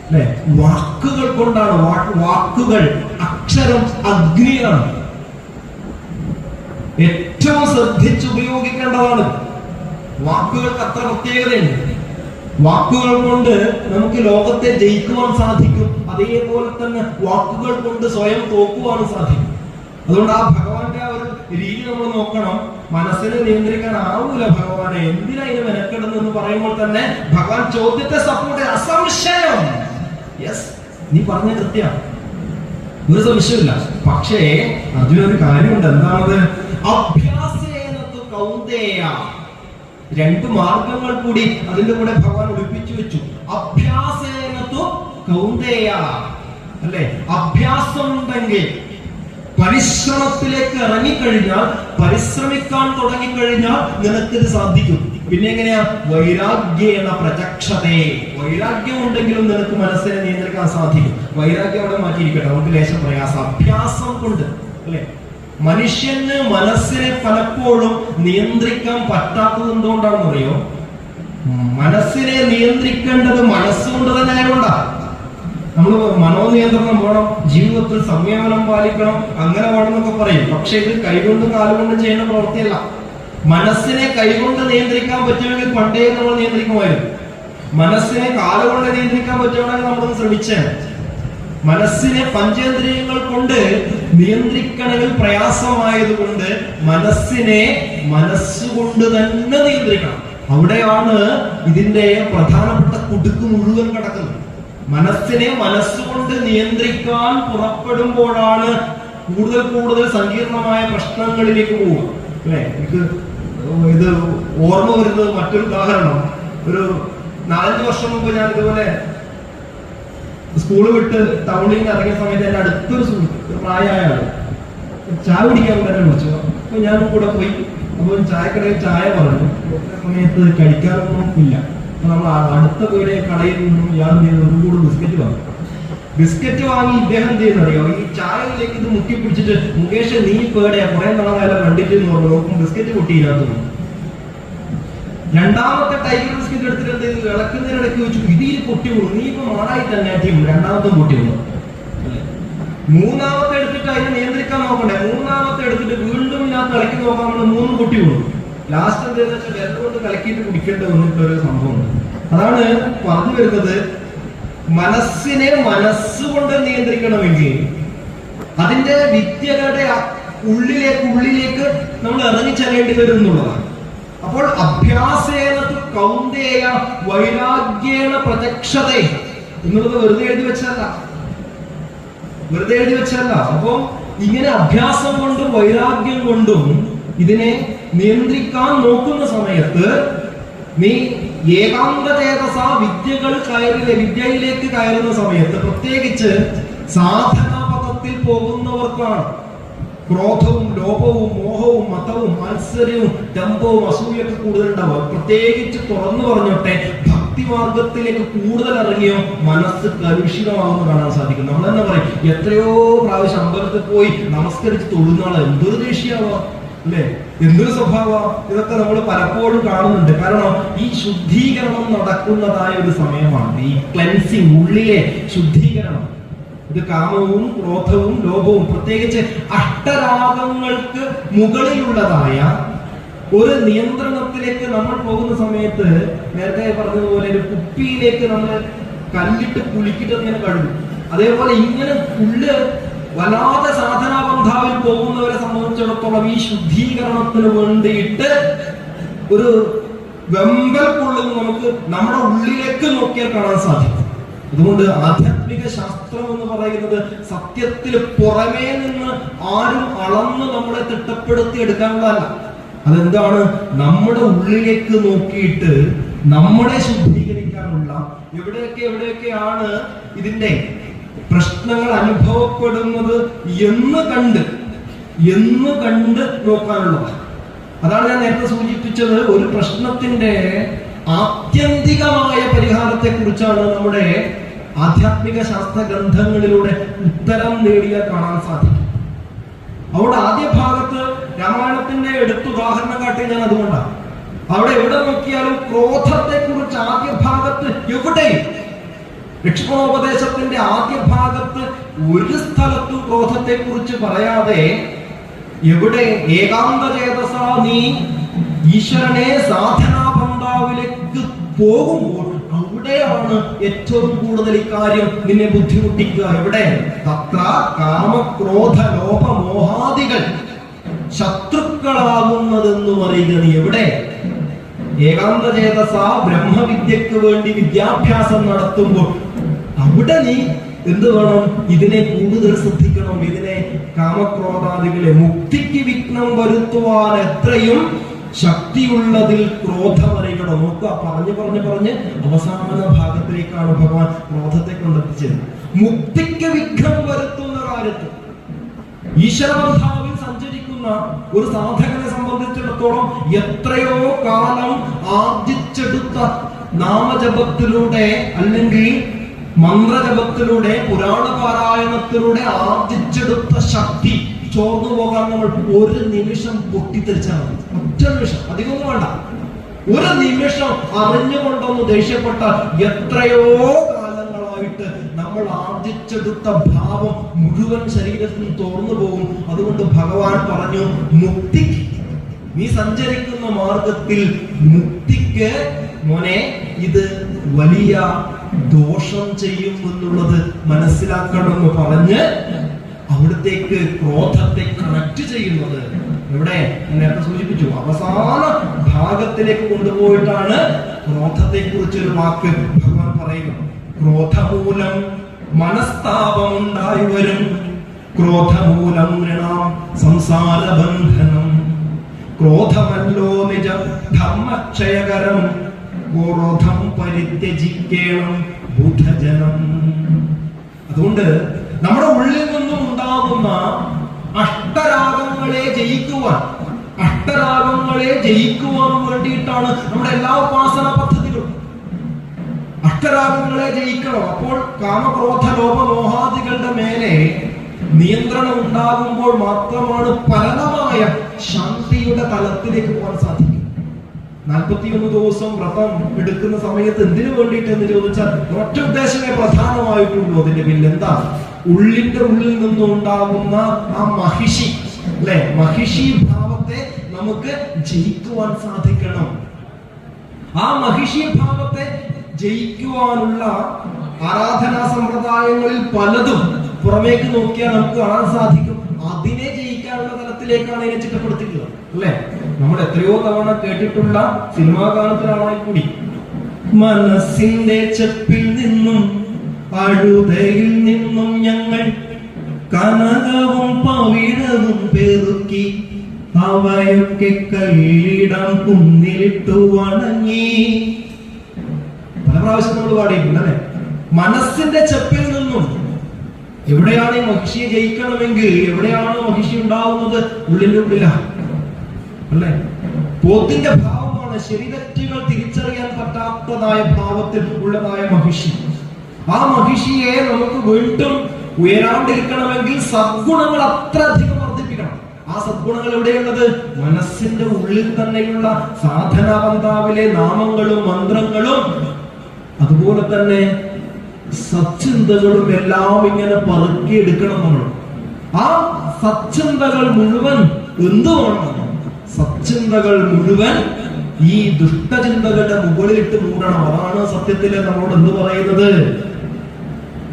Speaker 1: അല്ലെ. വാക്കുകൾ കൊണ്ടാണ്, വാക്കുകൾ, അക്ഷരം അഗ്നിയാണ്, ഏറ്റവും ശ്രദ്ധിച്ച് ഉപയോഗിക്കേണ്ടതാണ്. വാക്കുകൾക്ക് അത്ര പ്രത്യേകതയുണ്ട്. വാക്കുകൾ കൊണ്ട് നമുക്ക് ലോകത്തെ ജയിക്കുവാൻ സാധിക്കും, അതേപോലെ തന്നെ വാക്കുകൾ കൊണ്ട് സ്വയം തോക്കുവാനും സാധിക്കും. അതുകൊണ്ട് ആ ഭഗവാന്റെ ആ ഒരു രീതി നമ്മൾ നോക്കണം. മനസ്സിനെ നിയന്ത്രിക്കാൻ ആവൂല ഭഗവാനെ, എന്തിനാ ഇതിന് മെനക്കെടുന്നെന്ന് പറയുമ്പോൾ തന്നെ ഭഗവാൻ ചോദ്യത്തെ സപ്പോർട്ട്, അസംശയം, യെസ് നീ പറഞ്ഞ കൃത്യം, ഒരു സംശയമില്ല. പക്ഷേ അർജുന ഒരു കാര്യമുണ്ട്, എന്താണത്? അഭ്യാസേനതു കൗന്ദേയ, 2 മാർഗങ്ങൾ കൂടി അതിന്റെ കൂടെ ഭഗവാൻ ഒളിപ്പിച്ചു വെച്ചു. അഭ്യാസേനതു കൗന്ദേയ, അല്ലെ, അഭ്യാസം ഉണ്ടെങ്കിൽ, പരിശ്രമത്തിലേക്ക് ഇറങ്ങിക്കഴിഞ്ഞാൽ, പരിശ്രമിക്കാൻ തുടങ്ങിക്കഴിഞ്ഞാൽ നിനക്കിത് സാധിക്കും. പിന്നെ എങ്ങനെയാ? വൈരാഗ്യേണ പ്രചക്ഷതേ, വൈരാഗ്യം ഉണ്ടെങ്കിലും നിനക്ക് മനസ്സിനെ നിയന്ത്രിക്കാൻ സാധിക്കും. വൈരാഗ്യം അവിടെ മാറ്റിയിരിക്കട്ടെ, നമുക്ക് ലേശം പ്രയാസം. അഭ്യാസം കൊണ്ട്, അല്ലെ, മനുഷ്യന് മനസ്സിനെ പലപ്പോഴും നിയന്ത്രിക്കാൻ പറ്റാത്തത് എന്തുകൊണ്ടാണെന്ന് അറിയോ? മനസ്സിനെ നിയന്ത്രിക്കേണ്ടത് മനസ്സുകൊണ്ട് തന്നെ ആയതുകൊണ്ടാണ്. നമ്മൾ മനോനിയന്ത്രണം വേണം, ജീവിതത്തിൽ സംയമനം പാലിക്കണം, അങ്ങനെ വേണമെന്നൊക്കെ പറയും. പക്ഷെ ഇത് കൈകൊണ്ടും കാലുകൊണ്ടും ചെയ്യുന്ന പ്രവൃത്തിയല്ല. മനസ്സിനെ കൈകൊണ്ട് നിയന്ത്രിക്കാൻ പറ്റുമെങ്കിൽ പണ്ടേ നമ്മൾ നിയന്ത്രിക്കുമായിരുന്നു. മനസ്സിനെ കാലുകൊണ്ട് നിയന്ത്രിക്കാൻ പറ്റുവാണെങ്കിൽ നമ്മളൊന്ന് ശ്രമിച്ചാൽ. മനസ്സിനെ പഞ്ചേന്ദ്രിയങ്ങൾ കൊണ്ട് നിയന്ത്രിക്കണമെങ്കിൽ പ്രയാസമായതുകൊണ്ട് മനസ്സിനെ മനസ്സുകൊണ്ട് തന്നെ നിയന്ത്രിക്കണം. അവിടെയാണ് ഇതിന്റെ പ്രധാനപ്പെട്ട കുടുക്ക് മുഴുവൻ കിടക്കുന്നത്. മനസ്സിനെ മനസ്സുകൊണ്ട് നിയന്ത്രിക്കാൻ പുറപ്പെടുമ്പോഴാണ് കൂടുതൽ കൂടുതൽ സങ്കീർണമായ പ്രശ്നങ്ങളിലേക്ക് പോവുക, അല്ലെ. ഇത് ഓർമ്മ വരുന്നത് മറ്റൊരു ഉദാഹരണം. ഒരു 4-5 വർഷം മുമ്പ് ഞാൻ ഇതുപോലെ സ്കൂള് വിട്ട് ടൗണിൽ നിന്ന് ഇറങ്ങിയ സമയത്ത് എന്റെ അടുത്തൊരു സുഹൃത്ത്, പ്രായമായ ആള്, ചായ കുടിക്കാൻ തന്നെ വിളിച്ചു. അപ്പൊ ഞാൻ കൂടെ പോയി. അപ്പൊ ചായക്കടയിൽ ചായ പറഞ്ഞു. സമയത്ത് കഴിക്കാറൊന്നും ഇല്ല. അപ്പൊ നമ്മൾ അടുത്ത വീടെ കടയിൽ നിന്നും ഇയാൾ കൂടെ ബിസ്ക്കറ്റ് വാങ്ങി. ബിസ്ക്കറ്റ് വാങ്ങി ഇദ്ദേഹം എന്ത് ചെയ്യുന്നറിയോ? ഈ ചായയിലേക്ക് ഇത് മുക്കി പിടിച്ചിട്ട്, മുകേഷ് നീ പേടയാ, കുറെ നാളായാലും കണ്ടിട്ട് നോക്കും, ബിസ്ക്കറ്റ് പൊട്ടിയില്ലാത്തത്. 2ാമത്തെ ടൈഗർ ബിസ്ക്കറ്റ് എടുത്തിട്ട് എന്ത് ചെയ്തു? ഇളക്കുന്നതിനിടയ്ക്ക് വെച്ചു, ഇതിൽ പൊട്ടി പോകും, നീ ഇപ്പൊ മാറായി തന്നെ ആറ്റിയും 2ാമത്തും പൊട്ടി പോകും. 3ാമത്തെ എടുത്തിട്ട് അതിനെ നിയന്ത്രിക്കാൻ നോക്കണ്ടേ? 3ാമത്തെ എടുത്തിട്ട് വീണ്ടും ഞാൻ കളിക്കി നോക്കാൻ 3 പൊട്ടി പോകും. ലാസ്റ്റ് എന്താണെന്ന് വെച്ചാൽ വെള്ളം കൊണ്ട് കലക്കിയിട്ട് കുടിക്കേണ്ടി വന്നിട്ടൊരു സംഭവമുണ്ട്. അതാണ് പറഞ്ഞു വരുന്നത്, മനസ്സിനെ മനസ്സുകൊണ്ട് നിയന്ത്രിക്കണമെങ്കിൽ അതിന്റെ വിദ്യകളുടെ ഉള്ളിലേക്ക് നമ്മൾ ഇറങ്ങിച്ചെല്ലേണ്ടി വരും എന്നുള്ളതാണ്. അപ്പോൾ അഭ്യാസേനതു കൗന്ദേയ വൈരാഗ്യേണ പ്രചക്ഷതേ എന്നുള്ളത് വെറുതെ എഴുതി വെച്ചല്ല. അപ്പൊ ഇങ്ങനെ അഭ്യാസം കൊണ്ടും വൈരാഗ്യം കൊണ്ടും ഇതിനെ നിയന്ത്രിക്കാൻ നോക്കുന്ന സമയത്ത് നീ ഏകാന്തചേതസ വിദ്യയിലേക്ക് കയറുന്ന സമയത്ത്, പ്രത്യേകിച്ച് സാധനാപഥത്തിൽ പോകുന്നവർക്കാണ് ക്രോധവും ലോഭവും മോഹവും മതവും മാത്സര്യവും ദമ്പവും അസൂയൊക്കെ കൂടുതൽ ഉണ്ടാവുക. പ്രത്യേകിച്ച് തുറന്നു പറഞ്ഞോട്ടെ, ഭക്തിമാർഗത്തിലേക്ക് കൂടുതൽ ഇറങ്ങിയോ മനസ്സ് കലുഷിതമാകുന്ന കാണാൻ സാധിക്കും. നമ്മൾ തന്നെ പറയും, എത്രയോ പ്രാവശ്യം അമ്പലത്തിൽ പോയി നമസ്കരിച്ച് തൊഴുന്നാളെ എന്തൊരു ദേഷ്യമാവാ അല്ലെ, എന്തൊരു സ്വഭാവം. ഇതൊക്കെ നമ്മൾ പലപ്പോഴും കാണുന്നുണ്ട്. കാരണം ഈ ശുദ്ധീകരണം നടക്കുന്നതായ ഒരു സമയമാണ് ഈ ക്ലെൻസിങ്, ഉള്ളിലെ ശുദ്ധീകരണം. ഇത് കാമവും ക്രോധവും ലോഭവും, പ്രത്യേകിച്ച് അഷ്ടരാഗങ്ങൾക്ക് മുകളിലുള്ളതായ ഒരു നിയന്ത്രണത്തിലേക്ക് നമ്മൾ പോകുന്ന സമയത്ത്, നേരത്തെ പറഞ്ഞതുപോലെ ഒരു കുപ്പിയിലേക്ക് നമ്മൾ കല്ലിട്ട് കുലുക്കിട്ട് ഇങ്ങനെ കഴുകും. അതേപോലെ ഇങ്ങനെ ഉള്ള് വല്ലാതെ സാധനാബന്ധാവിൽ പോകുന്നവരെ സംബന്ധിച്ചിടത്തോളം ഈ ശുദ്ധീകരണത്തിന് വേണ്ടിയിട്ട് ഒരു വെമ്പൽ കൊള്ളുന്ന നമുക്ക് നമ്മുടെ ഉള്ളിലേക്ക് നോക്കിയാൽ കാണാൻ സാധിക്കും. അതുകൊണ്ട് ആധ്യാത്മിക ശാസ്ത്രം എന്ന് പറയുന്നത് സത്യത്തിൽ പുറമേ നിന്ന് ആരും അളന്ന് നമ്മളെ തിട്ടപ്പെടുത്തി എടുക്കാനുള്ളതല്ല. അതെന്താണ്? നമ്മുടെ ഉള്ളിലേക്ക് നോക്കിയിട്ട് നമ്മളെ ശുദ്ധീകരിക്കാനുള്ള എവിടെയൊക്കെയാണ് ഇതിന്റെ പ്രശ്നങ്ങൾ അനുഭവപ്പെടുന്നത് എന്ന് കണ്ട് നോക്കാനുള്ളതാണ്. അതാണ് ഞാൻ നേരത്തെ സൂചിപ്പിച്ചത്. ഒരു പ്രശ്നത്തിന്റെ ആത്യന്തികമായ പരിഹാരത്തെ കുറിച്ചാണ് നമ്മുടെ ആധ്യാത്മിക ശാസ്ത്ര ഗ്രന്ഥങ്ങളിലൂടെ ഉത്തരം നേടിയ കാണാൻ സാധിക്കും. അവിടെ ആദ്യ ഭാഗത്ത് രാമായണത്തിന്റെ എടുത്തുദാഹരണം കാട്ടി ഞാൻ അതുകൊണ്ടാണ്. അവിടെ എവിടെ നോക്കിയാലും ക്രോധത്തെ കുറിച്ച് ആദ്യ ഭാഗത്ത് എവിടെയും, ലക്ഷ്മണോപദേശത്തിന്റെ ആദ്യ ഭാഗത്ത് ഒരു സ്ഥലത്തും ക്രോധത്തെ കുറിച്ച് പറയാതെ, എവിടെ ഏകാന്തചേതസ നീ ഈശ്വരനെ സാധനാബന്ധാവിലേക്ക് പോകുമ്പോൾ അവിടെയാണ് ഏറ്റവും കൂടുതൽ ഇക്കാര്യം നിന്നെ ബുദ്ധിമുട്ടിക്കുക. എവിടെ? തത്ര കാമക്രോധ ലോഭ മോഹാദികൾ ശത്രുക്കളാകുന്നതെന്ന് പറയുക. നീ എവിടെ? ഏകാന്തചേതസ ബ്രഹ്മവിദ്യക്ക് വേണ്ടി വിദ്യാഭ്യാസം നടത്തുമ്പോൾ അവിടെ നീ എന്ത് വേണം? ഇതിനെ കൂടുതൽ ശ്രദ്ധിക്കണം. ഇതിനെ കാമക്രോധാദികളെ മുക്തിക്ക് വിഘ്നം വരുത്തുവാൻ എത്രയും ശക്തിയുള്ളതിൽ ക്രോധമറികടം. നോക്കുക, പറഞ്ഞ് അവസാന ഭാഗത്തിലേക്കാണ് ഭഗവാൻ ക്രോധത്തെ കൊണ്ടെത്തിച്ചത്. മുക്തിക്ക് വിഘ്നം വരുത്തുന്ന കാര്യത്തിൽ ഈശ്വരബന്ധാവിൽ സഞ്ചരിക്കുന്ന ഒരു സാധകനെ സംബന്ധിച്ചിടത്തോളം എത്രയോ കാലം ആർജിച്ചെടുത്ത നാമജപത്തിലൂടെ അല്ലെങ്കിൽ മന്ത്രജപത്തിലൂടെ പുരാണ പാരായണത്തിലൂടെ ആർജിച്ചെടുത്ത ശക്തി ചോർന്നു പോകാൻ നമ്മൾ ഒരു നിമിഷം പൊട്ടിത്തെറിച്ചാൽ മതി. ഒറ്റ നിമിഷം, അധികമൊന്നും വേണ്ട. ഒരു നിമിഷം അറിഞ്ഞുകൊണ്ടൊന്ന് ദേഷ്യപ്പെട്ട എത്രയോ കാലങ്ങളായിട്ട് നമ്മൾ ആർജിച്ചെടുത്ത ഭാവം മുഴുവൻ ശരീരത്തിൽ തോർന്നു പോകും. അതുകൊണ്ട് ഭഗവാൻ പറഞ്ഞു, മുക്തിക്ക് നീ സഞ്ചരിക്കുന്ന മാർഗത്തിൽ മുക്തിക്ക് മോനെ ഇത് വലിയ ദോഷം ചെയ്യും എന്നുള്ളത് മനസ്സിലാക്കണമെന്ന് പറഞ്ഞ് അവിടത്തേക്ക് ക്രോധത്തെ കണക്ട് ചെയ്യുന്നത് ഇവിടെ നേരത്തെ സൂചിപ്പിച്ചു. അവസാന ഭാഗത്തിലേക്ക് കൊണ്ടുപോയിട്ടാണ് ക്രോധത്തെ കുറിച്ചൊരു വാക്ക് ഭഗവാൻ പറയുന്നത്. ക്രോധമൂലം മനസ്താപമുണ്ടായി വരും, ക്രോധമൂലം ഋണാം സംസാരബന്ധനം, ക്രോധമല്ലോ നിജ ധർമ്മക്ഷയകരം, ക്രോധം പരിത്യജിക്കേണം ബുദ്ധജനം. അതുകൊണ്ട് നമ്മുടെ ഉള്ളിൽ നിന്നും ഉണ്ടാകുന്ന അഷ്ടരാഗങ്ങളെ ജയിക്കുവാൻ വേണ്ടിയിട്ടാണ് നമ്മുടെ എല്ലാ ഉപാസന പദ്ധതികളും. അഷ്ടരാഗങ്ങളെ ജയിക്കണം. അപ്പോൾ കാമക്രോധ ലോഭ മോഹാദികളുടെ മേലെ നിയന്ത്രണം ഉണ്ടാകുമ്പോൾ മാത്രമാണ് പരമമായ ശാന്തിയുടെ തലത്തിലേക്ക് പോകാൻ സാധിക്കും. 41 ദിവസം വ്രതം എടുക്കുന്ന സമയത്ത് എന്തിനു വേണ്ടിയിട്ട് എന്ന് ചോദിച്ചാൽ ഒറ്റ ഉദ്ദേശമേ പ്രധാനമായിട്ടുള്ളൂ. അതിന്റെ പിന്നിൽ എന്താ? ഉള്ളിന്റെ ഉള്ളിൽ നിന്നും ഉണ്ടാകുന്ന ആ മഹിഷി അല്ലെ, മഹിഷി ഭാവത്തെ നമുക്ക് ജയിക്കുവാൻ സാധിക്കണം. ആ മഹിഷി ഭാവത്തെ ജയിക്കുവാനുള്ള ആരാധനാ സമ്പ്രദായങ്ങളിൽ പലതും പുറമേക്ക് നോക്കിയാൽ നമുക്ക് കാണാൻ സാധിക്കും. അതിനെ ജയിക്കാനുള്ള തലത്തിലേക്കാണ് ഇതിനെ ചിട്ടപ്പെടുത്തിയിട്ടുള്ളത് അല്ലെ. നമ്മൾ എത്രയോ തവണ കേട്ടിട്ടുള്ള സിനിമാ ഗാനത്തിലാണെങ്കിൽ കൂടി, മനസ്സിന്റെ ചെപ്പിൽ നിന്നും അഴുതയിൽ നിന്നും ഞങ്ങൾ കനകവും പവിഴവും പെറുക്കി അവയൊക്കെ കൈയിടാൻ കുന്നിലിട്ടു വണങ്ങി, പ്രാവശ്യം നമ്മൾ പാടിയിട്ടുണ്ട് അല്ലെ? മനസ്സിന്റെ ചെപ്പിൽ നിന്നും. എവിടെയാണ് ഈ മഹിഷിയെ ജയിക്കണമെങ്കിൽ, എവിടെയാണ് മഹിഷി ഉണ്ടാവുന്നത്? ഉള്ളിന്റെ ഉള്ളിലാണ് അല്ലെ? പോത്തിന്റെ ഭാവമാണ് ശരീരങ്ങൾ തിരിച്ചറിയാൻ പറ്റാത്തതായ ഭാവത്തിൽ ഉള്ളതായ മഹിഷി. ആ മഹിഷിയെ നമുക്ക് വീണ്ടും ഉയരാണ്ടിരിക്കണമെങ്കിൽ സദ്ഗുണങ്ങൾ അത്രയധികം വർദ്ധിപ്പിക്കണം. ആ സദ്ഗുണങ്ങൾ എവിടെയുള്ളത്? മനസ്സിന്റെ ഉള്ളിൽ തന്നെയുള്ള സാധനാപന്താവിലെ നാമങ്ങളും മന്ത്രങ്ങളും അതുപോലെ തന്നെ സച്ചിന്തകളും എല്ലാം ഇങ്ങനെ പറക്കിയെടുക്കണം നമ്മൾ. ആ സച്ചിന്തകൾ മുഴുവൻ എന്തുവാണ്? സച്ചിന്തകൾ മുഴുവൻ ഈ ദുഷ്ടചിന്തകളുടെ മുകളിലിട്ട് മൂടണം. അതാണ് സത്യത്തില് നമ്മളോട് എന്ത് പറയുന്നത്?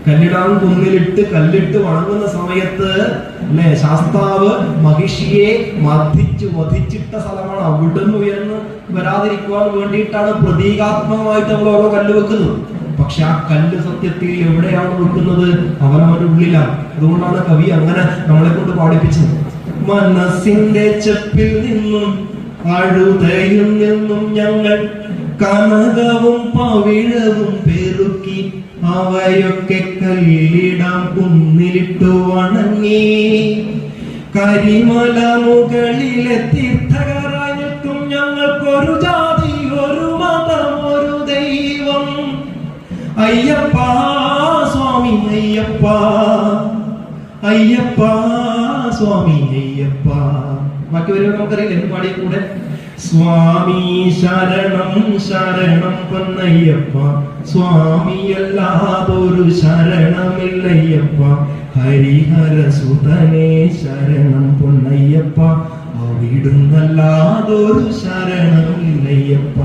Speaker 1: കല്ലിടാൻ കുന്നിലിട്ട് കല്ലിട്ട് വണങ്ങുന്ന സമയത്ത് അല്ലെ, ശാസ്താവ് മഹിഷിയെ വധിച്ചിട്ട സ്ഥലമാണ്. അവിടുന്ന് ഉയർന്ന് വരാതിരിക്കുവാൻ വേണ്ടിയിട്ടാണ് പ്രതീകാത്മകമായിട്ട് നമ്മൾ ഓരോ കല്ല് വെക്കുന്നത്. പക്ഷെ ആ കല്ല് സത്യത്തിൽ എവിടെയാണ് വെക്കുന്നത്? അവനവന്റെ ഉള്ളിലാണ്. അതുകൊണ്ടാണ് കവി അങ്ങനെ നമ്മളെ കൊണ്ട് പാടിപ്പിച്ചത്. മനസ്സിന്റെ ചെപ്പിൽ നിന്നും അഴുതയിൽ നിന്നും ഞങ്ങൾ കനകവും പവിഴവും പെറുക്കി അവയൊക്കെ കല്ലിടാം കുന്നിലിട്ടു വണങ്ങി. കരിമല മുകളിലെ തീർത്ഥകരായി നിൽക്കും ഞങ്ങൾക്കൊരു ജാതി, ഒരു മതം, ഒരു ദൈവം. അയ്യപ്പ സ്വാമി അയ്യപ്പ, അയ്യപ്പ സ്വാമി അയ്യപ്പ. ബാക്കി വരുമ്പോൾ നമുക്കറിയില്ല എന്ന് പാടിയ കൂടെ. സ്വാമി ശരണം ശരണം പൊന്നയ്യപ്പ, സ്വാമിയല്ലാതൊരു ശരണമില്ലയ്യപ്പ. ഹരിഹര സുതനേ ശരണം പൊന്നയ്യപ്പ, അവിടുന്നല്ലാതൊരു ശരണമില്ലയ്യപ്പ.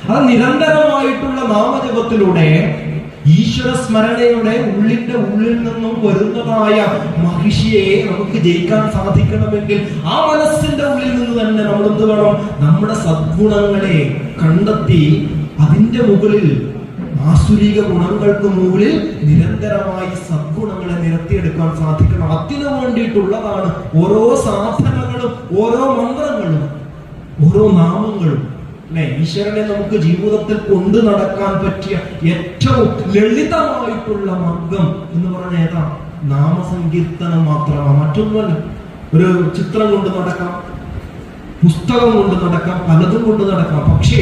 Speaker 1: അത് നിരന്തരമായിട്ടുള്ള നാമജപത്തിലൂടെ ഈശ്വര സ്മരണയുടെ ഉള്ളിന്റെ ഉള്ളിൽ നിന്നും വരുന്നതായ മഹിഷിയെ നമുക്ക് ജയിക്കാൻ സാധിക്കണമെങ്കിൽ ആ മനസ്സിന്റെ ഉള്ളിൽ നിന്ന് തന്നെ നമ്മൾ എന്ത് വേണം? നമ്മുടെ സദ്ഗുണങ്ങളെ കണ്ടെത്തി അതിന്റെ മുകളിൽ, ആസുരിക ഗുണങ്ങൾക്ക് മുകളിൽ നിരന്തരമായി സദ്ഗുണങ്ങളെ നിരത്തിയെടുക്കാൻ സാധിക്കണം. അതിനു വേണ്ടിയിട്ടുള്ളതാണ് ഓരോ സാധനങ്ങളും, ഓരോ മന്ത്രങ്ങളും, ഓരോ നാമങ്ങളും അല്ലെ? ഈശ്വരനെ നമുക്ക് ജീവിതത്തിൽ കൊണ്ടു നടക്കാൻ പറ്റിയ ഏറ്റവും ലളിതമായിട്ടുള്ള മാർഗം എന്ന് പറഞ്ഞ ഏതാ? നാമസങ്കീർത്തനം മാത്രമാണ്, മറ്റൊന്നുമല്ല. ഒരു ചിത്രം കൊണ്ട് നടക്കാം, പുസ്തകം കൊണ്ട് നടക്കാം, പലതും കൊണ്ട് നടക്കാം. പക്ഷേ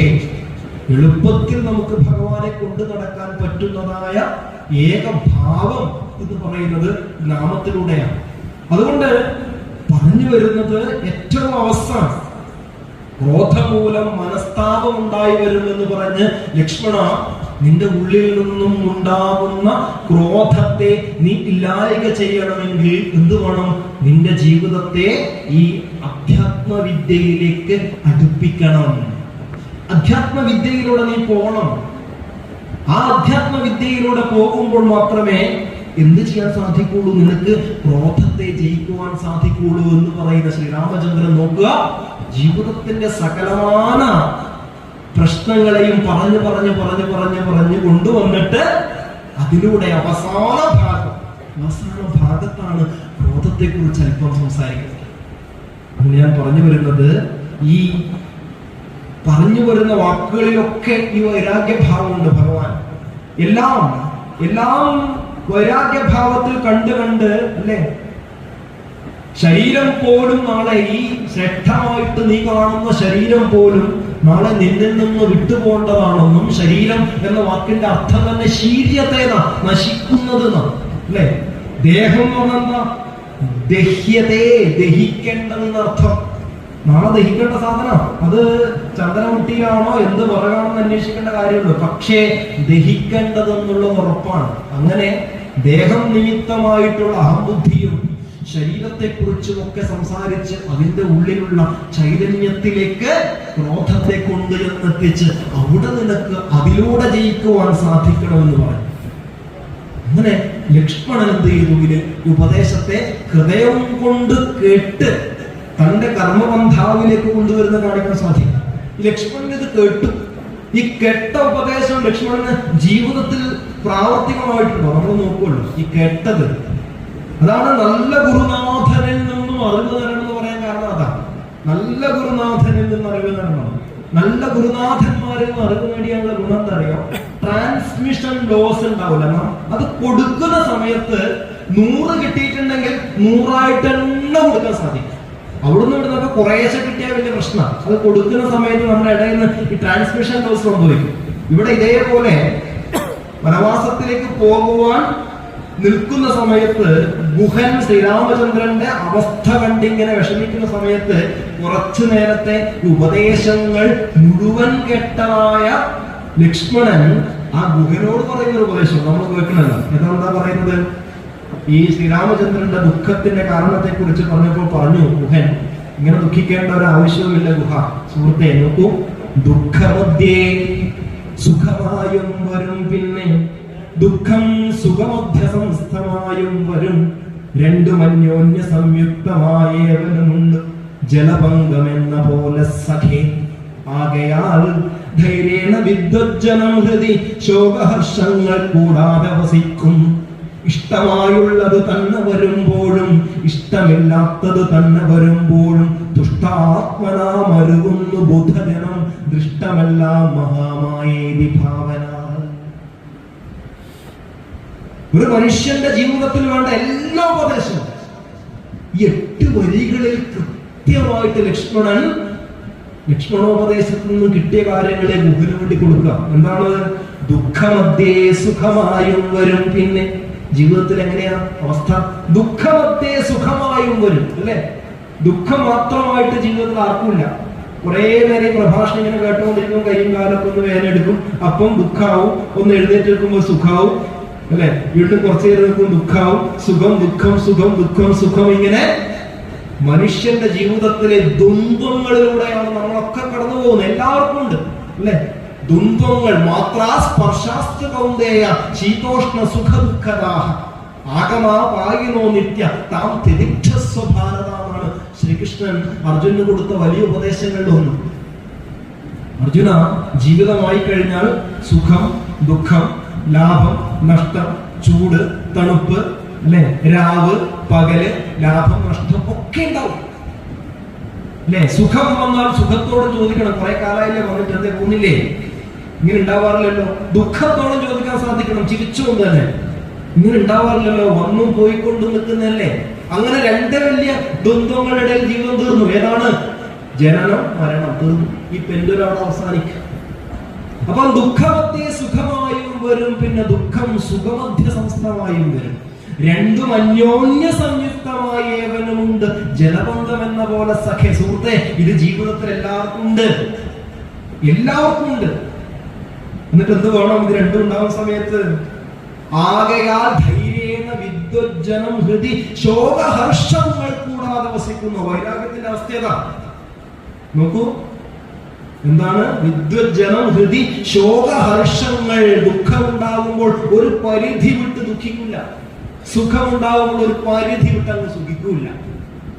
Speaker 1: എളുപ്പത്തിൽ നമുക്ക് ഭഗവാനെ കൊണ്ടു നടക്കാൻ പറ്റുന്നതായ ഏക ഭാവം എന്ന് പറയുന്നത് നാമത്തിലൂടെയാണ്. അതുകൊണ്ട് പറഞ്ഞു വരുന്നത് ഏറ്റവും അവസാനം ക്രോധമൂലം മനസ്താപം ഉണ്ടായി വരുമെന്ന് പറഞ്ഞ് ലക്ഷ്മണ, നിന്റെ ഉള്ളിൽ നിന്നും ഉണ്ടാകുന്ന ക്രോധത്തെ നീ ഇല്ലായ്ക ചെയ്യണമെങ്കിൽ എന്ത് വേണം? നിന്റെ ജീവിതത്തെ ഈ അധ്യാത്മവിദ്യയിലേക്ക് അടുപ്പിക്കണം. അധ്യാത്മവിദ്യയിലൂടെ നീ പോകണം. ആ അധ്യാത്മവിദ്യയിലൂടെ പോകുമ്പോൾ മാത്രമേ എന്ത് ചെയ്യാൻ സാധിക്കുള്ളൂ? നിനക്ക് ക്രോധത്തെ ജയിക്കുവാൻ സാധിക്കുള്ളൂ എന്ന് പറയുന്ന ശ്രീരാമചന്ദ്രൻ നോക്കുക, ജീവിതത്തിന്റെ സകലമാന പ്രശ്നങ്ങളെയും പറഞ്ഞു പറഞ്ഞു പറഞ്ഞു പറഞ്ഞു പറഞ്ഞു കൊണ്ടുവന്നിട്ട് അതിലൂടെ അവസാന ഭാഗത്താണ് ക്രോധത്തെ കുറിച്ച് അല്പം സംസാരിക്കുന്നത്. ഞാൻ പറഞ്ഞു വരുന്നത്, ഈ പറഞ്ഞു വരുന്ന വാക്കുകളിലൊക്കെ ഈ വൈരാഗ്യഭാവമുണ്ട്. ഭഗവാൻ എല്ലാം വൈരാഗ്യഭാവത്തിൽ കണ്ട് അല്ലേ? ശരീരം പോലും നാളെ, ഈ ശ്രേഷ്ഠമായിട്ട് നീ കാണുന്ന ശരീരം പോലും നാളെ നിന്നിൽ നിന്ന് വിട്ടുപോകേണ്ടതാണെന്നും, ശരീരം എന്ന വാക്കിന്റെ അർത്ഥം തന്നെ ശീര്യത്തെ നശിക്കുന്നത് അല്ലേ? ദേഹം പറഞ്ഞെന്താ? ദഹ്യതേ, ദഹിക്കേണ്ടതെന്നർത്ഥം. നാളെ ദഹിക്കേണ്ട സാധനം അത് ചന്ദനമുട്ടിയിലാണോ എന്ത് പറയാണെന്ന് അന്വേഷിക്കേണ്ട കാര്യമുള്ളൂ. പക്ഷേ ദഹിക്കേണ്ടതെന്നുള്ളത് ഉറപ്പാണ്. അങ്ങനെ ദേഹം നിമിത്തമായിട്ടുള്ള അഹംബുദ്ധിയും ശരീരത്തെക്കുറിച്ചുമൊക്കെ സംസാരിച്ച് അതിന്റെ ഉള്ളിലുള്ള ചൈതന്യത്തിലേക്ക് ക്രോധത്തെ കൊണ്ടുചെന്നെത്തിച്ച് അവിടെ നിനക്ക് അതിലൂടെ ജയിക്കുവാൻ സാധിക്കണമെന്ന് പറഞ്ഞു. അങ്ങനെ ലക്ഷ്മണൻ എന്ത് ചെയ്തു? ഉപദേശത്തെ ഹൃദയം കൊണ്ട് കേട്ട് തന്റെ കർമ്മബന്ധാവിലേക്ക് കൊണ്ടുവരുന്ന കാണിക്കാൻ സാധിക്കും. ഈ ലക്ഷ്മണൻ ഇത് കേട്ടു. ഈ കേട്ട ഉപദേശം ലക്ഷ്മണന് ജീവിതത്തിൽ പ്രാവർത്തികമായിട്ടുണ്ടോ? നമ്മൾ നോക്കുള്ളൂ. ഈ കേട്ടത് അതാണ് നല്ല ഗുരുനാഥനിൽ നിന്നും അറിവ് തരണം എന്ന് പറയാൻ കാരണം. അതാണ് നല്ല ഗുരുനാഥനിൽ നിന്ന് അറിവ് തരണം. നല്ല ഗുരുനാഥന്മാരിൽ നിന്ന് അറിവ് നേടിയുള്ള ഗുണം എന്താ അറിയോ? ട്രാൻസ്മിഷൻ ലോസ് ഉണ്ടാവില്ല. അത് കൊടുക്കുന്ന സമയത്ത് 100 കിട്ടിയിട്ടുണ്ടെങ്കിൽ 100 തന്നെ കൊടുക്കാൻ സാധിക്കും. അവിടുന്ന് ഇവിടുന്നൊക്കെ കുറേശ്ശെ കിട്ടിയാൽ വലിയ പ്രശ്നമാണ്. അത് കൊടുക്കുന്ന സമയത്ത് നമ്മുടെ ഇടയിൽ നിന്ന് ഈ ട്രാൻസ്മിഷൻ ലോസ് സംഭവിക്കും. ഇവിടെ ഇതേപോലെ വനവാസത്തിലേക്ക് പോകുവാൻ നിൽക്കുന്ന സമയത്ത് ഗുഹൻ ശ്രീരാമചന്ദ്രന്റെ അവസ്ഥ കണ്ടിങ്ങനെ വിഷമിക്കുന്ന സമയത്ത് കുറച്ചു നേരത്തെ ഉപദേശങ്ങൾ മുഴുവൻ കേട്ടതായ ലക്ഷ്മണൻ ആ ഗുഹനോട് പറയുന്ന ഉപദേശം നമ്മൾ കേൾക്കണല്ലോ. എന്താ പറയുന്നത്? ഈ ശ്രീരാമചന്ദ്രന്റെ ദുഃഖത്തിന്റെ കാരണത്തെ കുറിച്ച് പറഞ്ഞപ്പോൾ പറഞ്ഞു ഗുഹൻ, ഇങ്ങനെ ദുഃഖിക്കേണ്ട ഒരു ആവശ്യവുമില്ല ഗുഹ. സുഹൃത്തെ, നോക്കൂ, ദുഃഖമധ്യേ സുഖമായും വരും, പിന്നെ ദുഃഖം സുഖമധ്യസംസ്ഥമായും വരും, രണ്ടും അന്യോന്യ സംയുക്തമായേവനുമുണ്ട്, ജലഭംഗമെന്ന പോലെ സഖേ. ആകയാൽ ധൈര്യേണ വിദ്വജ്ജനം ഹൃദി ശോകഹർഷങ്ങൾ കൂടാതെ വസിക്കും. ഇഷ്ടമായുള്ളത് തന്നെ വരുമ്പോഴും ഇഷ്ടമില്ലാത്തത് തന്നെ വരുമ്പോഴും തുഷ്ടാത്മനാമരുകുന്നു ബുധജനം, ദൃഷ്ടമെല്ലാം മഹാമായേതി ഭാവന. ഒരു മനുഷ്യന്റെ ജീവിതത്തിൽ വേണ്ട എല്ലാ ഉപദേശവും ഈ 8 വരികളിൽ കൃത്യമായിട്ട് ലക്ഷ്മണോപദേശത്തിൽ നിന്ന് കിട്ടിയ കാര്യങ്ങളെ ഗുഹന് വേണ്ടി കൊടുക്കുക. എന്താണ്? ദുഃഖമധ്യേ സുഖമായും വരും. പിന്നെ ജീവിതത്തിൽ എങ്ങനെയാ അവസ്ഥ? ദുഃഖമധ്യേ സുഖമായും വരും, അല്ലെ? ദുഃഖം മാത്രമായിട്ട് ജീവിതത്തിൽ ആർക്കുമില്ല. കുറെ നേരം പ്രഭാഷണം ഇങ്ങനെ കേട്ടുകൊണ്ടിരിക്കും, കൈയും കാലൊക്കെ ഒന്ന് വേദനെടുക്കും, അപ്പം ദുഃഖാവും. ഒന്ന് എഴുന്നേറ്റ് നിൽക്കുമ്പോൾ സുഖാവും, അല്ലെ? വീണ്ടും കുറച്ചു നേരം നിൽക്കും, ദുഃഖാവും. സുഖം ദുഃഖം സുഖം ദുഃഖം സുഖം. ഇങ്ങനെ മനുഷ്യന്റെ ജീവിതത്തിലെ ദ്വന്ദ്വങ്ങളിലൂടെയാണ് നമ്മളൊക്കെ കടന്നു പോകുന്നത്. എല്ലാവർക്കും ഉണ്ട്, അല്ലെ? ദ്വന്ദ്വങ്ങൾ. മാത്രാ സ്പർശാസ്തു കൗന്ദേയ ശീതോഷ്ണ സുഖ ദുഃഖദാഹ ആഗമാ പായിനോ നിത്യ താം തിരിക്ഷസ്വ ഭാരതമാണ് ശ്രീകൃഷ്ണൻ അർജുനന് കൊടുത്ത വലിയ ഉപദേശങ്ങളിൽ ഒന്ന്. അർജുന, ജീവിതമായി കഴിഞ്ഞാൽ സുഖം ദുഃഖം ലാഭം നഷ്ടം ചൂട് തണുപ്പ്, അല്ലെ? രാവ് പകല്, ലാഭം നഷ്ടം ഒക്കെ ഉണ്ടാവും, അല്ലെ? സുഖം വന്നാൽ സുഖത്തോട് ചോദിക്കണം. കുറെ കാലമായില്ലേ വന്നിട്ട്, എന്തേ പോകുന്നില്ലേ? ഇങ്ങനെ ഉണ്ടാവാറില്ലല്ലോ. ദുഃഖത്തോളം ചോദിക്കാൻ സാധിക്കണം, ചിരിച്ചുകൊണ്ട് തന്നെ. ഇങ്ങനെ ഉണ്ടാവാറില്ലല്ലോ, വന്നും പോയിക്കൊണ്ട് നിൽക്കുന്നതല്ലേ. അങ്ങനെ 2 വലിയ ദ്വന്ദ്വങ്ങളുടെ ഇടയിൽ ജീവിതം തീർന്നു. ഏതാണ്? ജനനം മരണം, തീർന്നു. ഈ പെൻഡുലം അവിടെ അവസാനിക്കും. അപ്പൊ ദുഃഖമധ്യേ സുഖമായും വരും, പിന്നെ ദുഃഖം സുഖമധ്യ സംസ്ഥമായും വരും, രണ്ടും അന്യോന്യ സംയുക്തമായ ഏവനുമുണ്ട്, ജലബന്ധം എന്ന പോലെ സഖേ. സുഹൃത്തെ, ഇത് ജീവിതത്തിൽ എല്ലാവർക്കും ഉണ്ട്, എല്ലാവർക്കും ഉണ്ട്. എന്നിട്ട് എന്ത് വേണം? ഇത് രണ്ടും ഉണ്ടാവുന്ന സമയത്ത് ആകയാൽ ധൈര്യേണ വിദ്വജ്ജനം ഹൃദി ശോകഹർഷങ്ങൾ കൂടാതെ വസിക്കുന്നു. വൈരാഗ്യത്തിന്റെ അവസ്ഥ നോക്കൂ, എന്താണ്? വിദ്വജ്ജനം ഹൃദി ശോകഹർഷങ്ങൾ. ദുഃഖം ഉണ്ടാകുമ്പോൾ ഒരു പരിധി വിട്ട് ദുഃഖിക്കില്ല, സുഖമുണ്ടാകുമ്പോൾ ഒരു പരിധി വിട്ട് അങ്ങ് സുഖിക്കൂല,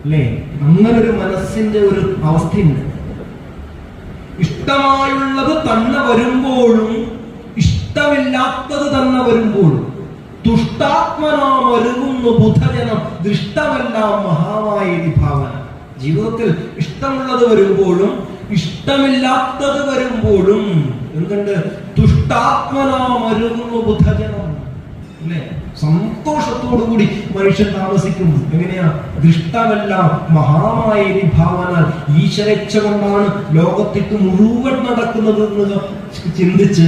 Speaker 1: അല്ലേ? അങ്ങനൊരു മനസ്സിന്റെ ഒരു അവസ്ഥയുണ്ട്. ഇഷ്ടമായുള്ളത് തന്നെ വരുമ്പോഴും ഇഷ്ടമില്ലാത്തത് തന്നെ വരുമ്പോഴും തുഷ്ടാത്മനാമരുകുന്നു ബുധജനം, ദൃഷ്ടമെല്ലാം മഹാമായേതി ഭാവന. ജീവിതത്തിൽ ഇഷ്ടമുള്ളത് വരുമ്പോഴും ഇഷ്ടമില്ലാത്തത് വരുമ്പോഴും എന്തുണ്ട്? തുഷ്ടാത്മനാമരുകുന്നു ബുധജനം, അല്ലേ? സന്തോഷത്തോടുകൂടി മനുഷ്യൻ താമസിക്കും. എങ്ങനെയാ? ദൃഷ്ടമെല്ലാം മഹാമായേതി ഭാവന. ഈശ്വരേച്ഛ കൊണ്ടാണ് ലോകത്തേക്ക് മുഴുവൻ നടക്കുന്നത് എന്ന് ചിന്തിച്ച്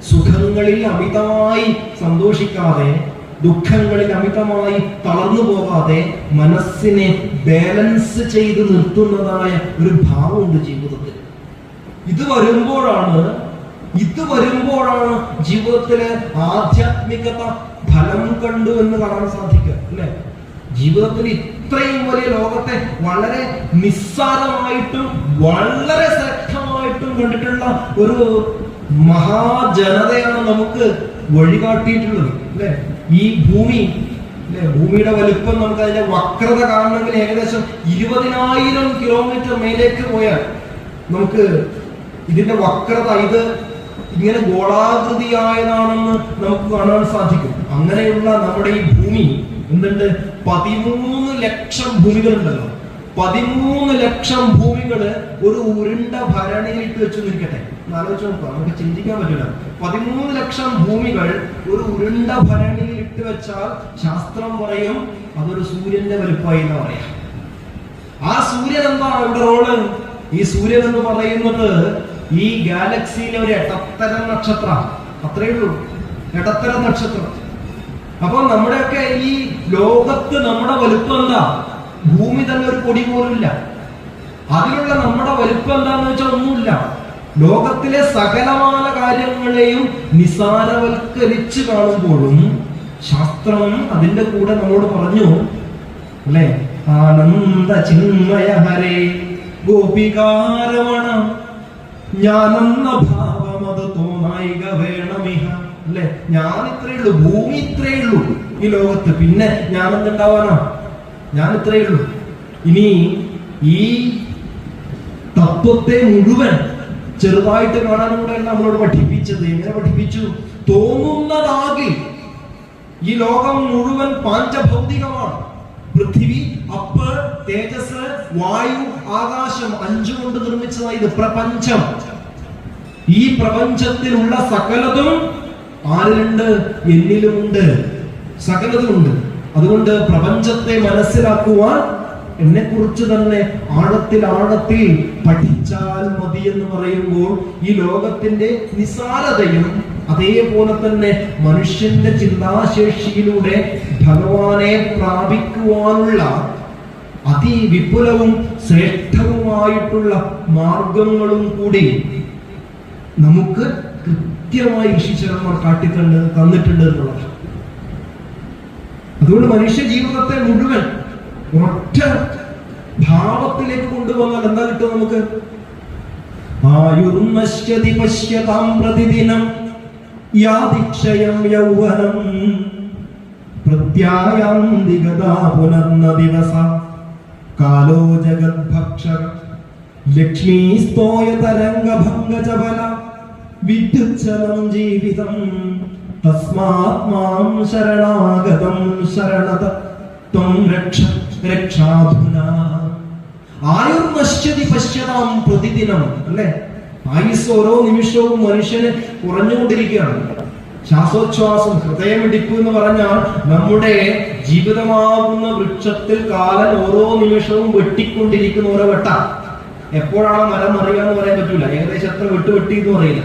Speaker 1: സുഖങ്ങളിൽ അമിതമായി സന്തോഷിക്കാതെ, ദുഃഖങ്ങളിൽ അമിതമായി തളർന്നു പോകാതെ മനസ്സിനെ ബാലൻസ് ചെയ്ത് നിർത്തുന്നതായ ഒരു ഭാവമുണ്ട് ജീവിതത്തിൽ. ഇത് വരുമ്പോഴാണ് ജീവിതത്തിലെ ആധ്യാത്മികത ഫലം കണ്ടു എന്ന് കാണാൻ സാധിക്കുക, അല്ലെ? ജീവിതത്തിൽ ഇത്രയും വലിയ ലോകത്തെ വളരെ നിസ്സാരമായിട്ടും വളരെ ശ്രേഷ്ഠമായിട്ടും കണ്ടിട്ടുള്ള ഒരു മഹാജനതയാണ് നമുക്ക് വഴികാട്ടിയിട്ടുള്ളത്, അല്ലെ? ഈ ഭൂമി, അല്ലെ? ഭൂമിയുടെ വലുപ്പം നമുക്ക് അതിന്റെ വക്രത കാണണമെങ്കിൽ ഏകദേശം 20,000 കിലോമീറ്റർ മേലേക്ക് പോയാൽ നമുക്ക് ഇതിന്റെ വക്രത, ഇത് ഇങ്ങനെ ഗോളാകൃതിയായതാണെന്ന് നമുക്ക് കാണാൻ സാധിക്കും. അങ്ങനെയുള്ള നമ്മുടെ ഈ ഭൂമി എന്തുണ്ട്? 13 ലക്ഷം ഭൂമികളുണ്ടല്ലോ. 13 ലക്ഷം ഭൂമികള് ഒരു ഉരുണ്ട ഭരണിയിലിട്ട് വെച്ചു നിൽക്കട്ടെ. ആലോചിച്ച് നോക്കാം, നമുക്ക് ചിന്തിക്കാൻ പറ്റില്ല. 13 ലക്ഷം ഭൂമികൾ ഒരു ഉരുണ്ട ഭരണിയിൽ ഇട്ട് വെച്ചാൽ ശാസ്ത്രം പറയും അതൊരു സൂര്യന്റെ വലുപ്പമായി എന്ന് പറയാം. ആ സൂര്യൻ എന്താണ് ഇവിടെ റോള്? ഈ സൂര്യൻ എന്ന് പറയുന്നത് ഈ ഗാലക്സിയിലെ ഒരു ഇടത്തരം നക്ഷത്രം, അത്രയേ ഉള്ളൂ, ഇടത്തരം നക്ഷത്രം. അപ്പൊ നമ്മുടെയൊക്കെ ഈ ലോകത്ത് നമ്മുടെ വലുപ്പം എന്താ? ഭൂമി തന്നെ ഒരു പൊടി പോലുമില്ല. അതിലുള്ള നമ്മുടെ വലുപ്പം എന്താന്ന് വെച്ചാൽ ഒന്നുമില്ല. ലോകത്തിലെ സകലമായ കാര്യങ്ങളെയും നിസാരവൽക്കരിച്ച് കാണുമ്പോഴും ശാസ്ത്രം അതിന്റെ കൂടെ നമ്മളോട് പറഞ്ഞു അല്ലെ, ആനന്ദ ചിന്മയ ഹരേ ഗോപികാരമണ ഞാനെന്ന ഭാവം അത് തോന്നായിക വേണമിഹ. അല്ലെ, ഞാൻ ഇത്രയേ ഉള്ളൂ, ഭൂമി ഇത്രയേ ഉള്ളൂ ഈ ലോകത്ത്, പിന്നെ ഞാനെന്തുണ്ടാവാനാ? ഞാൻ ഇത്രയേ ഉള്ളൂ. ഇനി ഈ തത്വത്തെ മുഴുവൻ ചെറുതായിട്ട് കാണാനൂടെയല്ല നമ്മളോട് പഠിപ്പിച്ചത്. എങ്ങനെ പഠിപ്പിച്ചു? തോന്നുന്നതാകിൽ ഈ ലോകം മുഴുവൻ പാഞ്ചഭൗതികമാണ്. പൃഥ്വി, അപ്പ്, തേജസ്, വായു, ആകാശം 5 കൊണ്ട് നിർമ്മിച്ചതായി ഇത് പ്രപഞ്ചം. ഈ പ്രപഞ്ചത്തിലുള്ള സകലതും ആരിലുണ്ട്? എന്നിലുമുണ്ട്. സകലതുമുണ്ട്. അതുകൊണ്ട് പ്രപഞ്ചത്തെ മനസ്സിലാക്കുവാൻ എന്നെ കുറിച്ച് തന്നെ ആഴത്തിൽ പഠിച്ചാൽ മതി എന്ന് പറയുമ്പോൾ ഈ ലോകത്തിന്റെ നിസാരതയും അതേപോലെ തന്നെ മനുഷ്യന്റെ ചിന്താശേഷിയിലൂടെ ഭഗവാനെ പ്രാപിക്കുവാനുള്ള അതിവിപുലവും ശ്രേഷ്ഠവുമായിട്ടുള്ള മാർഗങ്ങളും കൂടി നമുക്ക് കൃത്യമായി ഋഷിചരന്മാർ തന്നിട്ടുണ്ട് എന്നുള്ളത്. അതുകൊണ്ട് മനുഷ്യ ജീവിതത്തെ മുഴുവൻ ഒറ്റ ഭാവത്തിലേക്ക് കൊണ്ടുവന്നാൽ എന്താ കിട്ടും നമുക്ക്? ആയുർനശ്യതി പശ്യതാം പ്രതിദിനം യാതിക്ഷയം യൗവനം പ്രത്യായാന്തി ഗതാ പുനർന്ന ദിവസ കാലോ ജഗദ്ഭക്ഷക ലക്ഷ്മീ സ്തോയ തരംഗഭംഗ ചപല വിദ്യുച്ഛലം ജീവിതം തസ്മാത് മാം ശരണാഗതം ശരണത ത്വം രക്ഷ രക്ഷാധുനാ. ആയുർനശ്യതി പശ്യതാം പ്രതിദിനം. അല്ലെ, ആയുസ് ഓരോ നിമിഷവും മനുഷ്യന് കുറഞ്ഞുകൊണ്ടിരിക്കുകയാണ്. ശ്വാസോച്ഛ്വാസം, ഹൃദയമിടിപ്പ് എന്ന് പറഞ്ഞാൽ നമ്മുടെ ജീവിതമാകുന്ന വൃക്ഷത്തിൽ കാലൻ ഓരോ നിമിഷവും വെട്ടിക്കൊണ്ടിരിക്കുന്ന ഓരോ വെട്ട. എപ്പോഴാണ് മരം അറിയാന്ന് പറയാൻ പറ്റൂല, ഏകദേശം എത്ര വെട്ടി എന്ന് പറയില്ല.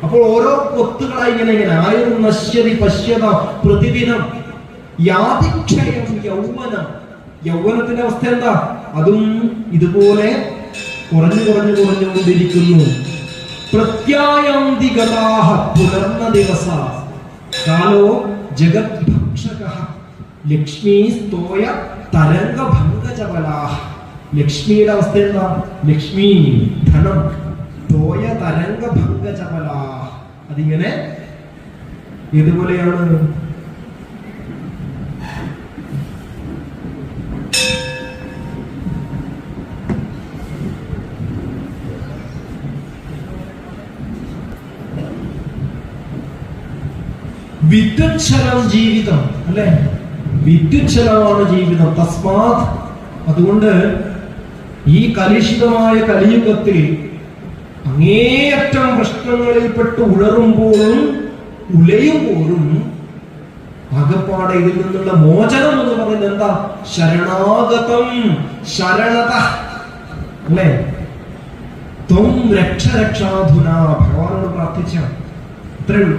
Speaker 1: അപ്പോൾ ഓരോ കൊത്തുകളായി ഇങ്ങനെ ആയുർനശ്യതി പശ്യതാം പ്രതിദിനം യാതിക്ഷയം യൗവനം. യൗവനത്തിന്റെ അവസ്ഥ എന്താ? അതും ഇതുപോലെ കുറഞ്ഞുകൊണ്ടിരിക്കുന്നു. പ്രത്യായാന്തി ഗതാഹ പുനർന്ന ദിവസ കാലോ ജഗദ്ഭക്ഷകഃ ലക്ഷ്മീ സ്തോയ തരംഗഭംഗചപലാഹ. ലക്ഷ്മിയുടെ അവസ്ഥ എന്താ? ലക്ഷ്മി ധനം, തോയ തരംഗഭംഗചപലാഹ. അതിങ്ങനെ ഇതുപോലെയാണ്. വിദ്യുച്ഛലം ജീവിതം. അല്ലെ, വിദ്യുച്ഛലമാണ് ജീവിതം. തസ്മാത്, അതുകൊണ്ട് ഈ കലുഷിതമായ കലിയുഗത്തിൽ അങ്ങേയറ്റം പ്രശ്നങ്ങളിൽപ്പെട്ട് ഉഴറുമ്പോഴും ഉലയുമ്പോഴും ആകപ്പാടെ ഇതിൽ നിന്നുള്ള മോചനം എന്ന് പറയുന്നത് എന്താ? ശരണാഗതം, ശരണത. അല്ലെ, ത്വം രക്ഷ രക്ഷാധുന. ഭഗവാനോട് പ്രാർത്ഥിച്ച അത്രേ ഉള്ളൂ.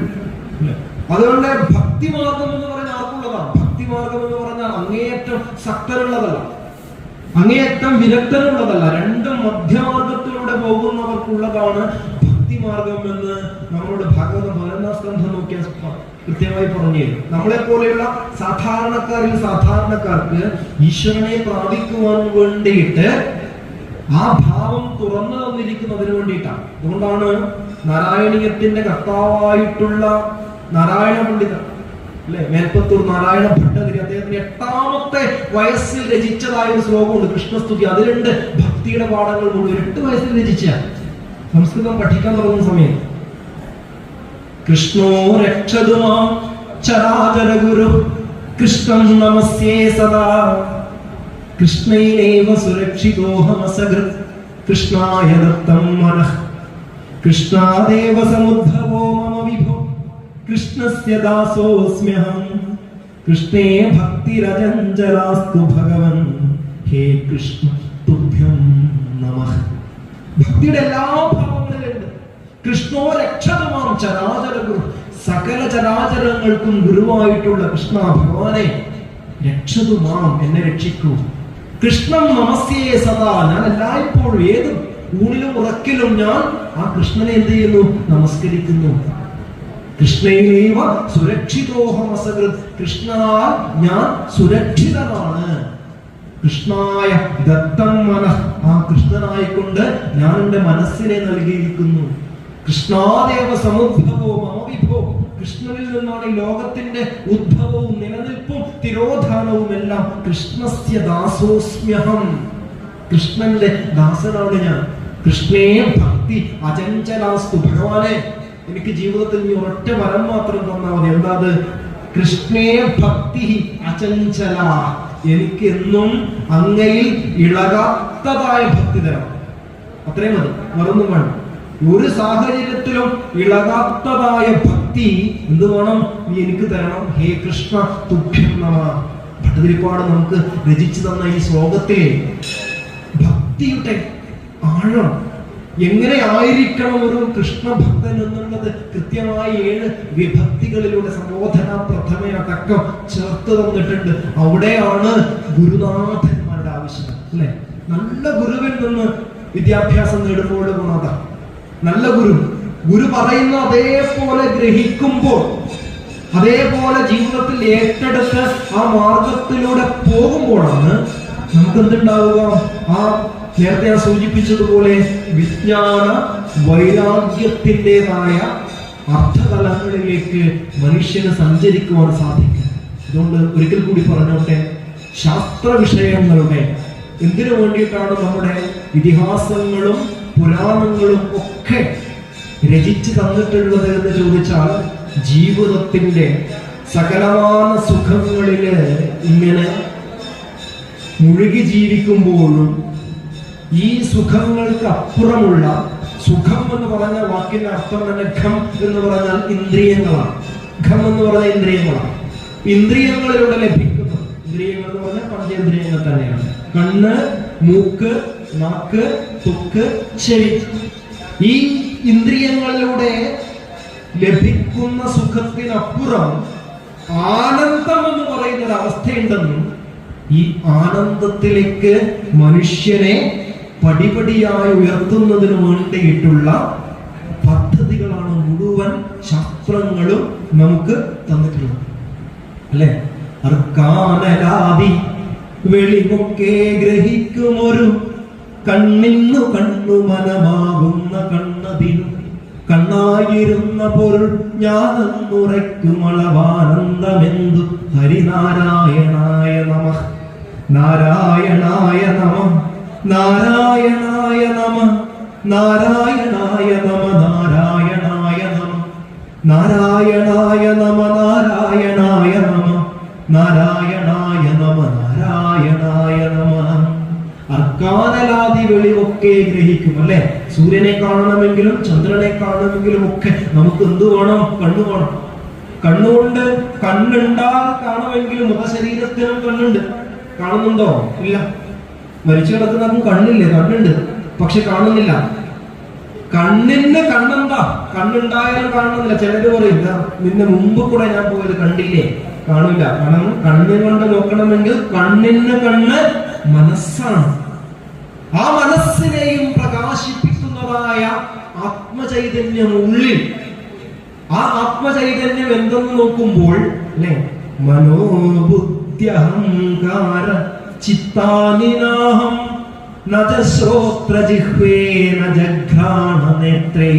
Speaker 1: അതുകൊണ്ട് ഭക്തിമാർഗം എന്ന് പറഞ്ഞാൽ ആർക്കുള്ളതാണ്? ഭക്തിമാർഗം എന്ന് പറഞ്ഞാൽ അങ്ങേയറ്റം ശക്തനുള്ളതല്ല, അങ്ങേയറ്റം വിരക്തനുള്ളതല്ല. രണ്ടും മധ്യമാർഗത്തിലൂടെ പോകുന്നവർക്കുള്ളതാണ് ഭക്തിമാർഗം എന്ന് നമ്മളോട് ഭാഗവതം 11-ാം സ്കന്ധം നോക്കിയാൽ കൃത്യമായി പറഞ്ഞു തരും. നമ്മളെ പോലെയുള്ള സാധാരണക്കാർക്ക് ഈശ്വരനെ പ്രാപിക്കുവാൻ വേണ്ടിയിട്ട് ആ ഭാവം തുറന്നു തന്നിരിക്കുന്നതിന് വേണ്ടിയിട്ടാണ്. അതുകൊണ്ടാണ് നാരായണീയത്തിന്റെ കർത്താവായിട്ടുള്ള നാരായണ പണ്ഡിതൻ, അല്ലെ, മേൽപ്പത്തൂർ നാരായണ ഭട്ടതിരി, അദ്ദേഹത്തിന് 8ാമത്തെ വയസ്സിൽ രചിച്ചതായ ഒരു ശ്ലോകമുണ്ട്, കൃഷ്ണസ്തുതി. അതിലുണ്ട് ഭക്തിയുടെ പാഠങ്ങൾ മുഴുവൻ 8 വയസ്സിൽ രചിച്ച. സംസ്കൃതം പഠിക്കാൻ തുടങ്ങുന്ന സമയം കൃഷ്ണോ രക്ഷതു മാം ചരാചര ഗുരു കൃഷ്ണം നമസ്യേ സദാ കൃഷ്ണൈനൈവ സുരക്ഷിതോഹമസകൃത് കൃഷ്ണായ ദത്തം മനഃ കൃഷ്ണാദേവ സമുദ്ഭവോ മമ വിഭോ കൃഷ്ണസ്യ ദാസോസ്മ്യഹം കൃഷ്ണേ ഭക്തിരജഞ്ചലാസ്തു ഭഗവൻ ഹേ കൃഷ്ണ തുഭ്യം നമഃ. ഭക്തിയുടെ എല്ലാ ഭാവങ്ങളിലുണ്ട്. കൃഷ്ണോ രക്ഷതമാം ചരാചര ഗുരു, സകല ചരാചരങ്ങൾക്കും ഗുരുവായിട്ടുള്ള കൃഷ്ണ ഭഗവാനെ രക്ഷതുമാം, എന്നെ രക്ഷിക്കൂ. കൃഷ്ണം നമസ്യേ സദാ, ഞാൻ എല്ലായ്പ്പോഴും ഏത് ഊണിലും ഉറക്കിലും ഞാൻ ആ കൃഷ്ണനെ എന്ത് ചെയ്യുന്നു? നമസ്കരിക്കുന്നു. കൃഷ്ണൈവ സുരക്ഷിതോഹമസകൃത്, കൃഷ്ണനാൽ ഞാൻ സുരക്ഷിതനാണ്. കൃഷ്ണായ ദത്തം മനഃ, ആ കൃഷ്ണനായിക്കൊണ്ട് ഞാൻ എൻ്റെ മനസ്സിനെ നൽകിയിരിക്കുന്നു. കൃഷ്ണാദേവ സമുദ്ഭവോ മമ വിഭോ, കൃഷ്ണനിൽ നിന്നാണ് ഈ ലോകത്തിന്റെ ഉദ്ഭവവും നിലനിൽപ്പും തിരോധാനവും എല്ലാം. കൃഷ്ണസ്യ ദാസോസ്മ്യഹം, കൃഷ്ണന്റെ ദാസനാണ് ഞാൻ. കൃഷ്ണേ ഭക്തി അചഞ്ചലാസ്തു, ഭഗവാനെ എനിക്ക് ജീവിതത്തിൽ നീ ഒരൊറ്റ വരം മാത്രം തന്നാൽ മതി. എന്താ അത്? കൃഷ്ണേ ഭക്തി അചഞ്ചല, എനിക്ക് എന്നും അങ്ങയിൽ ഇളകാത്തതായ ഭക്തി തരണം. അത്രയും മതി, മറന്നും വേണം. ഒരു സാഹചര്യത്തിലും ഇളകാത്തതായ ഭക്തി എന്ത് വേണം? നീ എനിക്ക് തരണം. ഹേ കൃഷ്ണ തുഭ്യം നമഃ. ഭട്ടതിരിപ്പാട് നമുക്ക് രചിച്ചു തന്ന ഈ ശ്ലോകത്തിൽ ഭക്തിയുടെ ആഴം എങ്ങനെ ആയിരിക്കണം ഒരു കൃഷ്ണഭക്തൻ എന്നുള്ളത് കൃത്യമായി 7 വിഭക്തികളിലൂടെ സംബോധന പ്രഥമയടക്കം ചേർത്ത് തന്നിട്ടുണ്ട്. അവിടെയാണ് ഗുരുനാഥന്മാരുടെ ആവശ്യം, അല്ലെ? നല്ല ഗുരുവിൽ നിന്ന് വിദ്യാഭ്യാസം നേടുമ്പോൾ ഗുണത, നല്ല ഗുരു പറയുന്ന അതേപോലെ ഗ്രഹിക്കുമ്പോൾ, അതേപോലെ ജീവിതത്തിൽ ഏറ്റെടുത്ത് ആ മാർഗത്തിലൂടെ പോകുമ്പോഴാണ് നമുക്ക് എന്തുണ്ടാവുക? ആ നേരത്തെ ഞാൻ സൂചിപ്പിച്ചതുപോലെ വിജ്ഞാന വൈരാഗ്യത്തിൻ്റെതായ അർത്ഥതലങ്ങളിലേക്ക് മനുഷ്യന് സഞ്ചരിക്കുവാൻ സാധിക്കും. അതുകൊണ്ട് ഒരിക്കൽ കൂടി പറഞ്ഞോട്ടെ, ശാസ്ത്ര വിഷയങ്ങളുടെ എന്തിനു വേണ്ടിയിട്ടാണ് നമ്മുടെ ഇതിഹാസങ്ങളും പുരാണങ്ങളും ഒക്കെ രചിച്ചു തന്നിട്ടുള്ളത് എന്ന് ചോദിച്ചാൽ, ജീവിതത്തിന്റെ സകലമാന സുഖങ്ങളില് ഇങ്ങനെ മുഴുകി ജീവിക്കുമ്പോഴും ഈ സുഖങ്ങൾക്ക് അപ്പുറമുള്ള, സുഖം എന്ന് പറഞ്ഞ വാക്കിന്റെ അർത്ഥം തന്നെ ഖം എന്ന് പറഞ്ഞാൽ ഇന്ദ്രിയങ്ങളാണ്. ഖം എന്ന് പറഞ്ഞാൽ ഇന്ദ്രിയങ്ങളാണ്. ഇന്ദ്രിയങ്ങളിലൂടെ ലഭിക്കുന്ന, ഇന്ദ്രിയങ്ങൾ എന്ന് പറഞ്ഞാൽ പഞ്ചേന്ദ്രിയങ്ങൾ തന്നെയാണ്. കണ്ണ്, മൂക്ക്, നാക്ക്, ത്വക്ക്, ചെവി. ഈ ഇന്ദ്രിയങ്ങളിലൂടെ ലഭിക്കുന്ന സുഖത്തിനപ്പുറം ആനന്ദം എന്ന് പറയുന്ന ഒരു അവസ്ഥയുണ്ടെന്നും ഈ ആനന്ദത്തിലേക്ക് മനുഷ്യനെ പടിപടിയായി ഉയർത്തുന്നതിന് വേണ്ടിയിട്ടുള്ള പദ്ധതികളാണ് മുഴുവൻ ശാസ്ത്രങ്ങളും നമുക്ക് തന്നിട്ടുള്ളത്, അല്ലെ? അർക്കാനലാദി വെളിമൊക്കെ ഗ്രഹിക്കുമൊരു കണ്ണിന്നു കണ്ണു മനമാകുന്ന കണ്ണതിനു കണ്ണായിരുന്ന പൊരുൾ ഞാനെന്നുറയ്ക്കും അളവാനന്ദമെന്തു ഹരിനാരായണായ നമഃ. നാരായണായ നമഃ, നാരായണായ നമഃ, നാരായണായ നമഃ, നാരായണായ നമഃ, നാരായണായ നമഃ, നാരായണായ നമഃ, നാരായണായ നമഃ, നാരായണായ നമഃ. അർക്കാനലാദി വെളിവൊക്കെ ഗ്രഹിക്കും, അല്ലെ? സൂര്യനെ കാണണമെങ്കിലും ചന്ദ്രനെ കാണണമെങ്കിലും ഒക്കെ നമുക്ക് എന്ത് വേണം? കണ്ണു വേണം. കണ്ണുകൊണ്ട്, കണ്ണുണ്ടാൽ കാണുമെങ്കിലും മുഖശരീരത്തിനും കണ്ണുണ്ട്. കാണുന്നുണ്ടോ? ഇല്ല. മരിച്ചു കിടക്കുന്നവർക്കും കണ്ണില്ലേ? കണ്ണുണ്ട്, പക്ഷെ കാണുന്നില്ല. കണ്ണിന് കണ്ണെന്താ? കണ്ണുണ്ടായാലും കാണുന്നില്ല. ചിലര് പറയും, നിന്നെ മുമ്പ് കൂടെ ഞാൻ പോയത് കണ്ടില്ലേ? കാണില്ല. കാരണം കണ്ണുകൊണ്ട് നോക്കണമെങ്കിൽ കണ്ണിന് കണ്ണ് മനസ്സാണ്. ആ മനസ്സിനെയും പ്രകാശിപ്പിക്കുന്നതായ ആത്മചൈതന്യം ഉള്ളിൽ, ആ ആത്മചൈതന്യം എന്തെന്ന് നോക്കുമ്പോൾ, അല്ലെ? മനോബുദ്ധ്യഹങ്കാര ചിത്താനിനാഹം നജ ശ്രോത്ര ജിഹ്വേ നജ ഘ്രാണ നേത്രേ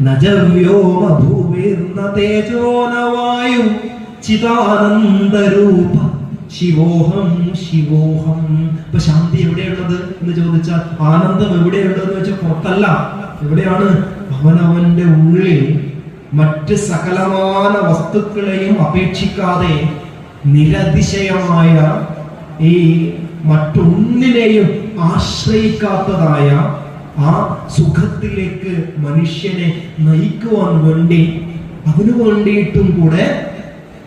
Speaker 1: നജ വ്യോമ ഭൂമിർന തേജോ ന വായു ചിദാനന്ദരൂപ ശിവോഹം ശിവോഹം. ഇപ്പൊ ശാന്തി എവിടെയുള്ളത് എന്ന് ചോദിച്ചാൽ, ആനന്ദം എവിടെയുള്ളതെന്ന് വെച്ചാൽ പുറത്തല്ല. എവിടെയാണ്? അവനവന്റെ ഉള്ളിൽ മറ്റ് സകലമാന വസ്തുക്കളെയും അപേക്ഷിക്കാതെ നിരതിശയമായ ഈ മറ്റൊന്നിനെയും ആശ്രയിക്കാത്തതായ ആ സുഖത്തിലേക്ക് മനുഷ്യനെ നയിക്കുവാൻ വേണ്ടി, അതിനു വേണ്ടിയിട്ടും കൂടെ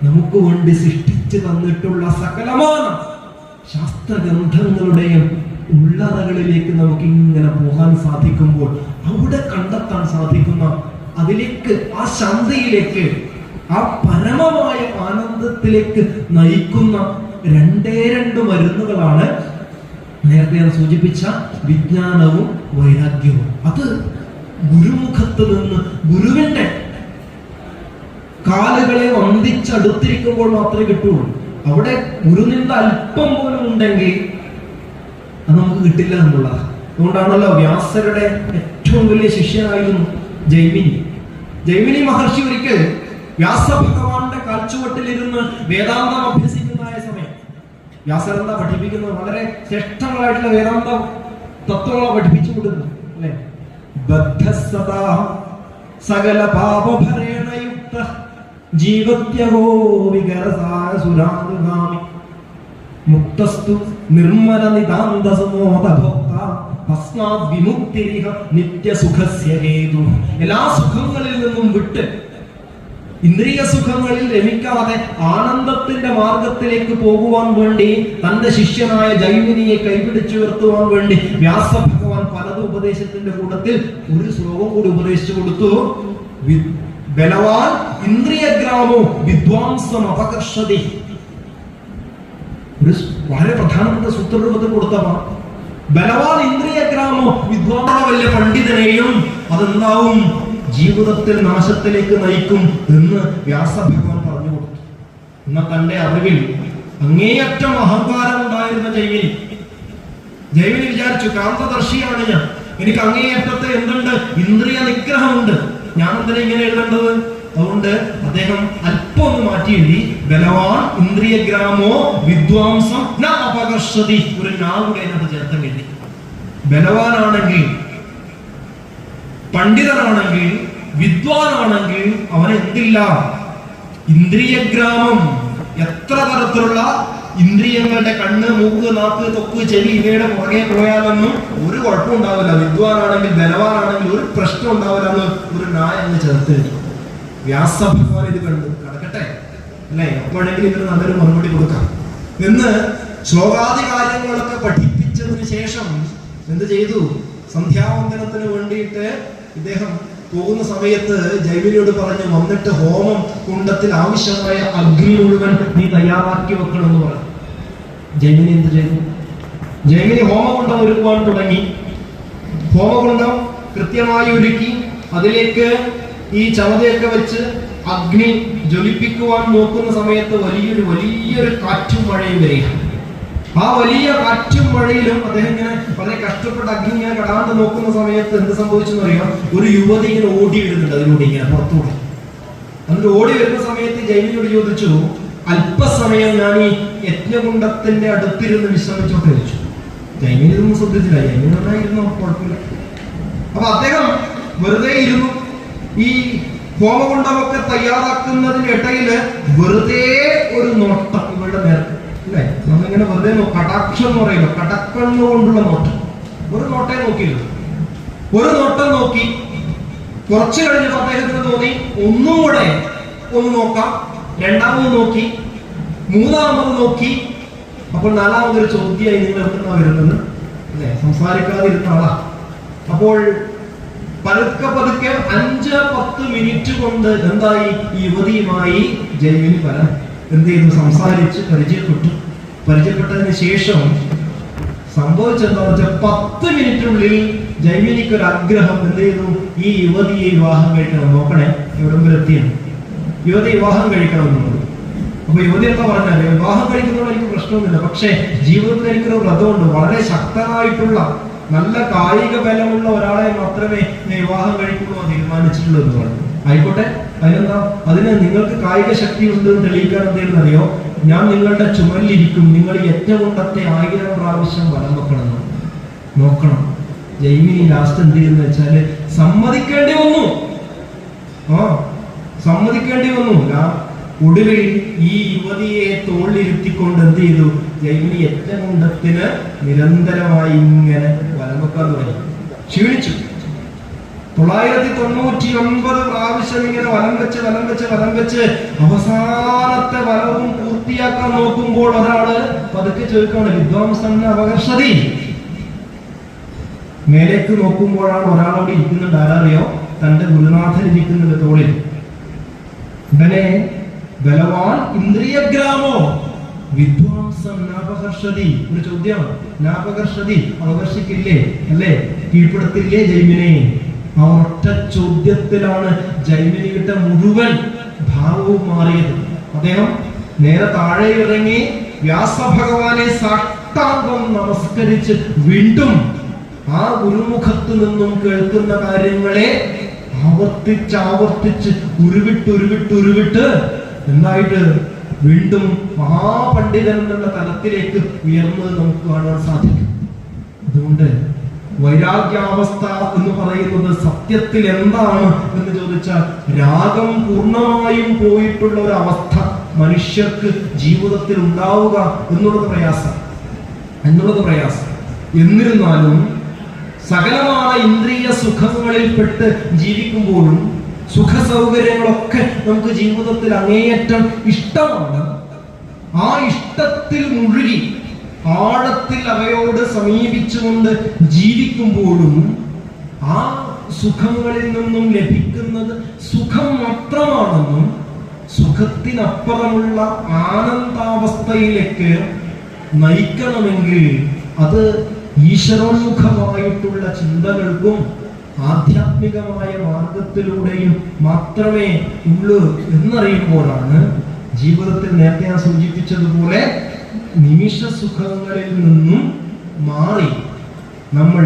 Speaker 1: നമുക്ക് വേണ്ടി സൃഷ്ടിച്ചു തന്നിട്ടുള്ള സകലമായ ശാസ്ത്രഗ്രന്ഥങ്ങളുടെയും ഉള്ളറകളിലേക്ക് നമുക്ക് ഇങ്ങനെ പോകാൻ സാധിക്കുമ്പോൾ, അവിടെ കണ്ടെത്താൻ സാധിക്കുന്ന, അതിലേക്ക്, ആ ശാന്തിയിലേക്ക്, ആ പരമമായ ആനന്ദത്തിലേക്ക് നയിക്കുന്ന രണ്ട് മരുന്നുകളാണ് നേരത്തെ ഞാൻ സൂചിപ്പിച്ച വിജ്ഞാനവും വൈരാഗ്യവും. അത് ഗുരുമുഖത്ത് നിന്ന്, ഗുരുവിന്റെ കാലുകളെ വന്ദിച്ചടുത്തിരിക്കുമ്പോൾ മാത്രമേ കിട്ടുള്ളൂ. അവിടെ ഗുരുനിന്ദ അല്പം പോലും ഉണ്ടെങ്കിൽ അത് നമുക്ക് കിട്ടില്ല എന്നുള്ളതാണ്. അതുകൊണ്ടാണല്ലോ വ്യാസരുടെ ഏറ്റവും വലിയ ശിഷ്യനായിരുന്നു ജൈമിനി മഹർഷി. ഒരിക്കൽ വ്യാസഭഗവാന്റെ കാൽച്ചുവട്ടിലിരുന്ന് വേദാന്തം അഭ്യസിക്കുന്നതായ സമയം, വ്യാസർ എന്താ പഠിപ്പിക്കുന്നത്? വളരെ ശ്രേഷ്ഠങ്ങളായിട്ടുള്ള വേദാന്ത തത്വങ്ങളെ പഠിപ്പിച്ചു കൊടുക്കുന്നു, അല്ലെ? ബദ്ധസദാ സകല പാപഭരേണയുക്ത ജീവത്യഹോ വികരസാരസുരാനുഗാമി മുക്തസ്തു നിർമ്മല നിതാന്ത സമോദഭോക്ത തസ്മാത് വിമുക്തിരിഹ നിത്യസുഖസ്യ ഹേതു. എല്ലാ സുഖങ്ങളിൽ നിന്നും വിട്ട്, ഇന്ദ്രിയ സുഖങ്ങളിൽ രമിക്കാതെ ആനന്ദത്തിന്റെ മാർഗത്തിലേക്ക് പോകുവാൻ വേണ്ടി തന്റെ ശിഷ്യനായ ജൈമിനിയെ കൈപിടിച്ചുയർത്തുവാൻ വേണ്ടി വ്യാസഭഗവാൻ പലതും ഉപദേശത്തിന്റെ കൂട്ടത്തിൽ ഒരു ശ്ലോകം കൂടി ഉപദേശിച്ചു കൊടുത്തു. ബലവാൻ ഇന്ദ്രിയഗ്രാമോ വിദ്വാംസം അപകർഷതി. ഒരു വളരെ പ്രധാനപ്പെട്ട സൂത്രരൂപത്തിൽ കൊടുത്തവ. ബലവാൻ ഇന്ദ്രിയഗ്രാമോ വിദ്വാംസ, വലിയ പണ്ഡിതനെയും അതെന്താവും? ജീവിതത്തിൽ നാശത്തിലേക്ക് നയിക്കും എന്ന് വ്യാസഭഗവാൻ പറഞ്ഞു കൊടുത്തു. എന്നാൽ തന്റെ അറിവിൽ അങ്ങേയറ്റം അഹങ്കാരം ഉണ്ടായിരുന്ന ജൈമിനി വിചാരിച്ചു, കാന്തദർശിയാണ് ഞാൻ, എനിക്ക് അങ്ങേയറ്റത്തെ എന്തുണ്ട്? ഇന്ദ്രിയ നിഗ്രഹമുണ്ട്, ഞാൻ എന്തിനാ ഇങ്ങനെ എഴുതേണ്ടത്? അതുകൊണ്ട് അദ്ദേഹം അല്പം ഒന്ന് മാറ്റി എഴുതി, ബലവാൻ ഇന്ദ്രിയഗ്രാമോ വിദ്വാംസം ന അപകർഷതി. ഒരു നാവുടെ അതിനകത്ത് ചേർത്ത് എഴുതി. ബലവാനാണെങ്കിൽ, പണ്ഡിതനാണെങ്കിൽ, വിദ്വാനാണെങ്കിൽ അവൻ എന്തില്ല? ഇന്ദ്രിയഗ്രാമം, എത്ര തരത്തിലുള്ള ഇന്ദ്രിയങ്ങളുടെ കണ്ണ്, മൂക്ക്, നാക്ക്, തൊക്ക്, ചെവി ഇവയുടെ പുറകെ പോയാലൊന്നും ഒരു കുഴപ്പം ഉണ്ടാവില്ല. വിദ്വാനാണെങ്കിൽ, ബലവാനാണെങ്കിൽ ഒരു പ്രശ്നം ഉണ്ടാവില്ല എന്ന് ഒരു നായ എന്ന് ചേർത്ത് വ്യാസഭഗവാൻ ഇത് കണ്ടു. കടക്കട്ടെ അല്ലെ, എപ്പോഴെങ്കിലും ഇതിന് നല്ലൊരു മറുപടി കൊടുക്കാം എന്ന് ശ്ലോകാദി കാര്യങ്ങളൊക്കെ പഠിപ്പിച്ചതിന് ശേഷം എന്ത് ചെയ്തു? സന്ധ്യാവന്ദനത്തിന് വേണ്ടിയിട്ട് ഇദ്ദേഹം പോകുന്ന സമയത്ത് ജൈമിനിയോട് പറഞ്ഞു, വന്നിട്ട് ഹോമം കുണ്ടത്തിൽ ആവശ്യമായ അഗ്നി മുഴുവൻ നീ തയ്യാറാക്കി വെക്കണം എന്ന് പറഞ്ഞു. ജൈമിനി എന്ത് ചെയ്തു? ജൈമിനി ഹോമകുണ്ടം ഒരുക്കുവാൻ തുടങ്ങി. ഹോമകുണ്ടം കൃത്യമായി ഒരുക്കി അതിലേക്ക് ഈ ചവതയൊക്കെ വെച്ച് അഗ്നി ജ്വലിപ്പിക്കുവാൻ നോക്കുന്ന സമയത്ത് വലിയൊരു കാറ്റും മഴയും വരിക. ആ വലിയ കാറ്റും മഴയിലും അദ്ദേഹം ഇങ്ങനെ വളരെ കഷ്ടപ്പെട്ട് അഗ്നി ഇങ്ങനെ കടാണ്ട് നോക്കുന്ന സമയത്ത് എന്ത് സംഭവിച്ചെന്ന് അറിയാം? ഒരു യുവതി ഇങ്ങനെ ഓടി വരുന്നുണ്ട് അതിലൂടെ, ഇങ്ങനെ പുറത്തൂടെ. എന്നിട്ട് ഓടി വരുന്ന സമയത്ത് ജൈമിനിയോട് ചോദിച്ചു, അല്പസമയം ഞാൻ ഈ യജ്ഞകുണ്ടത്തിന്റെ അടുത്തിരുന്ന് വിശ്രമിച്ചോട്ടെ ചോദിച്ചു. ജൈമിനി ഇതൊന്നും ശ്രദ്ധിച്ചില്ല. ജൈമിനി നന്നായിരുന്നു, കുഴപ്പമില്ല. അപ്പൊ അദ്ദേഹം വെറുതെ ഇരുന്നു. ഈ ഹോമകുണ്ടമൊക്കെ തയ്യാറാക്കുന്നതിനിടയില് വെറുതെ ഒരു നോട്ടം ഇവരുടെ നേരത്തെ, അല്ലെ? നമ്മളിങ്ങനെ വെറുതെ കടാക്ഷം എന്ന് പറയുമല്ലോ, കടക്കണ്ണുകൊണ്ടുള്ള നോട്ടം. ഒരു നോട്ടേ നോക്കിയിരുന്നു. ഒരു നോട്ടം നോക്കി. കുറച്ചു കഴിഞ്ഞപ്പോൾ അദ്ദേഹത്തിന് തോന്നി ഒന്നും കൂടെ ഒന്ന് നോക്കാം. രണ്ടാമത് നോക്കി, മൂന്നാമത് നോക്കി. അപ്പോൾ നാലാമതൊരു ചോദ്യമായി, നിങ്ങൾ എവിടുന്നാ വരുന്നത്? അല്ലെ, സംസാരിക്കാതിരുന്ന ആളാ. അപ്പോൾ പതുക്കെ 5-10 മിനിറ്റ് കൊണ്ട് എന്തായി? ഈ യുവതിയുമായി ജൈമിനി എന്ത് ചെയ്തു? സംസാരിച്ച് പരിചയപ്പെട്ടതിന് ശേഷം സംഭവിച്ചെന്താന്ന് വെച്ചാൽ 10 മിനിറ്റിനുള്ളിൽ ജൈമിനിക്ക് ഒരു ആഗ്രഹം. എന്ത് ചെയ്തു? ഈ യുവതിയെ വിവാഹം കഴിക്കണം. നോക്കണേ, എവിടം വരെ എത്തിയാണ്. യുവതി വിവാഹം കഴിക്കണം എന്നുള്ളത്. അപ്പൊ യുവതി എന്താ പറഞ്ഞാല്, വിവാഹം കഴിക്കുന്നതോടെ എനിക്ക് പ്രശ്നമൊന്നുമില്ല, പക്ഷെ ജീവിതത്തിൽ എനിക്കൊരു വ്രതമുണ്ട്. വളരെ ശക്തനായിട്ടുള്ള നല്ല കായിക ബലമുള്ള ഒരാളെ മാത്രമേ വിവാഹം കഴിക്കുള്ളൂ തീരുമാനിച്ചിട്ടുള്ളൂ എന്ന് പറഞ്ഞു. ആയിക്കോട്ടെ, അതിനെന്താ? അതിന് നിങ്ങൾക്ക് കായിക ശക്തി ഉണ്ടെന്ന് തെളിയിക്കാൻ എന്തെങ്കിലും അറിയോ? ഞാൻ നിങ്ങളുടെ ചുമലിലിരിക്കും, നിങ്ങൾ യജ്ഞകുണ്ടത്തെ 1000 പ്രാവശ്യം വലം വെക്കണം, നോക്കണം. ജൈമിനി ലാസ്റ്റ് എന്ത് ചെയ്യുന്ന വെച്ചാല് സമ്മതിക്കേണ്ടി വന്നു. ഒടുവിൽ ഈ യുവതിയെ തോളിലിരുത്തിക്കൊണ്ട് എന്ത് ചെയ്തു? ജൈമിനി യജ്ഞകുണ്ടത്തിന് നിരന്തരമായി ഇങ്ങനെ വലം വെക്കാൻ തുടങ്ങി. ക്ഷീണിച്ചു. 999 പ്രാവശ്യം ഇങ്ങനെ വലം വെച്ച് അവസാനത്തെ വലവും പൂർത്തിയാക്കാൻ നോക്കുമ്പോൾ ഒരാള് പതുക്കെ ചോദിക്കാണ്, വിദ്വാംസൻ അപകർഷതി. മേലേക്ക് നോക്കുമ്പോഴാണ് ഒരാളോട് ഇരിക്കുന്നുണ്ട്. ആരറിയോ? തന്റെ ഗുരുനാഥൻ ഇരിക്കുന്നുണ്ട് തോളിൽ. ഉടനെ ബലവാൻ ഇന്ദ്രിയഗ്രാമോ വിദ്വാംസം നാപകർഷതി. ഒരു ചോദ്യമാണ്. നാപകർഷതി, അപകർഷിക്കില്ലേ അല്ലേ? കീഴ്പ്പെടുത്തില്ലേ ജൈമിനെ? ആ ഒറ്റ ചോദ്യത്തിലാണ് ജൈമിനിയുടെ മുഴുവൻ ഭാവവും മാറിയത്. അദ്ദേഹം നേരെ താഴെ ഇറങ്ങി വ്യാസഭഗവാനെ സാഷ്ടാംഗം നമസ്കരിച്ച് വീണ്ടും ആ ഗുരുമുഖത്ത് നിന്നും കേൾക്കുന്ന കാര്യങ്ങളെ ആവർത്തിച്ച് ഉരുവിട്ട് എന്തായിട്ട് വീണ്ടും മഹാപണ്ഡിതൻ എന്നുള്ള തലത്തിലേക്ക് ഉയർന്നത് നമുക്ക് കാണാൻ സാധിക്കും. അതുകൊണ്ട് വൈരാഗ്യാവസ്ഥ എന്ന് പറയുന്നത് സത്യത്തിൽ എന്താണ് എന്ന് ചോദിച്ചാൽ രാഗം പൂർണ്ണമായും പോയിട്ടുള്ള ഒരു അവസ്ഥ മനുഷ്യർക്ക് ജീവിതത്തിൽ ഉണ്ടാവുക എന്നുള്ളത് പ്രയാസം. എന്നിരുന്നാലും സകലമായ ഇന്ദ്രിയ സുഖങ്ങളിൽപ്പെട്ട് ജീവിക്കുമ്പോഴും സുഖ സൗകര്യങ്ങളൊക്കെ നമുക്ക് ജീവിതത്തിൽ അങ്ങേയറ്റം ഇഷ്ടമാണ്. ആ ഇഷ്ടത്തിൽ മുഴുകി ആഴത്തിൽ അവയോട് സമീപിച്ചുകൊണ്ട് ജീവിക്കുമ്പോഴും ആ സുഖങ്ങളിൽ നിന്നും ലഭിക്കുന്നത് സുഖം മാത്രമാണെന്നും സുഖത്തിനപ്പുറമുള്ള ആനന്ദാവസ്ഥയിലേക്ക് നയിക്കണമെങ്കിൽ അത് ഈശ്വരോന്മുഖമായിട്ടുള്ള ചിന്തകൾക്കും ആധ്യാത്മികമായ മാർഗത്തിലൂടെയും മാത്രമേ ഉള്ളൂ എന്നറിയുമ്പോഴാണ് ജീവിതത്തിൽ നേരത്തെ ഞാൻ സൂചിപ്പിച്ചതുപോലെ നിമിഷ സുഖങ്ങളിൽ നിന്നും മാറി നമ്മൾ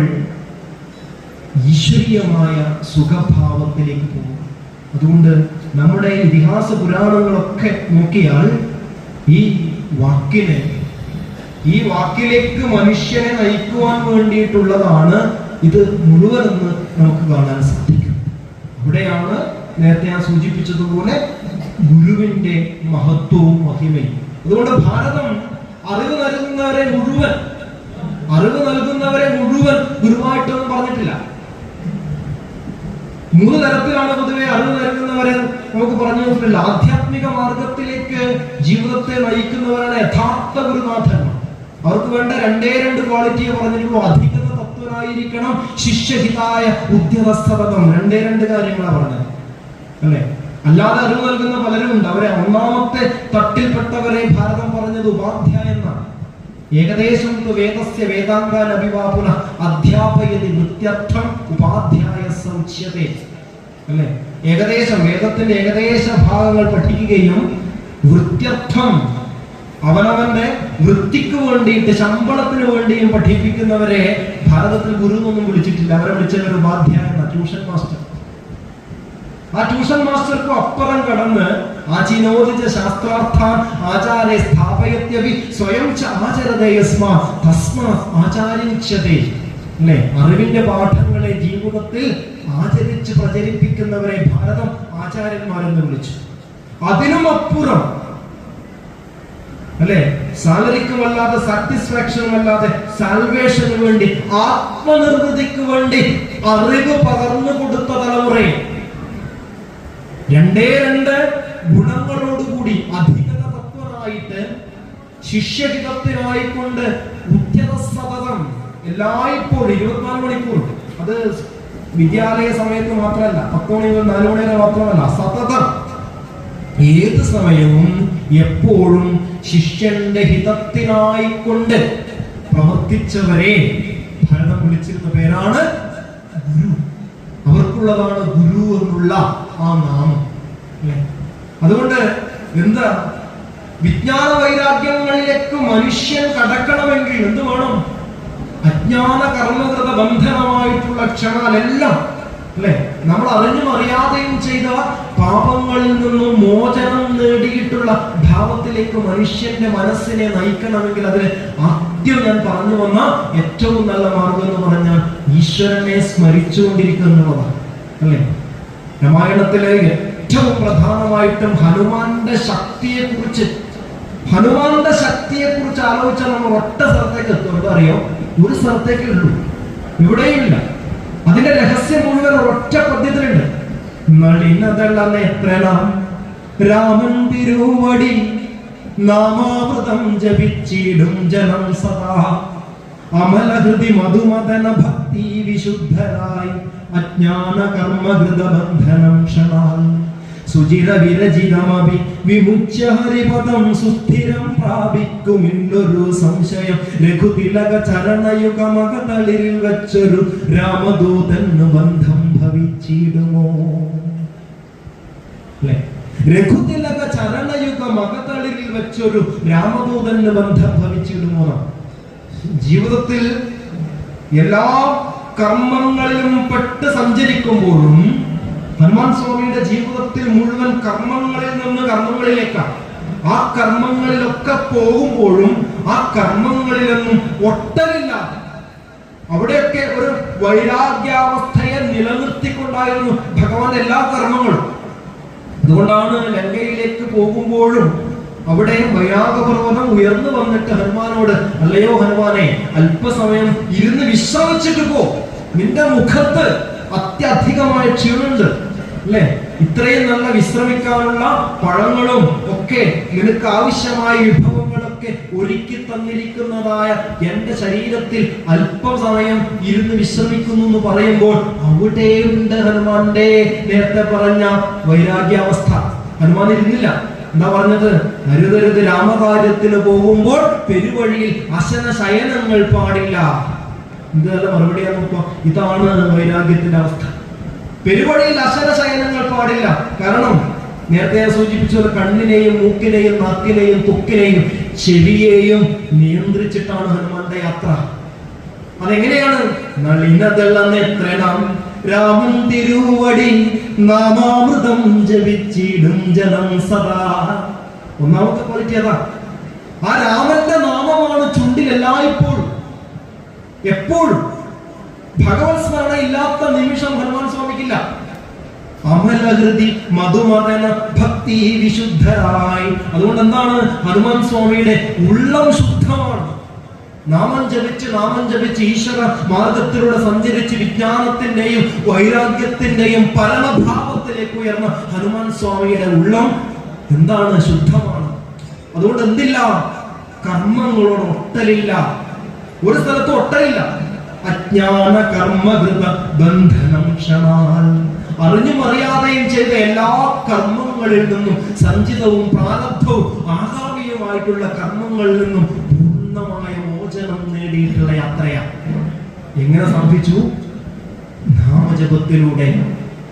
Speaker 1: ഈശ്വരീയമായ സുഖഭാവത്തിലേക്ക് പോകും. അതുകൊണ്ട് നമ്മുടെ ഇതിഹാസ പുരാണങ്ങളൊക്കെ നോക്കിയാൽ ഈ വാക്കിലേക്ക് മനുഷ്യനെ നയിക്കുവാൻ വേണ്ടിയിട്ടുള്ളതാണ് ഇത് മുഴുവനെന്ന് നമുക്ക് കാണാൻ സാധിക്കും. അവിടെയാണ് നേരത്തെ ഞാൻ സൂചിപ്പിച്ചതുപോലെ ഗുരുവിന്റെ മഹത്വവും മഹിമയും. അതുകൊണ്ട് ഭാരതം അറിവ് നൽകുന്നവരെ മുഴുവൻ ഗുരുവായിട്ടൊന്നും പറഞ്ഞിട്ടില്ല. 3 തരത്തിലാണ് പൊതുവെ അറിവ് നൽകുന്നവരെ നമുക്ക് പറഞ്ഞു നോക്കില്ല. ആധ്യാത്മിക മാർഗത്തിലേക്ക് ജീവിതത്തെ നയിക്കുന്നവരാണ് യഥാർത്ഥ ഗുരുനാഥന്മാർ. അവർക്ക് വേണ്ട 2 ക്വാളിറ്റിയെ പറഞ്ഞിട്ടുള്ളൂ. അധികത തത്വനായിരിക്കണം, ശിഷ്യഹിതായ ഉദ്യതസതം. 2 കാര്യങ്ങളാണ് പറഞ്ഞത് അല്ലെ? അല്ലാതെ അറിവ് നൽകുന്ന പലരും ഉണ്ട്. അവരെ ഒന്നാമത്തെ തട്ടിൽപ്പെട്ടവരെ ഭാരതം പറഞ്ഞത് ഉപാധ്യായ എന്നാണ്. ഏകദേശം വേദസ്യ വേദാംഗാൻ അഭിവാപുന അധ്യാപയതി വൃത്യർത്ഥം ഉപാധ്യായ സൗച്യതേ അല്ലെ? ഏകദേശം വേദത്തിന്റെ ഏകദേശ ഭാഗങ്ങൾ പഠിക്കുകയും വൃത്യർത്ഥം അവനവന്റെ വൃത്തിക്ക് വേണ്ടിയിട്ട് ശമ്പളത്തിന് വേണ്ടിയും പഠിപ്പിക്കുന്നവരെ ഭാരതത്തിൽ ഗുരു എന്നൊന്നും വിളിച്ചിട്ടില്ല. അവരെ വിളിച്ചവർ ഉപാധ്യായ, ട്യൂഷൻ മാസ്റ്റർ. ആ ട്യൂഷൻ മാസ്റ്റർക്കും അപ്പുറം കടന്ന് ആചിനോദിച്ച ശാസ്ത്രാർത്ഥാൻ ആചാര്യ സ്ഥാപയത്യപി സ്വയം ച ആചരതേ യസ്മാത് തസ്മാത് ആചാര്യുച്യതേ അല്ലേ? അറിവിന്റെ പാഠങ്ങളെ ജീവിതത്തിൽ ആചരിച്ച് പ്രചരിപ്പിക്കുന്നവരെ ഭാരതം ആചാര്യന്മാരെന്ന് വിളിച്ചു. അതിനും അപ്പുറം അല്ലെ? സാലറിക്കുമല്ലാതെ സാറ്റിസ്ഫാക്ഷനുമല്ലാതെ സാൽവേഷന് വേണ്ടി ആത്മനിർവൃതിക്ക് വേണ്ടി അറിവ് പകർന്നു കൊടുത്ത തലമുറയെ 2 ഗുണങ്ങളോടുകൂടി അധികത തത്വനായിട്ട് ശിഷ്യഹിതത്തിനായിക്കൊണ്ട് ഉദ്യതസതതം എല്ലായ്പ്പോഴും 24 മണിക്കൂർ, അത് വിദ്യാലയ സമയത്ത് മാത്രമല്ല, 10 മണി മുതൽ 4 മണി വരെ മാത്രമല്ല, സതതം ഏത് സമയവും എപ്പോഴും ശിഷ്യന്റെ ഹിതത്തിനായിക്കൊണ്ട് പ്രവർത്തിച്ചവരെ ഭരണം വിളിച്ചിരുന്ന പേരാണ് ഗുരു. അവർക്കുള്ളതാണ് ഗുരു എന്നുള്ള ആ നാമം. അതുകൊണ്ട് എന്താ വിജ്ഞാന വൈരാഗ്യങ്ങളിലേക്ക് മനുഷ്യൻ കടക്കണമെങ്കിൽ എന്ത് വേണം? അജ്ഞാന കർമ്മകൃത ബന്ധനമായിട്ടുള്ള ക്ഷണാലെല്ലാം അല്ലെ? നമ്മൾ അറിഞ്ഞും അറിയാതെയും ചെയ്ത പാപങ്ങളിൽ നിന്നും മോചനം നേടിയിട്ടുള്ള ഭാവത്തിലേക്ക് മനുഷ്യന്റെ മനസ്സിനെ നയിക്കണമെങ്കിൽ അതിന് ആദ്യം ഞാൻ പറഞ്ഞു വന്ന ഏറ്റവും നല്ല മാർഗം എന്ന് പറഞ്ഞാൽ ഈശ്വരനെ സ്മരിച്ചുകൊണ്ടിരിക്കുക എന്നുള്ളതാണ് അല്ലെ? രാമായണത്തിലെ ഏറ്റവും പ്രധാനമായിട്ടും ഹനുമാന്റെ ശക്തിയെക്കുറിച്ച് ആലോചിച്ചാൽ നമ്മൾ ഒറ്റ സ്ഥലത്തേക്ക് എത്തും. എന്താ അറിയോ? ഒരു സ്ഥലത്തേക്കേ ഉള്ളൂ, ഇവിടെയില്ല. അതിന്റെ രഹസ്യം മുഴുവൻ ഒറ്റ പദ്യത്തിലുണ്ട്. നളിനതള നേത്രനാം രാമൻ തിരുവടി നാമാമൃതം ജപിച്ചിടും ജനം സദാ. അമലഹൃതി മധുമദന ഭക്തി വിശുദ്ധരായി അജ്ഞാന കർമ്മകൃത ബന്ധനം ക്ഷണാൽ. സുചിര വിരചിതമഭി വിമുച്യ ഹരിപദം സുസ്ഥിരം പ്രാപിക്കുമില്ലൊരു സംശയം. രഘുതിലക ചരണയുഗമകതളിരിൽ വെച്ചൊരു രാമദൂതന് ബന്ധം ഭവിച്ചിടുമോ? അല്ലെ? രഘുതിലക ചരണയുഗമകതളിരിൽ വെച്ചൊരു രാമദൂതന് ബന്ധം ഭവിച്ചിടുമോ? ജീവിതത്തിൽ എല്ലാ കർമ്മങ്ങളിലും പെട്ട് സഞ്ചരിക്കുമ്പോഴും ഹനുമാൻ സ്വാമിയുടെ ജീവിതത്തിൽ മുഴുവൻ കർമ്മങ്ങളിൽ നിന്ന് കർമ്മങ്ങളിലേക്കാണ്. ആ കർമ്മങ്ങളിലൊക്കെ പോകുമ്പോഴും ആ കർമ്മങ്ങളിലൊന്നും ഒട്ടലില്ലാതെ അവിടെയൊക്കെ ഒരു വൈരാഗ്യാവസ്ഥയെ നിലനിർത്തിക്കൊണ്ടായിരുന്നു ഭഗവാന്റെ എല്ലാ കർമ്മങ്ങളും. അതുകൊണ്ടാണ് ലങ്കയിലേക്ക് പോകുമ്പോഴും അവിടെ വൈരാഗപർവ്വതം ഉയർന്നു വന്നിട്ട് ഹനുമാനോട്, അല്ലയോ ഹനുമാനെ, അല്പസമയം ഇരുന്ന് വിശ്രമിച്ചിട്ട് പോ, നിന്റെ മുഖത്ത് അത്യധികമായ ക്ഷീണുണ്ട്, അല്ലെ? ഇത്രയും നല്ല വിശ്രമിക്കാനുള്ള പഴങ്ങളും ഒക്കെ നിനക്ക് ആവശ്യമായ വിഭവങ്ങളൊക്കെ ഒരുക്കി തന്നിരിക്കുന്നതായ എന്റെ ശരീരത്തിൽ അല്പം സമയം ഇരുന്ന് വിശ്രമിക്കുന്നു എന്ന് പറയുമ്പോൾ അവിടെയുണ്ട് ഹനുമാന്റെ നേരത്തെ പറഞ്ഞ വൈരാഗ്യാവസ്ഥ. ഹനുമാൻ ഇരുന്നില്ല. എന്താ പറഞ്ഞത്? അരുതരുത്, രാമകാര്യത്തിന് പോകുമ്പോൾ പെരുവഴിയിൽ അശന ശയനങ്ങൾ പാടില്ല. ഇതല്ല മറുപടിയാ നോക്കുക. ഇതാണ് വൈരാഗ്യത്തിന്റെ അവസ്ഥ. പെരുവഴിയിൽ അശന ശയനങ്ങൾ പാടില്ല. കാരണം നേരത്തെ ഞാൻ സൂചിപ്പിച്ചത് കണ്ണിനെയും മൂക്കിനെയും നാക്കിനെയും ത്വക്കിനെയും ചെവിയെയും നിയന്ത്രിച്ചിട്ടാണ് ഹനുമാന്റെ യാത്ര. അതെങ്ങനെയാണ്? നളിനതള നേത്രനാം രാമൻ തിരുവടി നാമാമൃതം ജപിച്ചിടും ജനം സദാ. ഒന്നാമത്തെ ക്വാളിറ്റി അതാ. ആ രാമന്റെ നാമമാണ് ചുണ്ടിൽ എല്ലായ്പ്പോഴും, എപ്പോഴും. ഭഗവത് സ്മരണ ഇല്ലാത്ത നിമിഷം ഹനുമാൻ സ്വാമിക്കില്ല. അമലഹൃതി മധുമദന ഭക്തി വിശുദ്ധരായി. അതുകൊണ്ട് എന്താണ്? ഹനുമാൻ സ്വാമിയുടെ ഉള്ളം ശുദ്ധമാണ്. നാമം ജപിച്ച് ഈശ്വര മാർഗത്തിലൂടെ സഞ്ചരിച്ച് വിജ്ഞാനത്തിന്റെയും വൈരാഗ്യത്തിന്റെയും പരമഭാവത്തിലേക്ക് ഉയർന്ന ഹനുമാൻ സ്വാമിയുടെ ഉള്ളം എന്താണ്? ശുദ്ധമാണ്. അതുകൊണ്ട് എന്തില്ല? കർമ്മങ്ങളോട് ഒട്ടലില്ല. ഒരു സ്ഥലത്ത് ഒട്ടലില്ല. അജ്ഞാന കർമ്മകൃത ബന്ധനം ക്ഷണാൽ. അറിഞ്ഞും അറിയാതെയും ചെയ്ത എല്ലാ കർമ്മങ്ങളിൽ നിന്നും, സഞ്ചിതവും പ്രാരബ്ധവും ആഗാമിയുമായിട്ടുള്ള കർമ്മങ്ങളിൽ നിന്നും പൂർണ്ണമായ മോചനം നേടിയിട്ടുള്ള യാത്രയാണ്. എങ്ങനെ സാധിച്ചു? നാമജപത്തിലൂടെ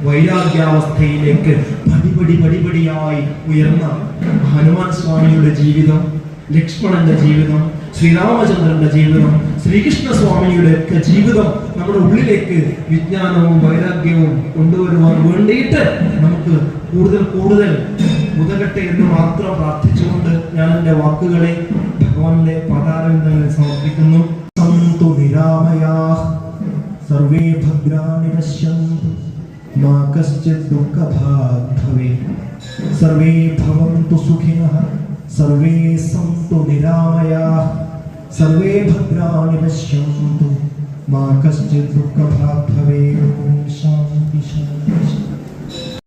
Speaker 1: വൈരാഗ്യാവസ്ഥയിലേക്ക് പടിപടിയായി ഉയർന്ന ഹനുമാൻ സ്വാമിയുടെ ജീവിതം, ലക്ഷ്മണന്റെ ജീവിതം, ശ്രീരാമചന്ദ്രന്റെ ജീവിതം, ശ്രീകൃഷ്ണ സ്വാമിയുടെ ഒക്കെ ജീവിതം നമ്മുടെ ഉള്ളിലേക്ക് വിജ്ഞാനവും വൈരാഗ്യവും കൊണ്ടുവരുവാൻ വേണ്ടിയിട്ട് നമുക്ക് കൂടുതൽ ഉതകട്ടെ എന്ന് മാത്രം പ്രാർത്ഥിച്ചുകൊണ്ട് ഞാൻ എൻ്റെ വാക്കുകളെ ഭഗവാന്റെ പാതാരവിന്ദങ്ങളിൽ സമർപ്പിക്കുന്നു. സന്തു നിരാമയാഃ സർവേ ഭദ്രാണി പശ്യന്തു മാ കശ്ചിത് ദുഃഖഭാഗ് ഭവേത്. സർവേ ഭവന്തു സുഖിനഃ സർവേ സന്തു നിരാമയാഃ സർവേ ഭദ്രാണി പശ്യന്തു മാ കശ്ചിത് ദുഃഖഭാഗ് ഭവേത്. ഓം ശാന്തി ശാന്തി.